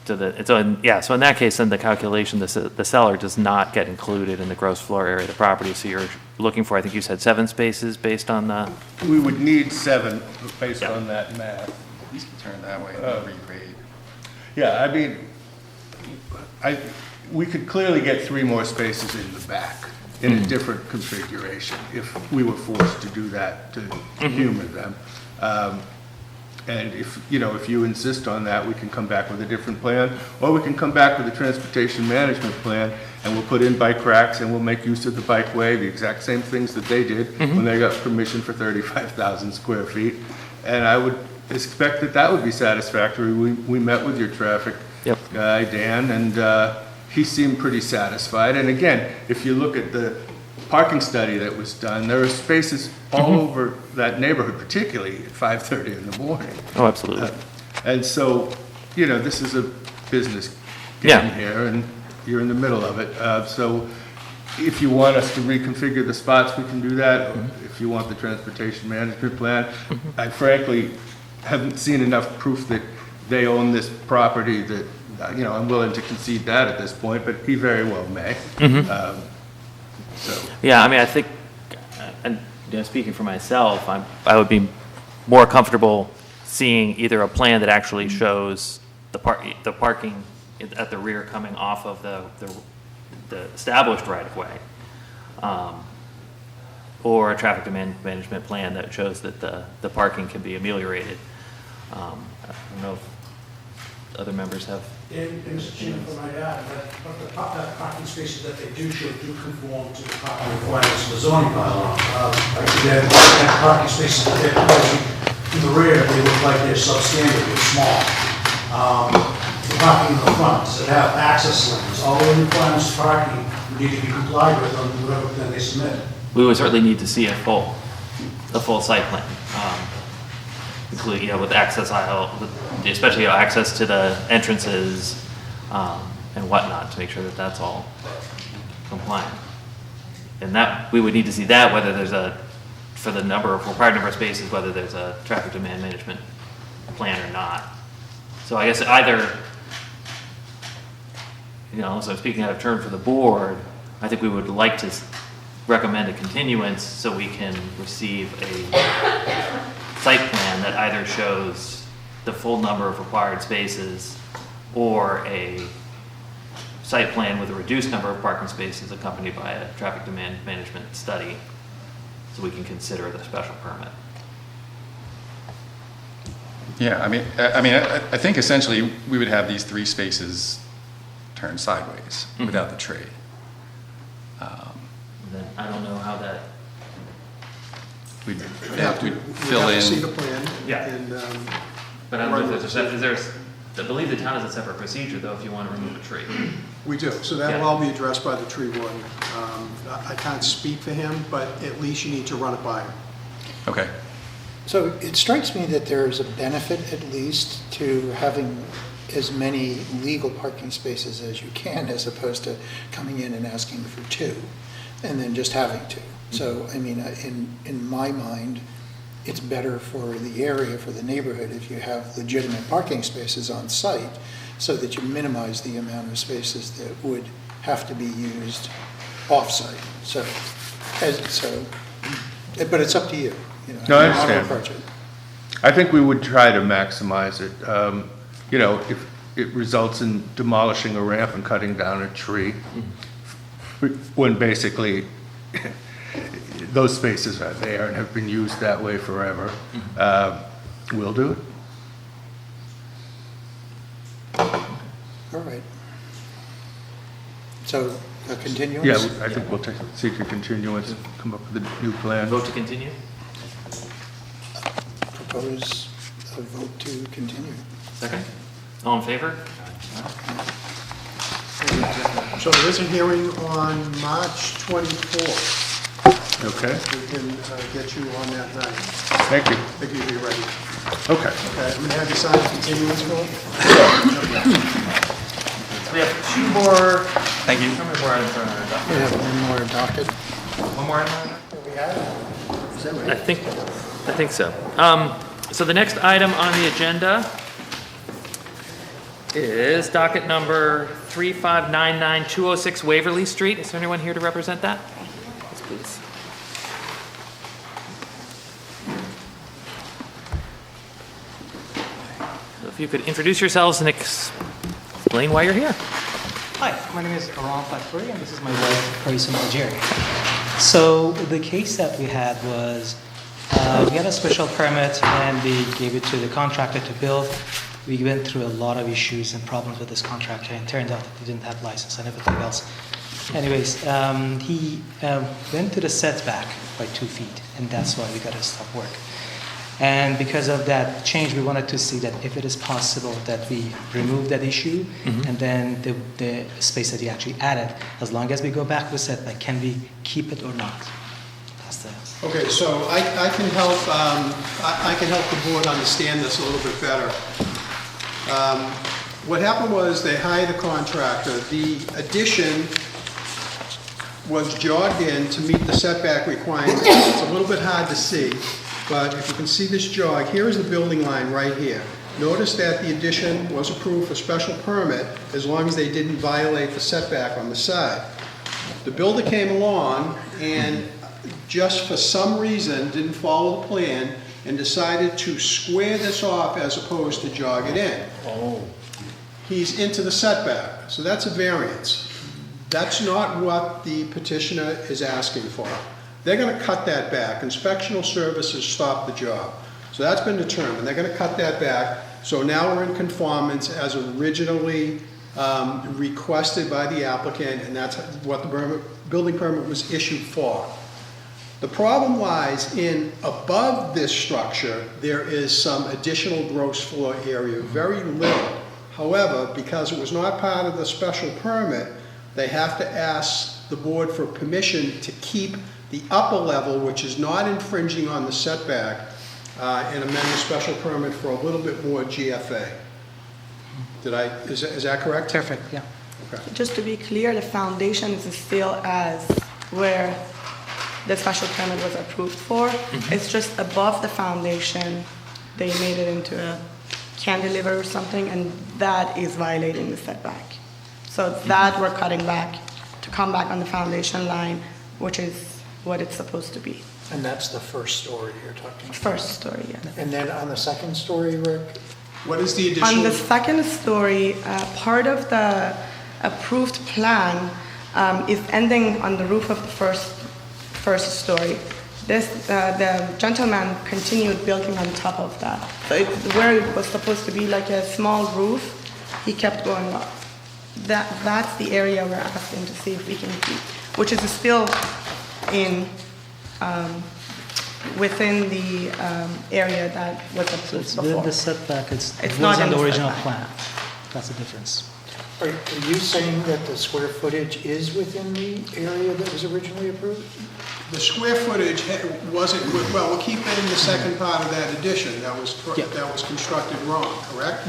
so in that case, then the calculation, the cellar does not get included in the gross floor area of the property. So you're looking for, I think you said 7 spaces based on the. We would need 7 based on that math. These can turn that way and regrade. Yeah, I mean, we could clearly get 3 more spaces in the back in a different configuration if we were forced to do that, to humor them. And if you insist on that, we can come back with a different plan, or we can come back with a transportation management plan, and we'll put in bike racks, and we'll make use of the bikeway, the exact same things that they did when they got permission for 35,000 square feet. And I would expect that that would be satisfactory. We met with your traffic guy, Dan, and he seemed pretty satisfied. And again, if you look at the parking study that was done, there are spaces all over that neighborhood, particularly at 5:30 in the morning. Oh, absolutely. And so, this is a business game here, and you're in the middle of it. So if you want us to reconfigure the spots, we can do that. Or if you want the transportation management plan, I frankly haven't seen enough proof that they own this property that, I'm willing to concede that at this point, but he very well may. Yeah, I mean, I think, and speaking for myself, I would be more comfortable seeing either a plan that actually shows the parking at the rear coming off of the established right-of-way, or a traffic demand management plan that shows that the parking can be ameliorated. I don't know if other members have. And Mr. Chairman, if I might add, but the parking spaces that they do show do conform to the parking requirements of the zoning bylaw. They're parking spaces that they're proposing in the rear, they look like they're substandard, they're small. The parking in the front, does it have access lanes? All the requirements for parking need to be complied with on whatever plan they submit. We would certainly need to see a full site plan, including, with access aisle, especially access to the entrances and whatnot, to make sure that that's all compliant. And that, we would need to see that, whether there's for the required number of spaces, whether there's a traffic demand management plan or not. So I guess either, so I'm speaking out of turn for the board, I think we would like to recommend a continuance so we can receive a site plan that either shows the full number of required spaces or a site plan with a reduced number of parking spaces accompanied by a traffic demand management study so we can consider the special permit. Yeah, I think essentially we would have these 3 spaces turned sideways without the tree. Then I don't know how that. We'd have to fill in. see the plan. Yeah. And, But I don't know if there's I believe the town has a separate procedure though if you want to remove a tree. we do, so that will all be addressed by the tree warden. I can't speak for him, but at least you need to run it by him. Okay. So it strikes me that there's a benefit at least to having as many legal parking spaces as you can, as opposed to coming in and asking for 2 and then just having 2. So, I mean, in my mind, it's better for the area, for the neighborhood, if you have legitimate parking spaces on site so that you minimize the amount of spaces that would have to be used off-site. But it's up to you. No, I how to understand. approach it. I think we would try to maximize it. If it results in demolishing a ramp and cutting down a tree, when basically those spaces are there and have been used that way forever, we'll do it. All right. So, a continuance? Yeah, I think we'll seek a continuance, come up with a new plan. Vote to continue? Propose a vote to continue. Second? All in favor? So there is a hearing on March 24th. Okay. We can get you on that night. Thank you. I think you'll be ready. Okay. Okay, I'm going to have you sign a continuance form. We have 2 more. Thank you. How many more items are on our docket? We have one more docket. One more item on our docket? We have? Is that right? I think so. So the next item on the agenda is docket number 3599206 Waverly Street. Is there anyone here to represent that? Yes, please. So if you could introduce yourselves and explain why you're here. Hi, my name is Aram Fatpuri, and this is my wife, Parisum Algeri. So the case that we had was, we had a special permit and we gave it to the contractor to build. We went through a lot of issues and problems with this contractor, and it turned out that he didn't have license and everything else. Anyways, he went to the setback by 2 feet, and that's why we got to stop work. And because of that change, we wanted to see that if it is possible that we remove that issue, and then the space that he actually added, as long as we go back to the setback, can we keep it or not? That's the... Okay, so I can help. I can help the board understand this a little bit better. What happened was they hired a contractor. The addition was jogged in to meet the setback requirements. It's a little bit hard to see, but if you can see this jog, here is the building line right here. Notice that the addition was approved for special permit as long as they didn't violate the setback on the side. The builder came along and just for some reason didn't follow the plan and decided to square this off as opposed to jog it in. Oh. He's into the setback, so that's a variance. That's not what the petitioner is asking for. They're going to cut that back. Inspectional services stopped the job. So that's been determined. They're going to cut that back. So now we're in conformance as originally requested by the applicant, and that's what the building permit was issued for. The problem lies in above this structure, there is some additional gross floor area, very little. However, because it was not part of the special permit, they have to ask the board for permission to keep the upper level, which is not infringing on the setback, and amend the special permit for a little bit more GFA. Is that correct? Perfect, yeah. Okay. Just to be clear, the foundation is still as where the special permit was approved for. It's just above the foundation, they made it into a cantilever or something, and that is violating the setback. So that we're cutting back to come back on the foundation line, which is what it's supposed to be. And that's the first story you're talking about? First story, yes. And then on the second story, Rick? What is the additional? On the second story, part of the approved plan is ending on the roof of the first story. The gentleman continued building on top of that. So where it was supposed to be like a small roof, he kept going up. That's the area we're asking to see if we can keep, which is still in within the area that was approved So it's before. within the setback, it's It's was not on in the the original setback. plan. That's the difference. Are you saying that the square footage is within the area that was originally approved? The square footage wasn't, well, we'll keep it in the second part of that addition that was constructed wrong, correct?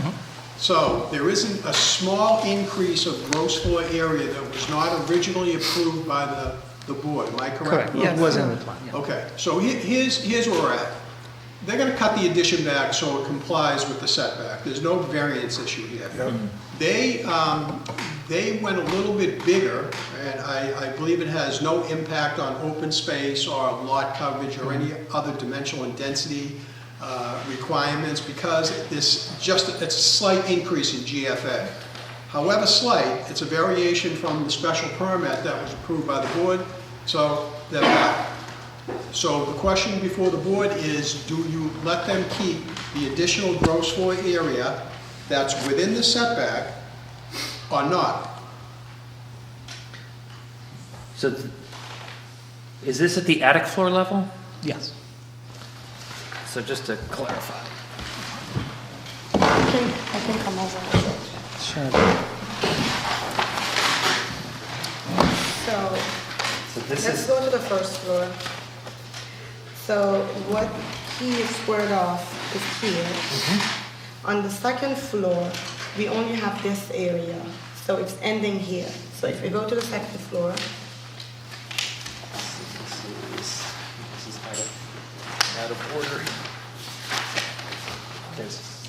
So there isn't a small increase of gross floor area that was not originally approved by the board, am I correct? Correct, it was in the plan, yeah. Okay, so here's where we're at. They're going to cut the addition back so it complies with the setback. There's no variance issue here. They went a little bit bigger, and I believe it has no impact on open space or lot coverage or any other dimensional and density requirements because it's a slight increase in GFA. However slight, it's a variation from the special permit that was approved by the board, so they're back. So the question before the board is, do you let them keep the additional gross floor area that's within the setback or not? So is this at the attic floor level? Yes. So just to clarify. I think I'm over. Sure. So this let's is go to the first floor. So what he squared off is here. On the second floor, we only have this area, so it's ending here. So if we go to the second floor, This is out of order.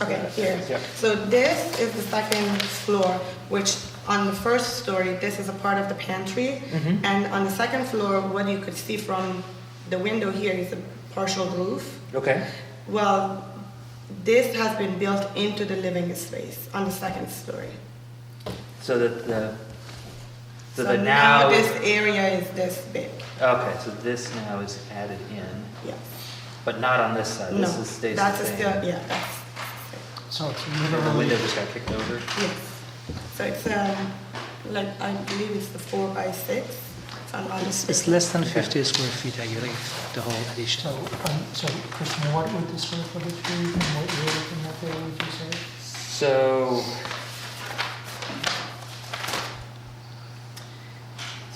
okay, here. Yep. So this is the second floor, which on the first story, this is a part of the pantry. And on the second floor, what you could see from the window here is a partial roof. Okay. Well, this has been built into the living space on the second story. So that So So the now now, this area is this big. okay, so this now is added in, Yes. but not on this side. No, This is stays the that's same. still, yeah, that's, So it's And the literally, window just got kicked over. yes. So it's, like, I believe it's the 4x6. It's on the It's less than 50 square feet, I believe, the whole addition. so Christian, what would the square footage be from what you're looking at there, would you say? So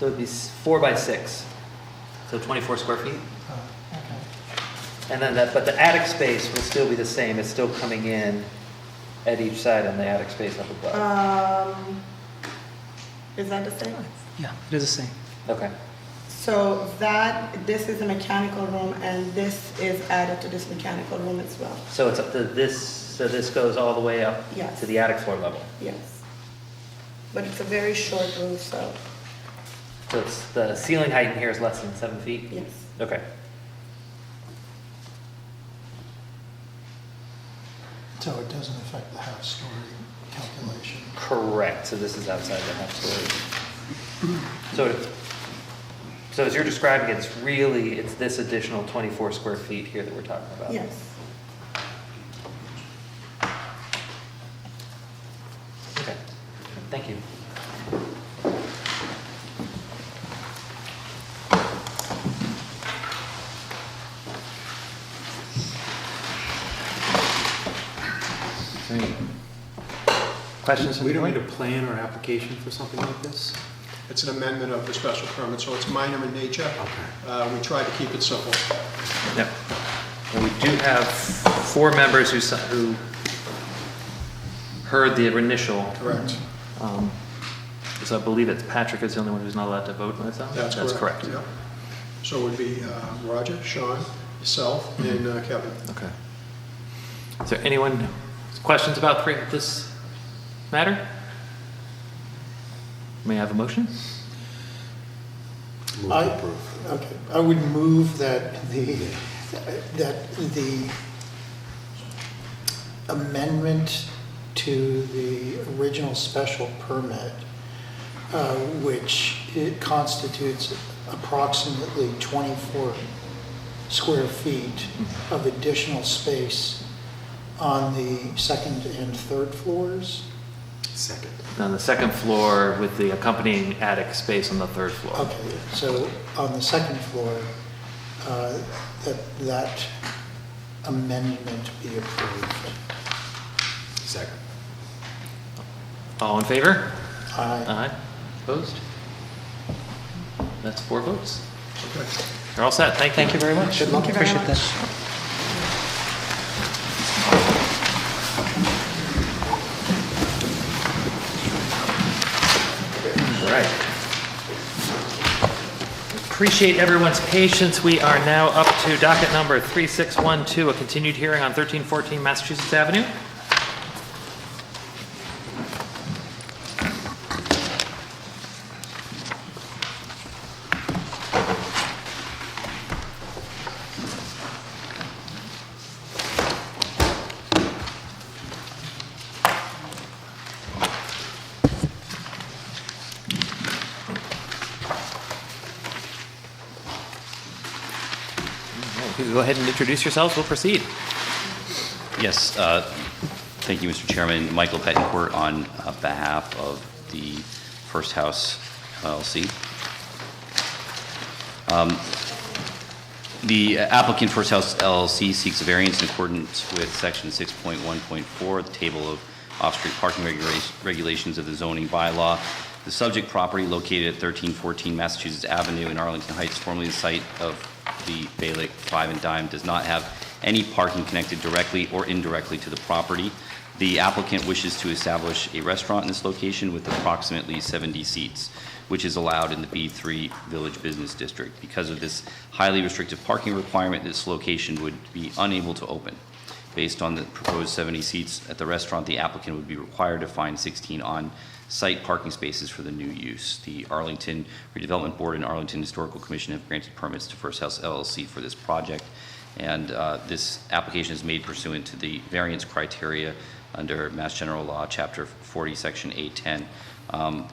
it'd be 4 by 6, so 24 square feet. And then but the attic space will still be the same. It's still coming in at each side on the attic space up above. Is that the same? Yeah, it is the same. Okay. So this is a mechanical room, and this is added to this mechanical room as well. So it's up to this, so this goes all the way up Yes. to the attic floor level. Yes. But it's a very short roof, so, So it's, the ceiling height in here is less than 7 feet? yes. Okay. So it doesn't affect the half-story calculation? Correct, so this is outside the half story. So as you're describing it, it's this additional 24 square feet here that we're talking about? Yes. Okay, thank you. Any questions? We don't need a plan or application for something like this? It's an amendment of the special permit, so it's minor in nature. We try to keep it simple. Yep. And we do have 4 members who heard the initial. Correct. So I believe it's Patrick is the only one who's not allowed to vote on this. That's correct. Yep. So it would be Roger, Sean, yourself, and Kevin. Okay. Is there anyone, questions about this matter? May I have a motion? Okay, I would move that the amendment to the original special permit, which it constitutes approximately 24 square feet of additional space on the second and third floors. Second. On the second floor with the accompanying attic space on the third floor. Okay, so on the second floor, that amendment be approved. Second. All in favor? Aye. Aye. Opposed? That's 4 votes. Okay. You're all set. Thank you. Thank you very much. Thank you very Appreciate much. that. All right. Appreciate everyone's patience. We are now up to docket number 3612, a continued hearing on 1314 Massachusetts Avenue. Go ahead and introduce yourselves. We'll proceed. Yes, thank you, Mr. Chairman. Michael Pettencourt on behalf of the First House LLC. The applicant, First House LLC, seeks a variance in accordance with Section 6.1.4, the Table of Off-Street Parking Regulations of the zoning bylaw. The subject property located at 1314 Massachusetts Avenue in Arlington Heights, formerly the site of the Bay Lake 5 and Dime, does not have any parking connected directly or indirectly to the property. The applicant wishes to establish a restaurant in this location with approximately 70 seats, which is allowed in the B3 Village Business District. Because of this highly restrictive parking requirement, this location would be unable to open. Based on the proposed 70 seats at the restaurant, the applicant would be required to find 16 on-site parking spaces for the new use. The Arlington Redevelopment Board and Arlington Historical Commission have granted permits to First House LLC for this project, and this application is made pursuant to the variance criteria under Mass General Law, Chapter 40, Section 810.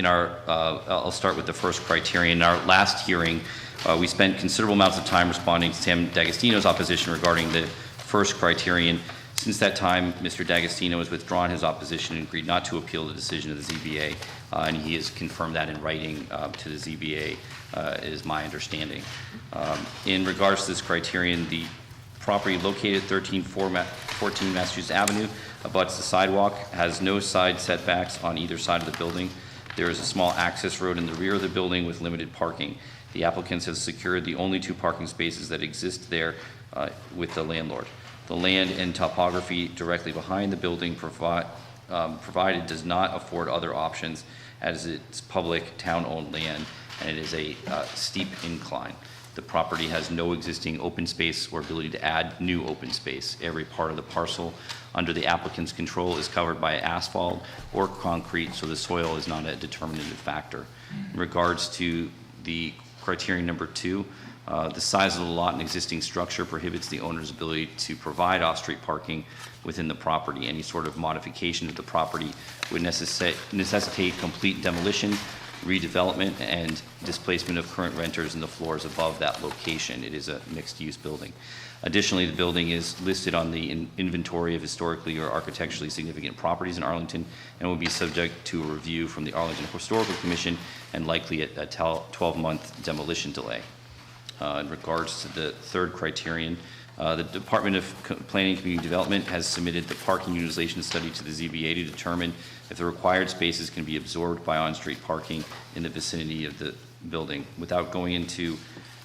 I'll start with the first criterion. In our last hearing, we spent considerable amounts of time responding to Sam D'Agostino's opposition regarding the first criterion. Since that time, Mr. D'Agostino has withdrawn his opposition and agreed not to appeal the decision of the ZBA, and he has confirmed that in writing to the ZBA, is my understanding. In regards to this criterion, the property located at 1314 Massachusetts Avenue abuts the sidewalk, has no side setbacks on either side of the building. There is a small access road in the rear of the building with limited parking. The applicants have secured the only 2 parking spaces that exist there with the landlord. The land and topography directly behind the building provided does not afford other options, as it's public town-owned land and it is a steep incline. The property has no existing open space or ability to add new open space. Every part of the parcel under the applicant's control is covered by asphalt or concrete, so the soil is not a determinative factor. In regards to the criterion number 2, the size of the lot and existing structure prohibits the owner's ability to provide off-street parking within the property. Any sort of modification of the property would necessitate complete demolition, redevelopment, and displacement of current renters in the floors above that location. It is a mixed-use building. Additionally, the building is listed on the inventory of historically or architecturally significant properties in Arlington and will be subject to a review from the Arlington Historical Commission and likely a 12-month demolition delay. In regards to the third criterion, the Department of Planning and Community Development has submitted the parking utilization study to the ZBA to determine if the required spaces can be absorbed by on-street parking in the vicinity of the building. Without going into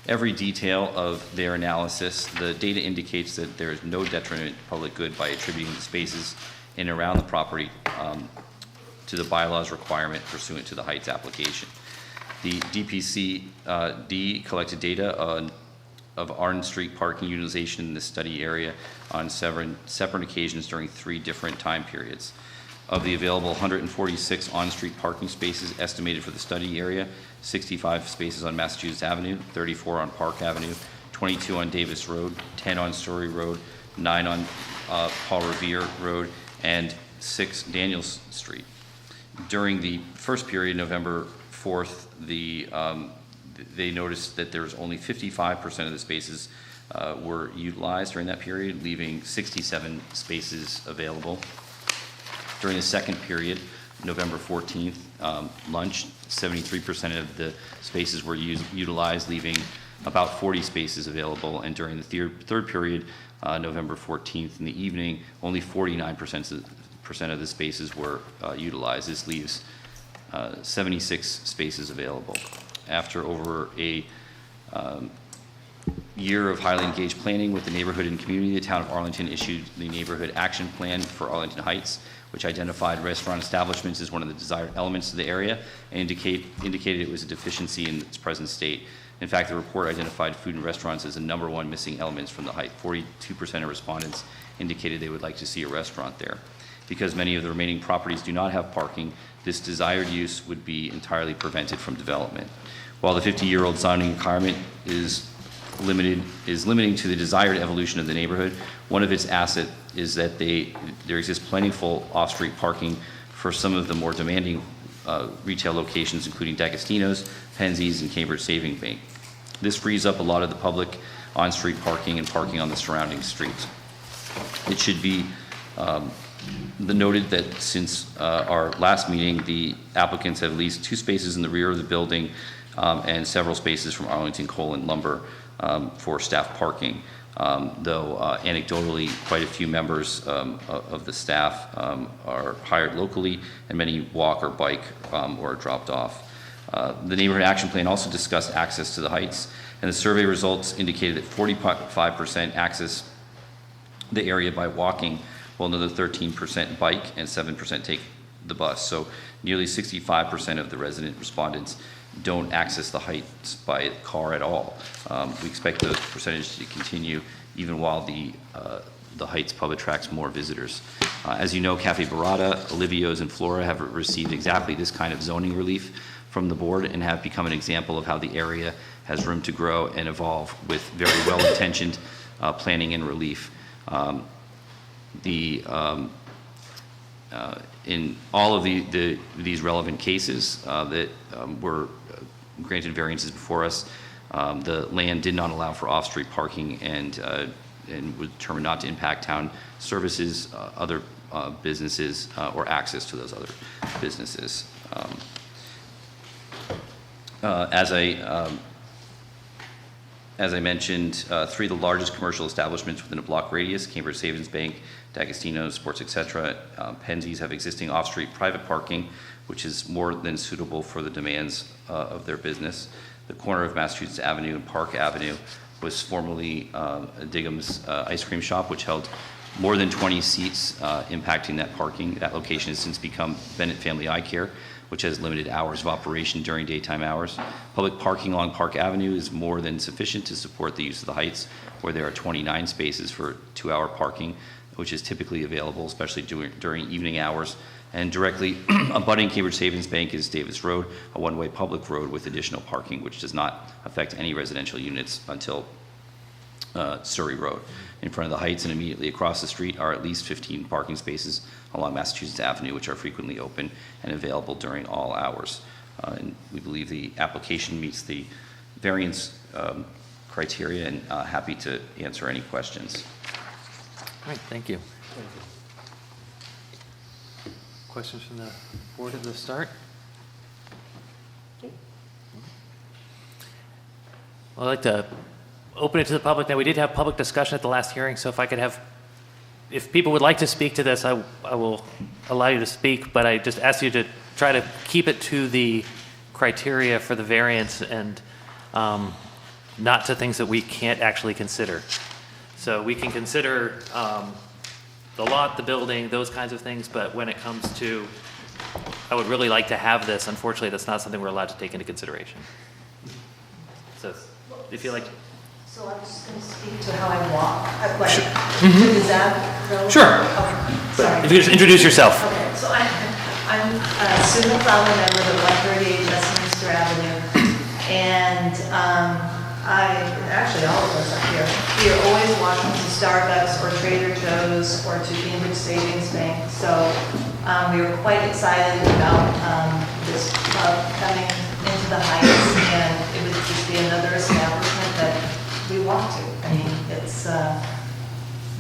every detail of their analysis, the data indicates that there is no detriment to public good by attributing the spaces in and around the property to the bylaws requirement pursuant to the Heights application. The DPCD collected data of on-street parking utilization in the study area on separate occasions during 3 different time periods. Of the available 146 on-street parking spaces estimated for the study area, 65 spaces on Massachusetts Avenue, 34 on Park Avenue, 22 on Davis Road, 10 on Story Road, 9 on Paul Revere Road, and 6 Daniels Street. During the first period, November 4th, they noticed that there was only 55% of the spaces were utilized during that period, leaving 67 spaces available. During the second period, November 14th, lunch, 73% of the spaces were utilized, leaving about 40 spaces available. And during the third period, November 14th in the evening, only 49% of the spaces were utilized. This leaves 76 spaces available. After over a year of highly engaged planning with the neighborhood and community, the town of Arlington issued the Neighborhood Action Plan for Arlington Heights, which identified restaurant establishments as one of the desired elements of the area and indicated it was a deficiency in its present state. In fact, the report identified food and restaurants as the #1 missing elements from the Heights. 42% of respondents indicated they would like to see a restaurant there. Because many of the remaining properties do not have parking, this desired use would be entirely prevented from development. While the 50-year-old zoning requirement is limiting to the desired evolution of the neighborhood, one of its assets is that there exists plentiful off-street parking for some of the more demanding retail locations, including D'Agostino's, Penzi's, and Cambridge Savings Bank. This frees up a lot of the public on-street parking and parking on the surrounding streets. It should be noted that since our last meeting, the applicants have leased 2 spaces in the rear of the building and several spaces from Arlington Coal and Lumber for staff parking, though anecdotally quite a few members of the staff are hired locally and many walk or bike or are dropped off. The Neighborhood Action Plan also discussed access to the Heights, and the survey results indicated that 45% access the area by walking, while another 13% bike and 7% take the bus. So nearly 65% of the resident respondents don't access the Heights by car at all. We expect the percentage to continue even while the Heights pub attracts more visitors. As you know, Cafe Barada, Olivio's, and Flora have received exactly this kind of zoning relief from the board and have become an example of how the area has room to grow and evolve with very well-intentioned planning and relief. In all of these relevant cases that were granted variances before us, the land did not allow for off-street parking and was determined not to impact town services, other businesses, or access to those other businesses. As I mentioned, three of the largest commercial establishments within a block radius, Cambridge Savings Bank, D'Agostino, Sports, etc., Penzies, have existing off-street private parking, which is more than suitable for the demands of their business. The corner of Massachusetts Avenue and Park Avenue was formerly Digham's ice cream shop, which held more than 20 seats, impacting that parking. That location has since become Bennett Family Eye Care, which has limited hours of operation during daytime hours. Public parking along Park Avenue is more than sufficient to support the use of the Heights, where there are 29 spaces for 2-hour parking, which is typically available, especially during evening hours. And directly abutting Cambridge Savings Bank is Davis Road, a one-way public road with additional parking, which does not affect any residential units until Surrey Road. In front of the Heights and immediately across the street are at least 15 parking spaces along Massachusetts Avenue, which are frequently open and available during all hours. And we believe the application meets the variance criteria, and happy to answer any questions. All right, thank you. Questions from the board at the start? Well, I'd like to open it to the public. Now, we did have public discussion at the last hearing, so if people would like to speak to this, I will allow you to speak, but I just ask you to try to keep it to the criteria for the variance and not to things that we can't actually consider. So we can consider the lot, the building, those kinds of things, but when it comes to, I would really like to have this, unfortunately, that's not something we're allowed to take into consideration. So if you like. So I'm just going to speak to how I walk. Sure. Is that relevant? Sure. Okay. Sorry. If you just introduce yourself. Okay. So I'm Susan Fowler, member of 138 Westminster Avenue, and actually all of us up here, we are always walking to Starbucks or Trader Joe's or to Cambridge Savings Bank. So we were quite excited about this club coming into the Heights, and it would just be another establishment that we walk to. I mean, it's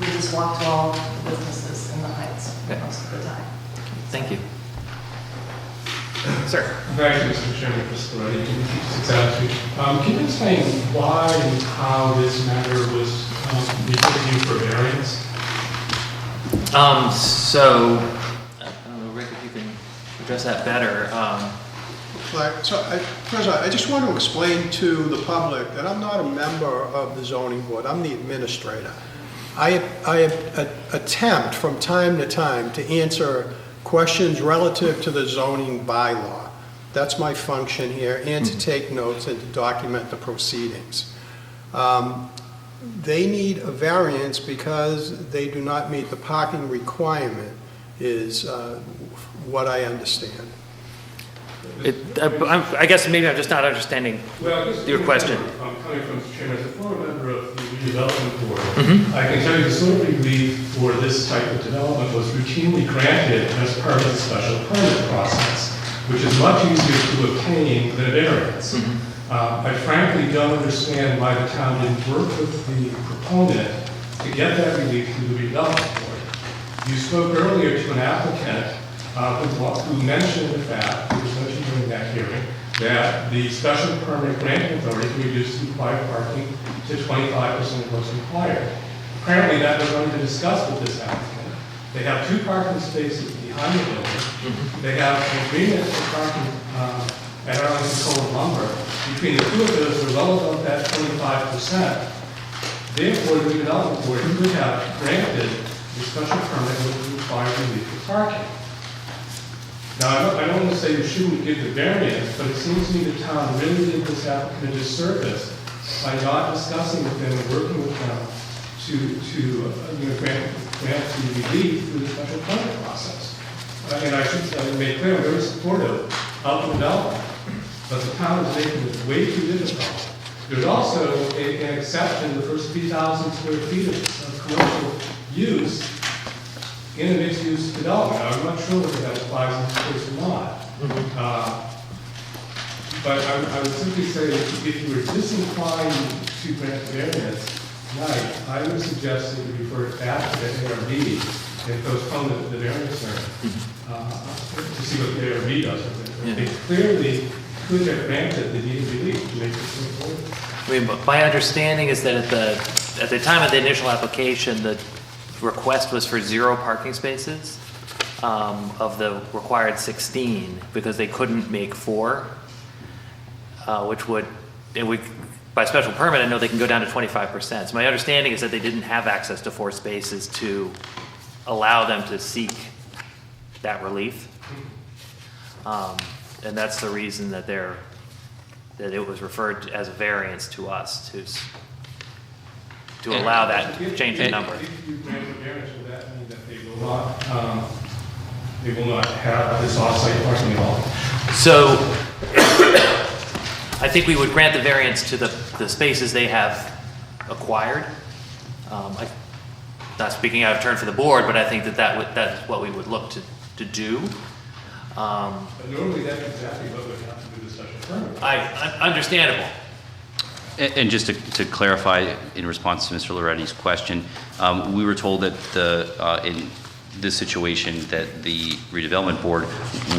we just walk to all the businesses in the Heights most of the time. Thank you. Sir. Thank you, Mr. Chairman, for Sparrow. Can you explain why and how this matter was reviewed for variance? So, I don't know, Rick, if you can address that better. First, I just want to explain to the public that I'm not a member of the zoning board. I'm the administrator. I attempt from time to time to answer questions relative to the zoning bylaw. That's my function here, and to take notes and to document the proceedings. They need a variance because they do not meet the parking requirement, is what I understand. I guess maybe I'm just not understanding your question. I'm coming from Mr. Chairman, as a former member of the redevelopment board, I can tell you the sort of relief for this type of development was routinely granted as part of the special permit process, which is much easier to obtain than a variance. I frankly don't understand why the town didn't work with the proponent to get that relief through the redevelopment board. You spoke earlier to an applicant who mentioned the fact, it was mentioned during that hearing, that the special permit granting authority can reduce required parking to 25% of what's required. Apparently that was only discussed with this applicant. They have 2 parking spaces behind the building. They have an agreement for parking at Arlington Community Lumber. Between the 2 of those, they're well above that 25%. Therefore, the redevelopment board could have granted the special permit with required relief for parking. Now, I don't want to say you shouldn't give the variance, but it seems to me the town really did this applicant a disservice by not discussing with them and working with them to grant the relief through the special permit process. And I should make clear, I'm very supportive of the development, but the town is making it way too difficult. There's also an exception, the first 3,000 square feet of commercial use in a mixed-use development. I'm not sure whether that applies in this case or not. But I would simply say if you were disinclined to grant variance tonight, I would suggest that you refer it back to the ARB and postpone the variance hearing to see what the ARB does with it. They clearly could have granted the deed of relief to make this move forward. I mean, my understanding is that at the time of the initial application, the request was for 0 parking spaces of the required 16 because they couldn't make 4, which would, by special permit, I know they can go down to 25%. So my understanding is that they didn't have access to 4 spaces to allow them to seek that relief. And that's the reason that it was referred as a variance to us to allow that change in number. If you grant a variance, will that mean that they will not have this off-site parking at all? So I think we would grant the variance to the spaces they have acquired. Not speaking out of turn for the board, but I think that's what we would look to do. But normally that's exactly what would have to do with special permit. Understandable. And just to clarify, in response to Mr. Loretti's question, we were told that in this situation that the redevelopment board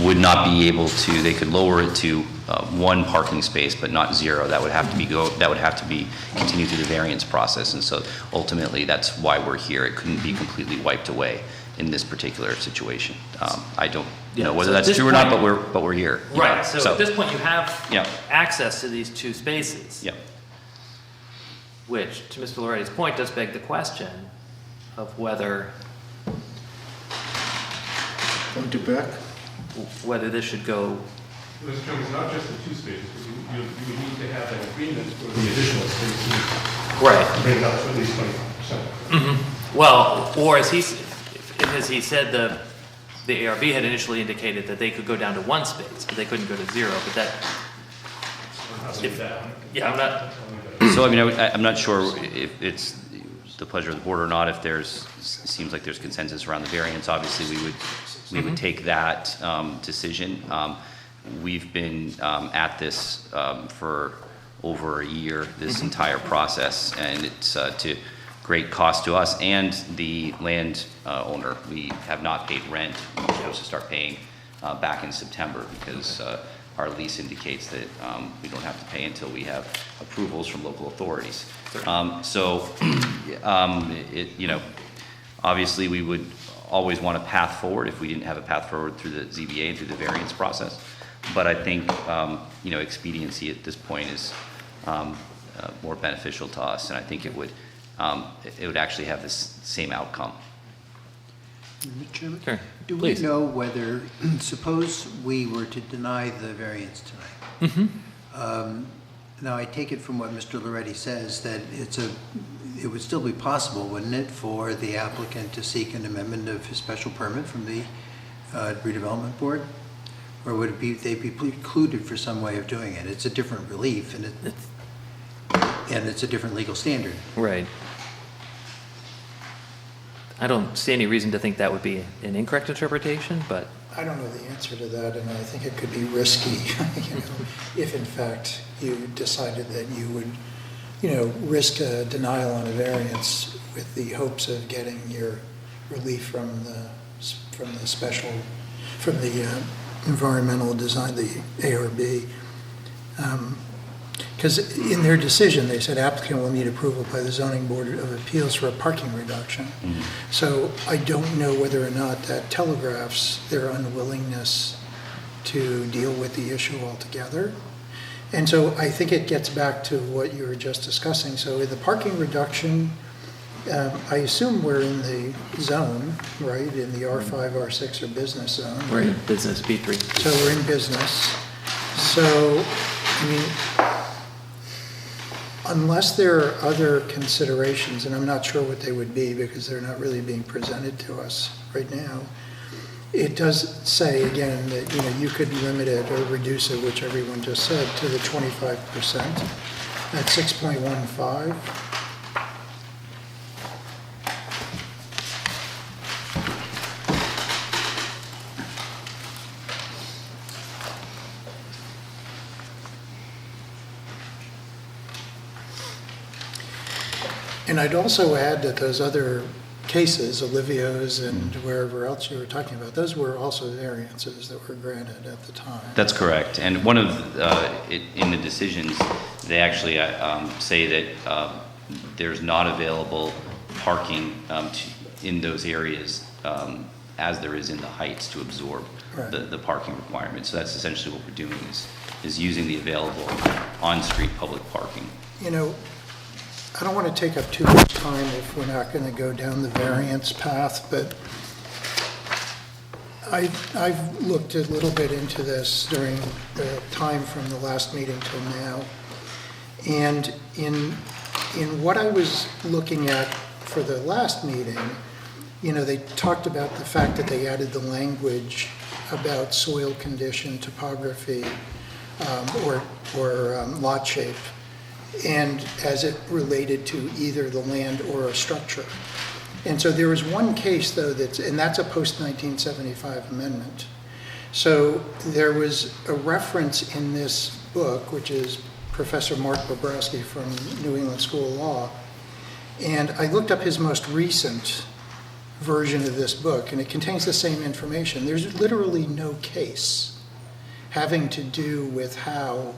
would not be able to, they could lower it to 1 parking space, but not 0. That would have to be continued through the variance process. And so ultimately, that's why we're here. It couldn't be completely wiped away in this particular situation. I don't know whether that's true or not, but we're here. Right. So at this point, you have access to these 2 spaces. Yep. Which, to Mr. Loretti's point, does beg the question of whether whether this should go. Mr. Chairman, it's not just the 2 spaces. You would need to have an agreement for the additional spaces. Right. Bring it up to at least 25%. Well, or as he said, the ARB had initially indicated that they could go down to 1 space, but they couldn't go to 0. But that. I'm not. So I mean, I'm not sure if it's the pleasure of the board or not. If seems like there's consensus around the variance, obviously we would take that decision. We've been at this for over a year, this entire process, and it's to great cost to us and the land owner. We have not paid rent. We're supposed to start paying back in September because our lease indicates that we don't have to pay until we have approvals from local authorities. Obviously we would always want a path forward if we didn't have a path forward through the ZBA and through the variance process. But I think, expediency at this point is more beneficial to us, and I think it would actually have this same outcome. Mr. Chairman? Sure. Do Please. we know whether, suppose we were to deny the variance tonight? Now, I take it from what Mr. Loretti says that it would still be possible, wouldn't it, for the applicant to seek an amendment of his special permit from the redevelopment board? Or would they be precluded for some way of doing it? It's a different relief, and it's a different legal standard. Right. I don't see any reason to think that would be an incorrect interpretation, but. I don't know the answer to that, and I think it could be risky, if in fact you decided that you would, risk a denial on a variance with the hopes of getting your relief from the environmental design, the ARB. Because in their decision, they said applicant will need approval by the zoning board of appeals for a parking reduction. So I don't know whether or not that telegraphs their unwillingness to deal with the issue altogether. And so I think it gets back to what you were just discussing. So in the parking reduction, I assume we're in the zone, right? In the R5, R6 or business zone. We're in business, B3. So we're in business. So, unless there are other considerations, and I'm not sure what they would be because they're not really being presented to us right now, it does say again that you could limit it or reduce it, which everyone just said, to the 25% at 6.15. And I'd also add that those other cases, Olivio's and wherever else you were talking about, those were also variances that were granted at the time. That's correct. And one of, in the decisions, they actually say that there's not available parking in those areas as there is in the Heights to absorb the parking requirements. So that's essentially what we're doing is using the available on-street public parking. You know, I don't want to take up too much time if we're not going to go down the variance path, but I've looked a little bit into this during the time from the last meeting till now. And in what I was looking at for the last meeting, you know, they talked about the fact that they added the language about soil condition, topography, or lot shape, and as it related to either the land or a structure. And so there was one case, though, and that's a post-1975 amendment. So there was a reference in this book, which is Professor Mark Bobrowski from New England School of Law, and I looked up his most recent version of this book, and it contains the same information. There's literally no case having to do with how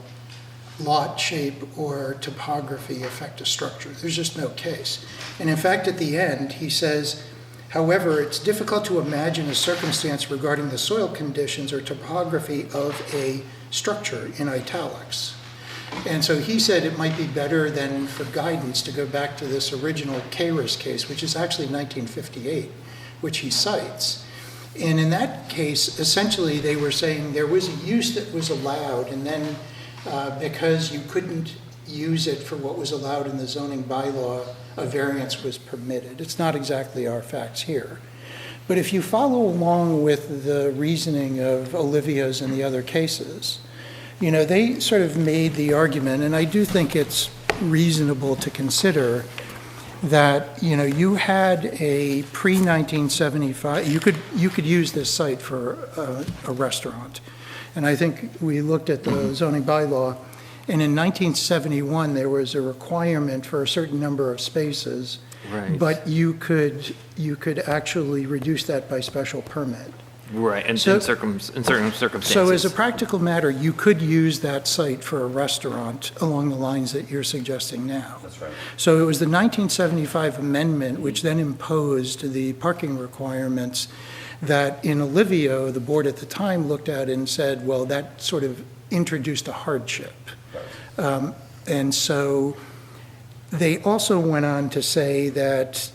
lot shape or topography affect a structure. There's just no case. And in fact, at the end, he says, however, it's difficult to imagine a circumstance regarding the soil conditions or topography of a structure, in italics. And so he said it might be better than for guidance to go back to this original KRIS case, which is actually 1958, which he cites. And in that case, essentially, they were saying there was a use that was allowed, and then because you couldn't use it for what was allowed in the zoning bylaw, a variance was permitted. It's not exactly our facts here. But if you follow along with the reasoning of Olivia's and the other cases, you know, they sort of made the argument, and I do think it's reasonable to consider that, you know, you had a pre-1975, you could use this site for a restaurant. And I think we looked at the zoning bylaw, and in 1971, there was a requirement for a certain number of spaces, Right. but you could actually reduce that by special permit. Right, and So- in certain circumstances. So as a practical matter, you could use that site for a restaurant along the lines that you're suggesting now. That's right. So it was the 1975 amendment which then imposed the parking requirements that in Olivio, the board at the time looked at and said, well, that sort of introduced a hardship. And so they also went on to say that,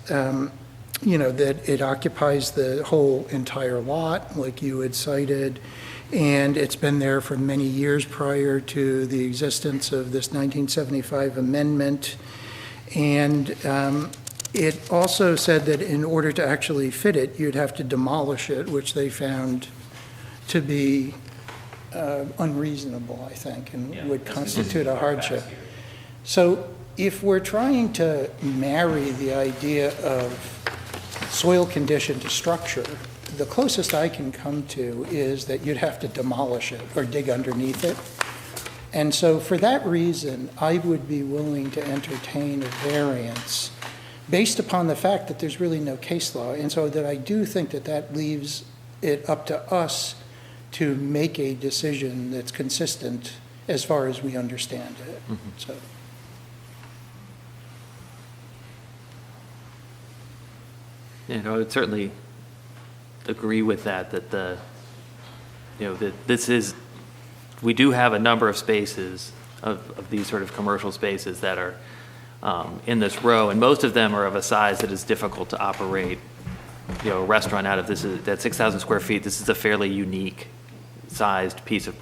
you know, that it occupies the whole entire lot, like you had cited, and it's been there for many years prior to the existence of this 1975 amendment. And it also said that in order to actually fit it, you'd have to demolish it, which they found to be unreasonable, I think, and would constitute a hardship. So if we're trying to marry the idea of soil condition to structure, the closest I can come to is that you'd have to demolish it or dig underneath it. And so for that reason, I would be willing to entertain a variance based upon the fact that there's really no case law. And so that I do think that that leaves it up to us to make a decision that's consistent as far as we understand it. So. You know, I would certainly agree with that that this is, we do have a number of spaces of these sort of commercial spaces that are in this row, and most of them are of a size that is difficult to operate, you know, a restaurant out of. This is that 6,000 square feet. This is a fairly unique sized piece of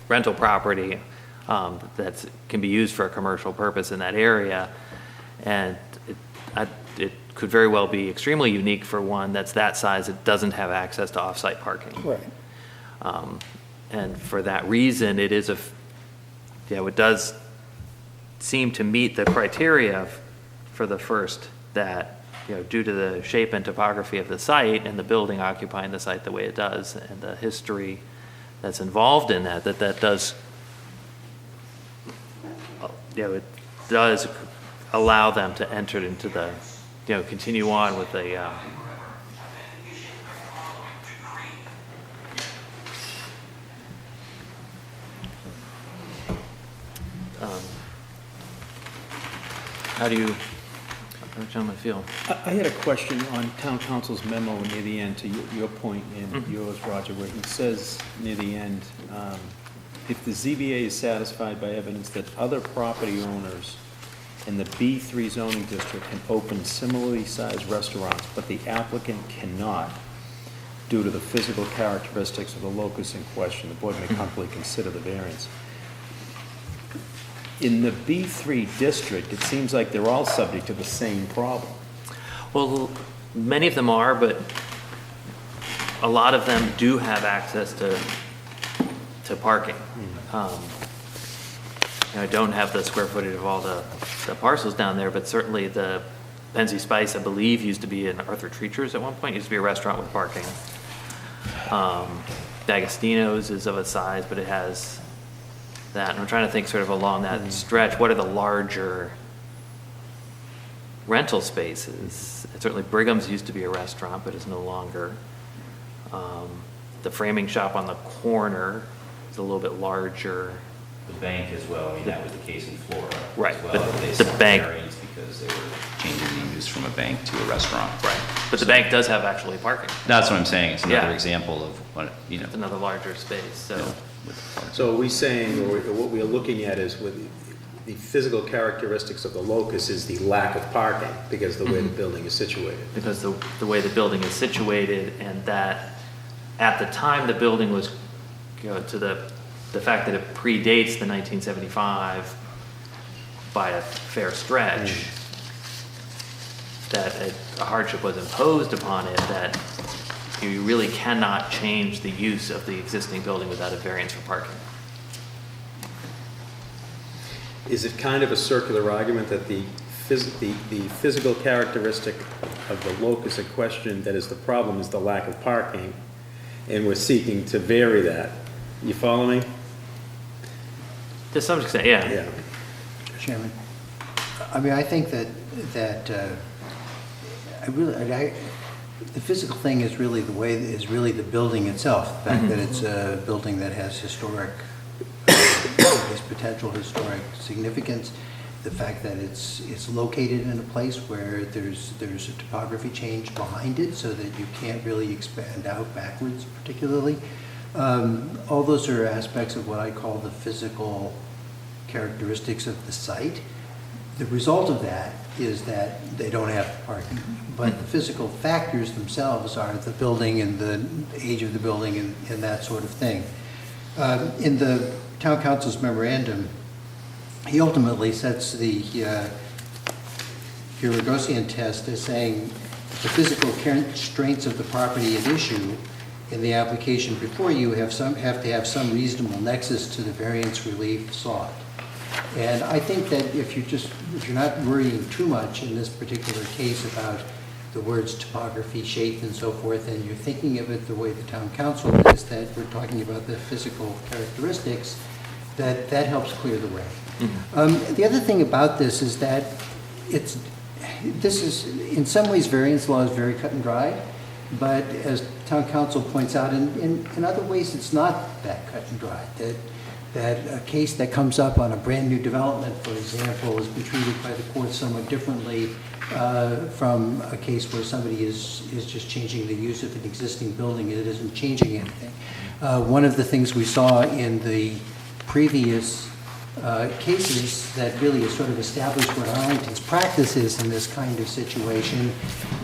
rental property that can be used for a commercial purpose in that area, and it could very well be extremely unique for one that's that size that doesn't have access to off-site parking. Right. And for that reason, it is it does seem to meet the criteria for the first, that, you know, due to the shape and topography of the site and the building occupying the site the way it does and the history that's involved in that does, it does allow them to enter into the, continue on with the, how do you, how do gentlemen feel? I had a question on town council's memo near the end, to your point and yours, Roger, where he says near the end, if the ZBA is satisfied by evidence that other property owners in the B3 zoning district can open similarly sized restaurants, but the applicant cannot, due to the physical characteristics of the locus in question, the board may comfortably consider the variance. In the B3 district, it seems like they're all subject to the same problem. Well, many of them are, but a lot of them do have access to parking. I don't have the square footage of all the parcels down there, but certainly the Penzi Spice, I believe, used to be an Arthur Treacher's at one point. It used to be a restaurant with parking. D'Agostino's is of a size, but it has that. And I'm trying to think sort of along that stretch, what are the larger rental spaces? And certainly Brigham's used to be a restaurant, but is no longer. The framing shop on the corner is a little bit larger. The bank as well, I mean, that was the case in Florida. Right, as well. but They the sought bank- variance because they were changing the use from a bank to a restaurant. Right, but the bank does have actually parking. That's what I'm saying, it's another Yeah. example of what, It's another larger space, so. So are we saying, or what we are looking at is with the physical characteristics of the locus is the lack of parking because of the way the building is situated? Because the way the building is situated, and that at the time the building was, to the fact that it predates the 1975 by a fair stretch, that a hardship was imposed upon it, that you really cannot change the use of the existing building without a variance for parking. Is it kind of a circular argument that the physical characteristic of the locus in question that is the problem is the lack of parking, and we're seeking to vary that? You follow me? To some extent, yeah. Yeah. Chairman, I mean, I think that the physical thing is really the building itself. The fact that it's a building that has historic, has potential historic significance. The fact that it's located in a place where there's a topography change behind it, so that you can't really expand out backwards, particularly. All those are aspects of what I call the physical characteristics of the site. The result of that is that they don't have parking. But the physical factors themselves are the building and the age of the building and that sort of thing. In the town council's memorandum, he ultimately sets the Gregosian test as saying the physical constraints of the property at issue in the application before you have to have some reasonable nexus to the variance relief sought. And I think that if you're not worrying too much in this particular case about the words topography, shape, and so forth, and you're thinking of it the way the town council is, that we're talking about the physical characteristics, that helps clear the way. The other thing about this is that this is, in some ways, variance law is very cut and dry, but as town council points out, in other ways, it's not that cut and dry. That a case that comes up on a brand new development, for example, has been treated by the court somewhat differently from a case where somebody is just changing the use of an existing building and it isn't changing anything. One of the things we saw in the previous cases that really has sort of established what Arlington's practice is in this kind of situation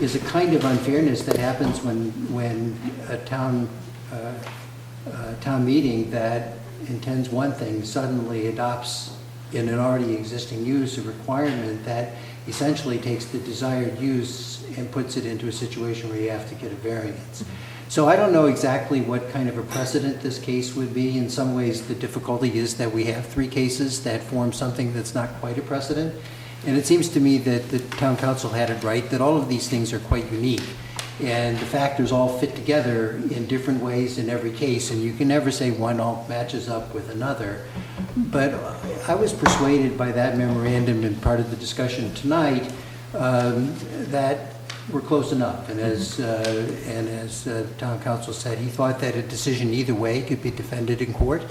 is a kind of unfairness that happens when a town meeting that intends one thing suddenly adopts in an already existing use a requirement that essentially takes the desired use and puts it into a situation where you have to get a variance. So I don't know exactly what kind of a precedent this case would be. In some ways, the difficulty is that we have 3 cases that form something that's not quite a precedent. And it seems to me that the town council had it right, that all of these things are quite unique. And the factors all fit together in different ways in every case, and you can never say one all matches up with another. But I was persuaded by that memorandum and part of the discussion tonight that we're close enough. And as town council said, he thought that a decision either way could be defended in court.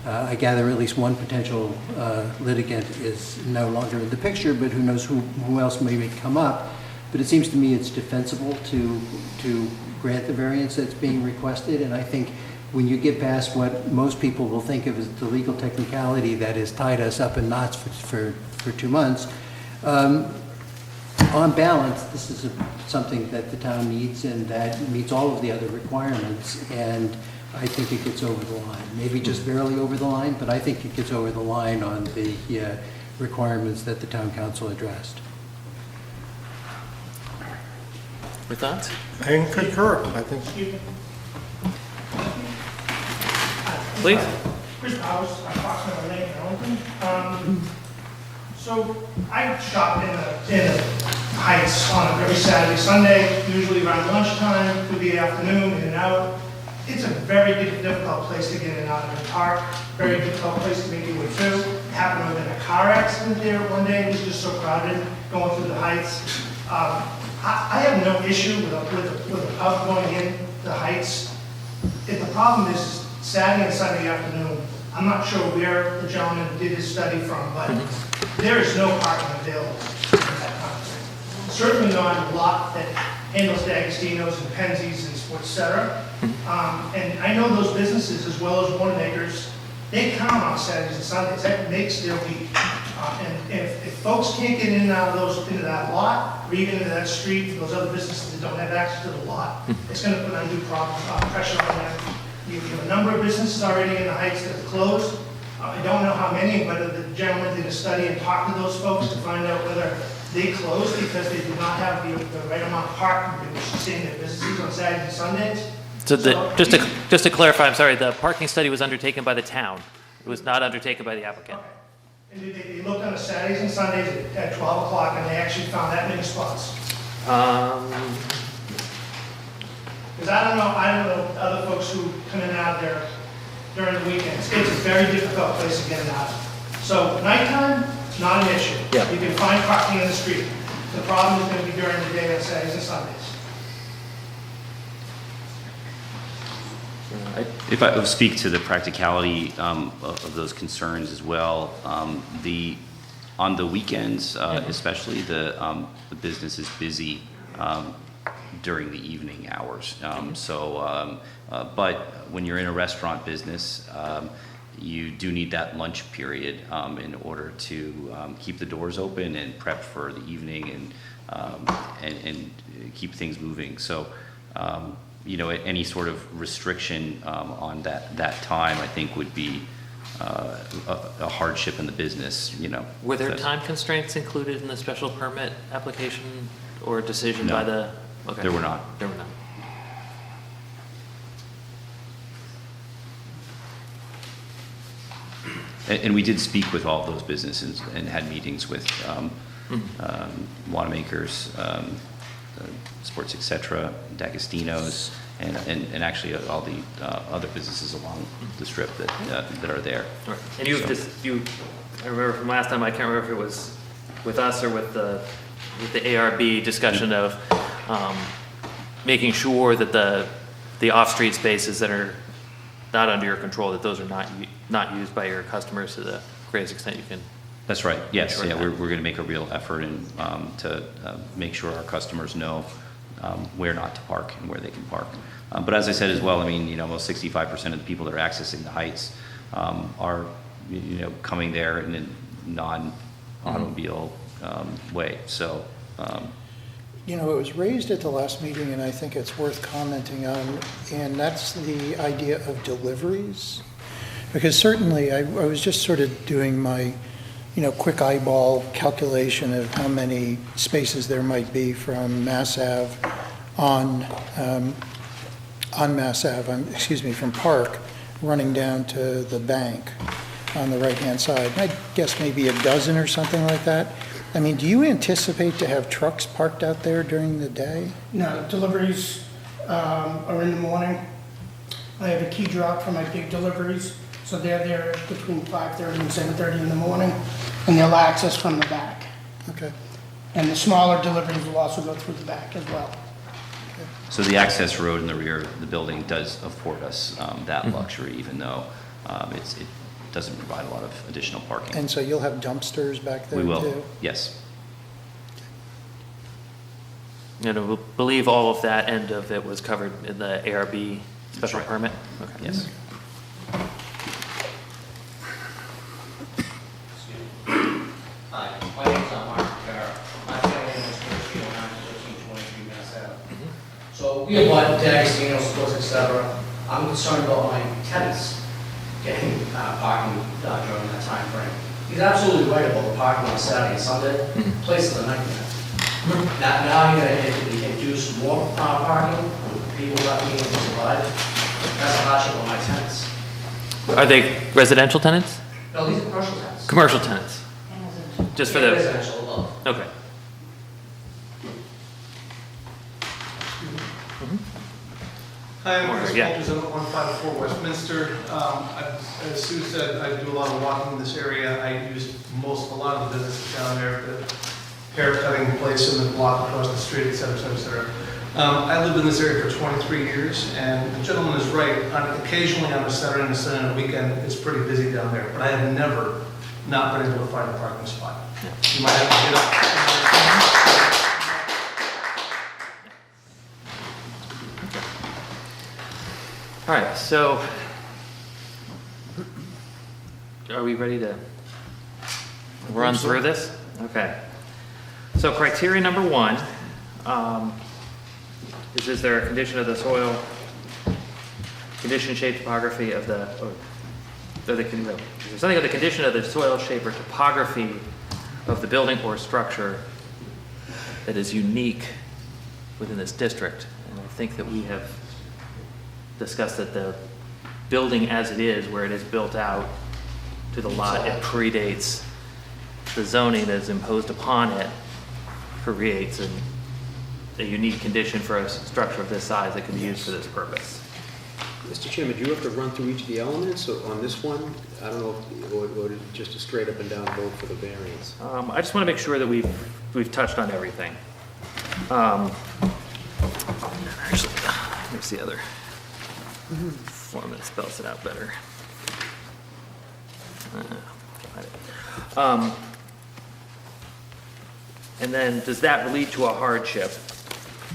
I gather at least one potential litigant is no longer in the picture, but who knows who else may come up. But it seems to me it's defensible to grant the variance that's being requested, and I think when you get past what most people will think of as the legal technicality that has tied us up in knots for 2 months, on balance, this is something that the town needs and that meets all of the other requirements, and I think it gets over the line. Maybe just barely over the line, but I think it gets over the line on the requirements that the town council addressed. Your thoughts? I concur. I think. Please. Chris Powers, approximately Lane, Arlington. So I shop in the Heights on every Saturday, Sunday, usually around lunchtime, through the afternoon, in and out. It's a very difficult place to get in and out of the park, very difficult place to make your way through. It happened within a car accident there one day. It was just so crowded going through the Heights. I have no issue with a pub going in the Heights. If the problem is Saturday and Sunday afternoon, I'm not sure where the gentleman did his study from, but there is no parking available at that time. Certainly not on a lot that handles D'Agostino's and Penzi's and et cetera. And I know those businesses as well as Wanamaker's, they count on Saturdays and Sundays. That makes their week. And if folks can't get in and out of into that lot, or even into that street, those other businesses that don't have access to the lot, it's going to put undue pressure on them. You have a number of businesses already in the Heights that have closed. I don't know how many, but the gentleman did a study and talked to those folks to find out whether they closed because they did not have the right amount of parking to sustain their businesses on Saturdays and Sundays. So just to clarify, I'm sorry, the parking study was undertaken by the town. It was not undertaken by the applicant. Okay. And they looked on the Saturdays and Sundays at 12 o'clock and they actually found that many spots. Because I don't know other folks who come in and out there during the weekends. It's a very difficult place to get in and out. So nighttime, not an issue. Yeah. You can find parking in the street. The problem is going to be during the day on Saturdays and Sundays. If I speak to the practicality of those concerns as well, on the weekends, especially the business is busy during the evening hours. But when you're in a restaurant business, you do need that lunch period in order to keep the doors open and prep for the evening and keep things moving. So. Any sort of restriction on that time, I think, would be a hardship in the business. Were there time constraints included in the special permit application or decision by the? Okay. There were not. There were not. And we did speak with all those businesses and had meetings with Wanamaker's, Sports Etc., D'Agostino's, and actually all the other businesses along the strip that are there. Right. And I remember from last time, I can't remember if it was with us or with the ARB discussion of making sure that the off-street spaces that are not under your control, that those are not used by your customers to the greatest extent you can. That's right. Yes. Yeah. We're going to make a real effort to make sure our customers know where not to park and where they can park. But as I said as well, I mean, almost 65% of the people that are accessing the Heights are, coming there in a non-automobile way. So. It was raised at the last meeting, and I think it's worth commenting on, and that's the idea of deliveries. Because certainly, I was just sort of doing my, quick eyeball calculation of how many spaces there might be from Mass Ave from Park, running down to the bank on the right-hand side. I guess maybe a dozen or something like that. I mean, do you anticipate to have trucks parked out there during the day? No, deliveries are in the morning. I have a key drop for my big deliveries, So they're there between 5:30 and 7:30 in the morning, and they'll access from the back. Okay. And the smaller deliveries will also go through the back as well. So the access road in the rear of the building does afford us that luxury, even though it doesn't provide a lot of additional parking. And so you'll have dumpsters back there We too? will, yes. And I believe all of that end of it was covered in the ARB special permit? Okay. Yes. Hi, my name's Mark Carr. My family owns 1323 Mass Ave. So we have bought D'Agostino stores, etc. I'm concerned about my tenants getting parking during that time frame. He's absolutely right about the parking on Saturday and Sunday. Place is a nightmare. Now you're going to induce more parking with people not being able to survive. That's a hardship on my tenants. Are they residential tenants? No, these are commercial tenants. Commercial tenants? Just for the... Residential alone. Okay. Hi, I'm Chris Yeah. Walters, I'm at 154 Westminster. As Sue said, I do a lot of walking in this area. I use a lot of the businesses down there, the hair cutting place in the block across the street, et cetera, et cetera, et cetera. I lived in this area for 23 years, and the gentleman is right. Occasionally on a Saturday and a Sunday and a weekend, it's pretty busy down there, but I have never not been able to find a parking spot. You might have to get up. All right, so are we ready to run through this? Okay. So criteria number one is there a condition of the soil, condition, shape, topography of the, is there something of the condition of the soil, shape, or topography of the building or structure that is unique within this district? And I think that we have discussed that the building as it is, where it is built out to the lot, it predates the zoning that is imposed upon it, creates a unique condition for a structure of this size that can be used for this purpose. Mr. Chairman, do you have to run through each of the elements on this one? I don't know, or just a straight up and down vote for the variance? I just want to make sure that we've touched on everything. Actually, here's the other form that spells it out better. And then, does that lead to a hardship,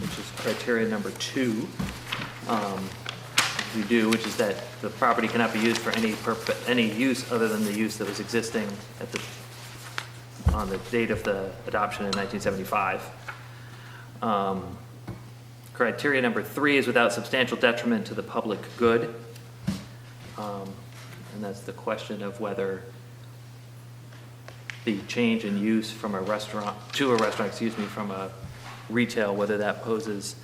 which is criteria number 2? We do, which is that the property cannot be used for any use other than the use that was existing on the date of the adoption in 1975. Criteria number 3 is without substantial detriment to the public good. And that's the question of whether the change in use from a restaurant, from a retail, whether that poses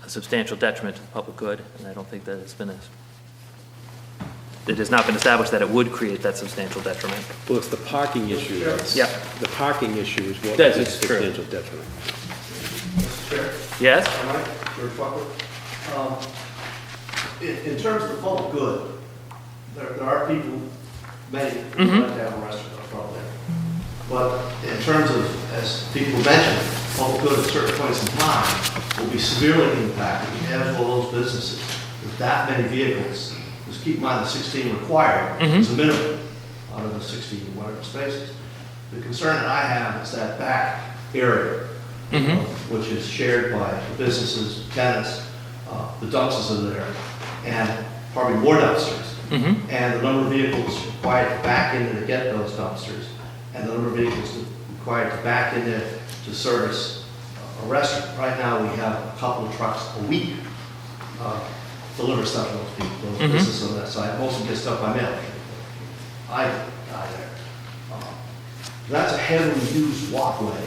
a substantial detriment to the public good. And I don't think that it has not been established that it would create that substantial detriment. Well, it's the parking issue. Yeah. The parking issue is what That is is true. substantial detriment. Mr. Chair? Yes? Am I? George Buckler. In terms of the public good, there are people, many, who like to have a restaurant probably. But in terms of, as people mentioned, public good at certain points in time will be severely impacted, as will those businesses, with that many vehicles. Just keep in mind the 16 required is a minimum out of the 16 whatever spaces. The concern that I have is that back area, which is shared by the businesses, tenants, the dumpsters are there, and probably more dumpsters. And the number of vehicles required to back in to get those dumpsters, and the number of vehicles required to back in there to service a restaurant. Right now, we have a couple of trucks a week deliver stuff to those people, those businesses on that side. Most of them get stuff by mail. I there. That's a heavily used walkway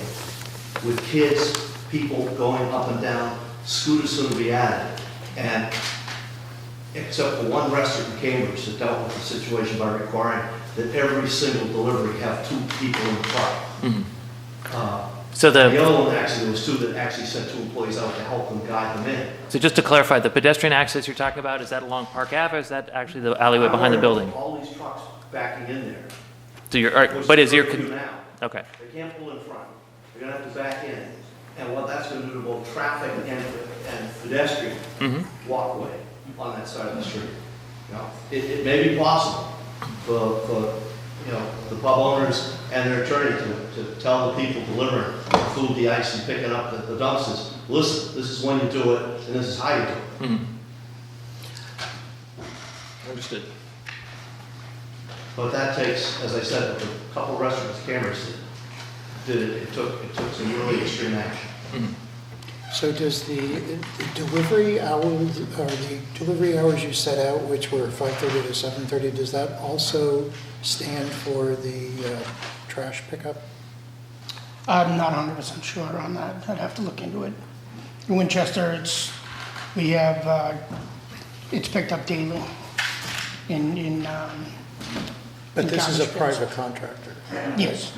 with kids, people going up and down, scooters soon to be added. And except for one restaurant in Cambridge that dealt with the situation by requiring that every single delivery have 2 people in the truck. So The other one, actually, there was two that actually sent two employees out to help them guide them in. So just to clarify, the pedestrian access you're talking about, is that along Park Ave, or is that actually the alleyway behind the building? All these trucks backing in there. So you're, all right, but is your, Now. okay. They can't pull in front. They're gonna have to back in. And what that's gonna do to both traffic and pedestrian walkway on that side of the street. You know, it may be possible for, you know, the pub owners and their attorney to tell the people delivering the food, the ice, and picking up the dumpsters, listen, this is when you do it, and this is how you do it. Understood. But that takes, as I said, a couple restaurants, cameras did it, it took some really extreme action. So does the delivery hours, or the delivery hours you set out, which were 5:30 to 7:30, does that also stand for the trash pickup? I'm not 100% sure on that. I'd have to look into it. In Winchester, we have, it's picked up daily But this is a Cottage private Springs. contractor? Yes.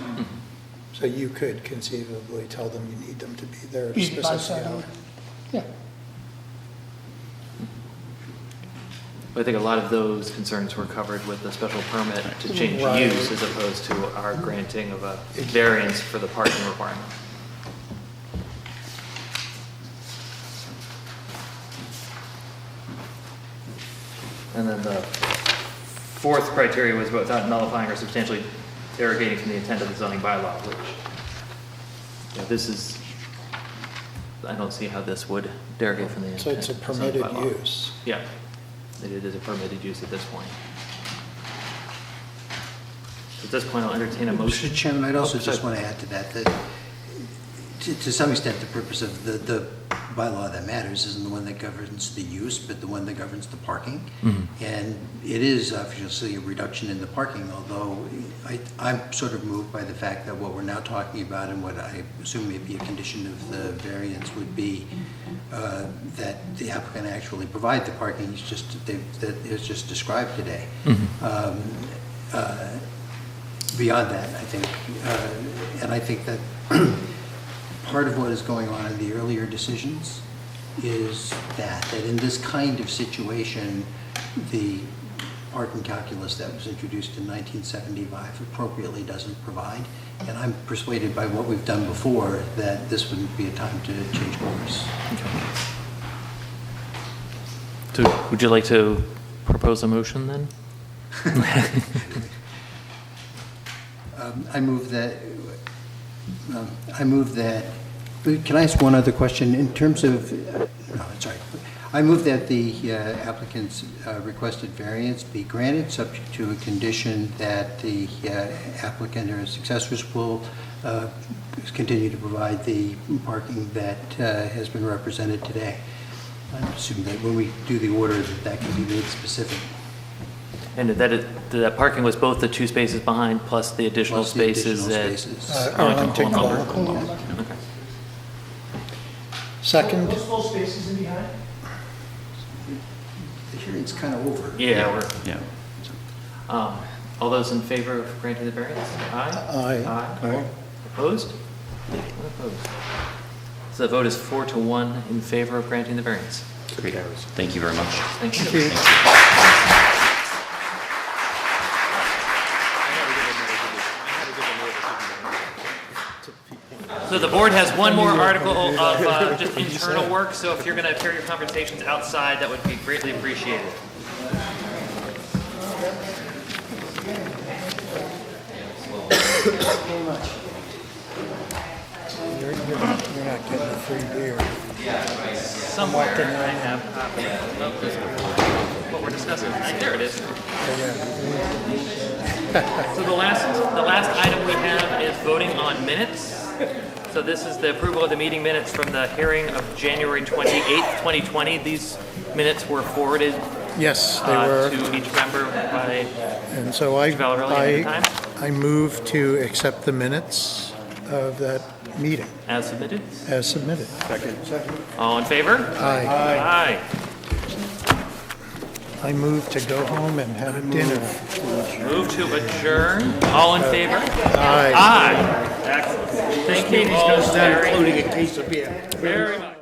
So you could conceivably tell them you need them to be there Be by specifically? 7. Yeah. I think a lot of those concerns were covered with the special permit to change Right. use as opposed to our granting of a variance for the parking requirement. And then the fourth criteria was without nullifying or substantially derogating from the intent of the zoning bylaw, which, yeah, this is, I don't see how this would derogate from the intent. So it's a of the zoning permitted bylaw. use? Yeah, it is a permitted use at this point. At this point, I'll entertain a motion. Mr. Chairman, I'd also Oh, just sorry. want to add to that, that to some extent, the purpose of the bylaw that matters isn't the one that governs the use, but the one that governs the parking. And it is obviously a reduction in the parking, although I'm sort of moved by the fact that what we're now talking about and what I assume may be a condition of the variance would be that the applicant actually provide the parking, that is just described today. Beyond that, I think, and I think that part of what is going on in the earlier decisions is that in this kind of situation, the parking calculus that was introduced in 1975 appropriately doesn't provide. And I'm persuaded by what we've done before that this wouldn't be a time to change course. So would you like to propose a motion then? I move that, can I ask one other question? In terms of, I move that the applicant's requested variance be granted, subject to a condition that the applicant or his successors will continue to provide the parking that has been represented today. I assume that when we do the order, that can be made specific. And that parking was both the 2 spaces behind plus the additional Plus the additional spaces spaces. at Arlington Arlington Community. Okay. Second? Those full spaces in behind? The hearing's kind of over. Yeah, Yeah. All those in favor of granting the variance? Aye? Aye. Opposed? None opposed. So the vote is 4-1 in favor of granting the variance. Great. Thank you very much. Thank you. Thank you. So the board has one more article of just internal work, so if you're going to carry your conversations outside, that would be greatly appreciated. You're not getting a free beer. Somewhere I have what we're discussing. There it is. So the last item we have is voting on minutes. So this is the approval of the meeting minutes from the hearing of January 28th, 2020. These minutes were forwarded Yes, they were. to each member by And so Mr. Valarelli at the time. I move to accept the minutes of that meeting As submitted. as submitted. All in favor? Aye. Aye. I move to go home and have dinner. Move to adjourn. All in favor? Aye. Aye. Excellent. Thank you all Speedy's gonna start very, including a case of beer. very much.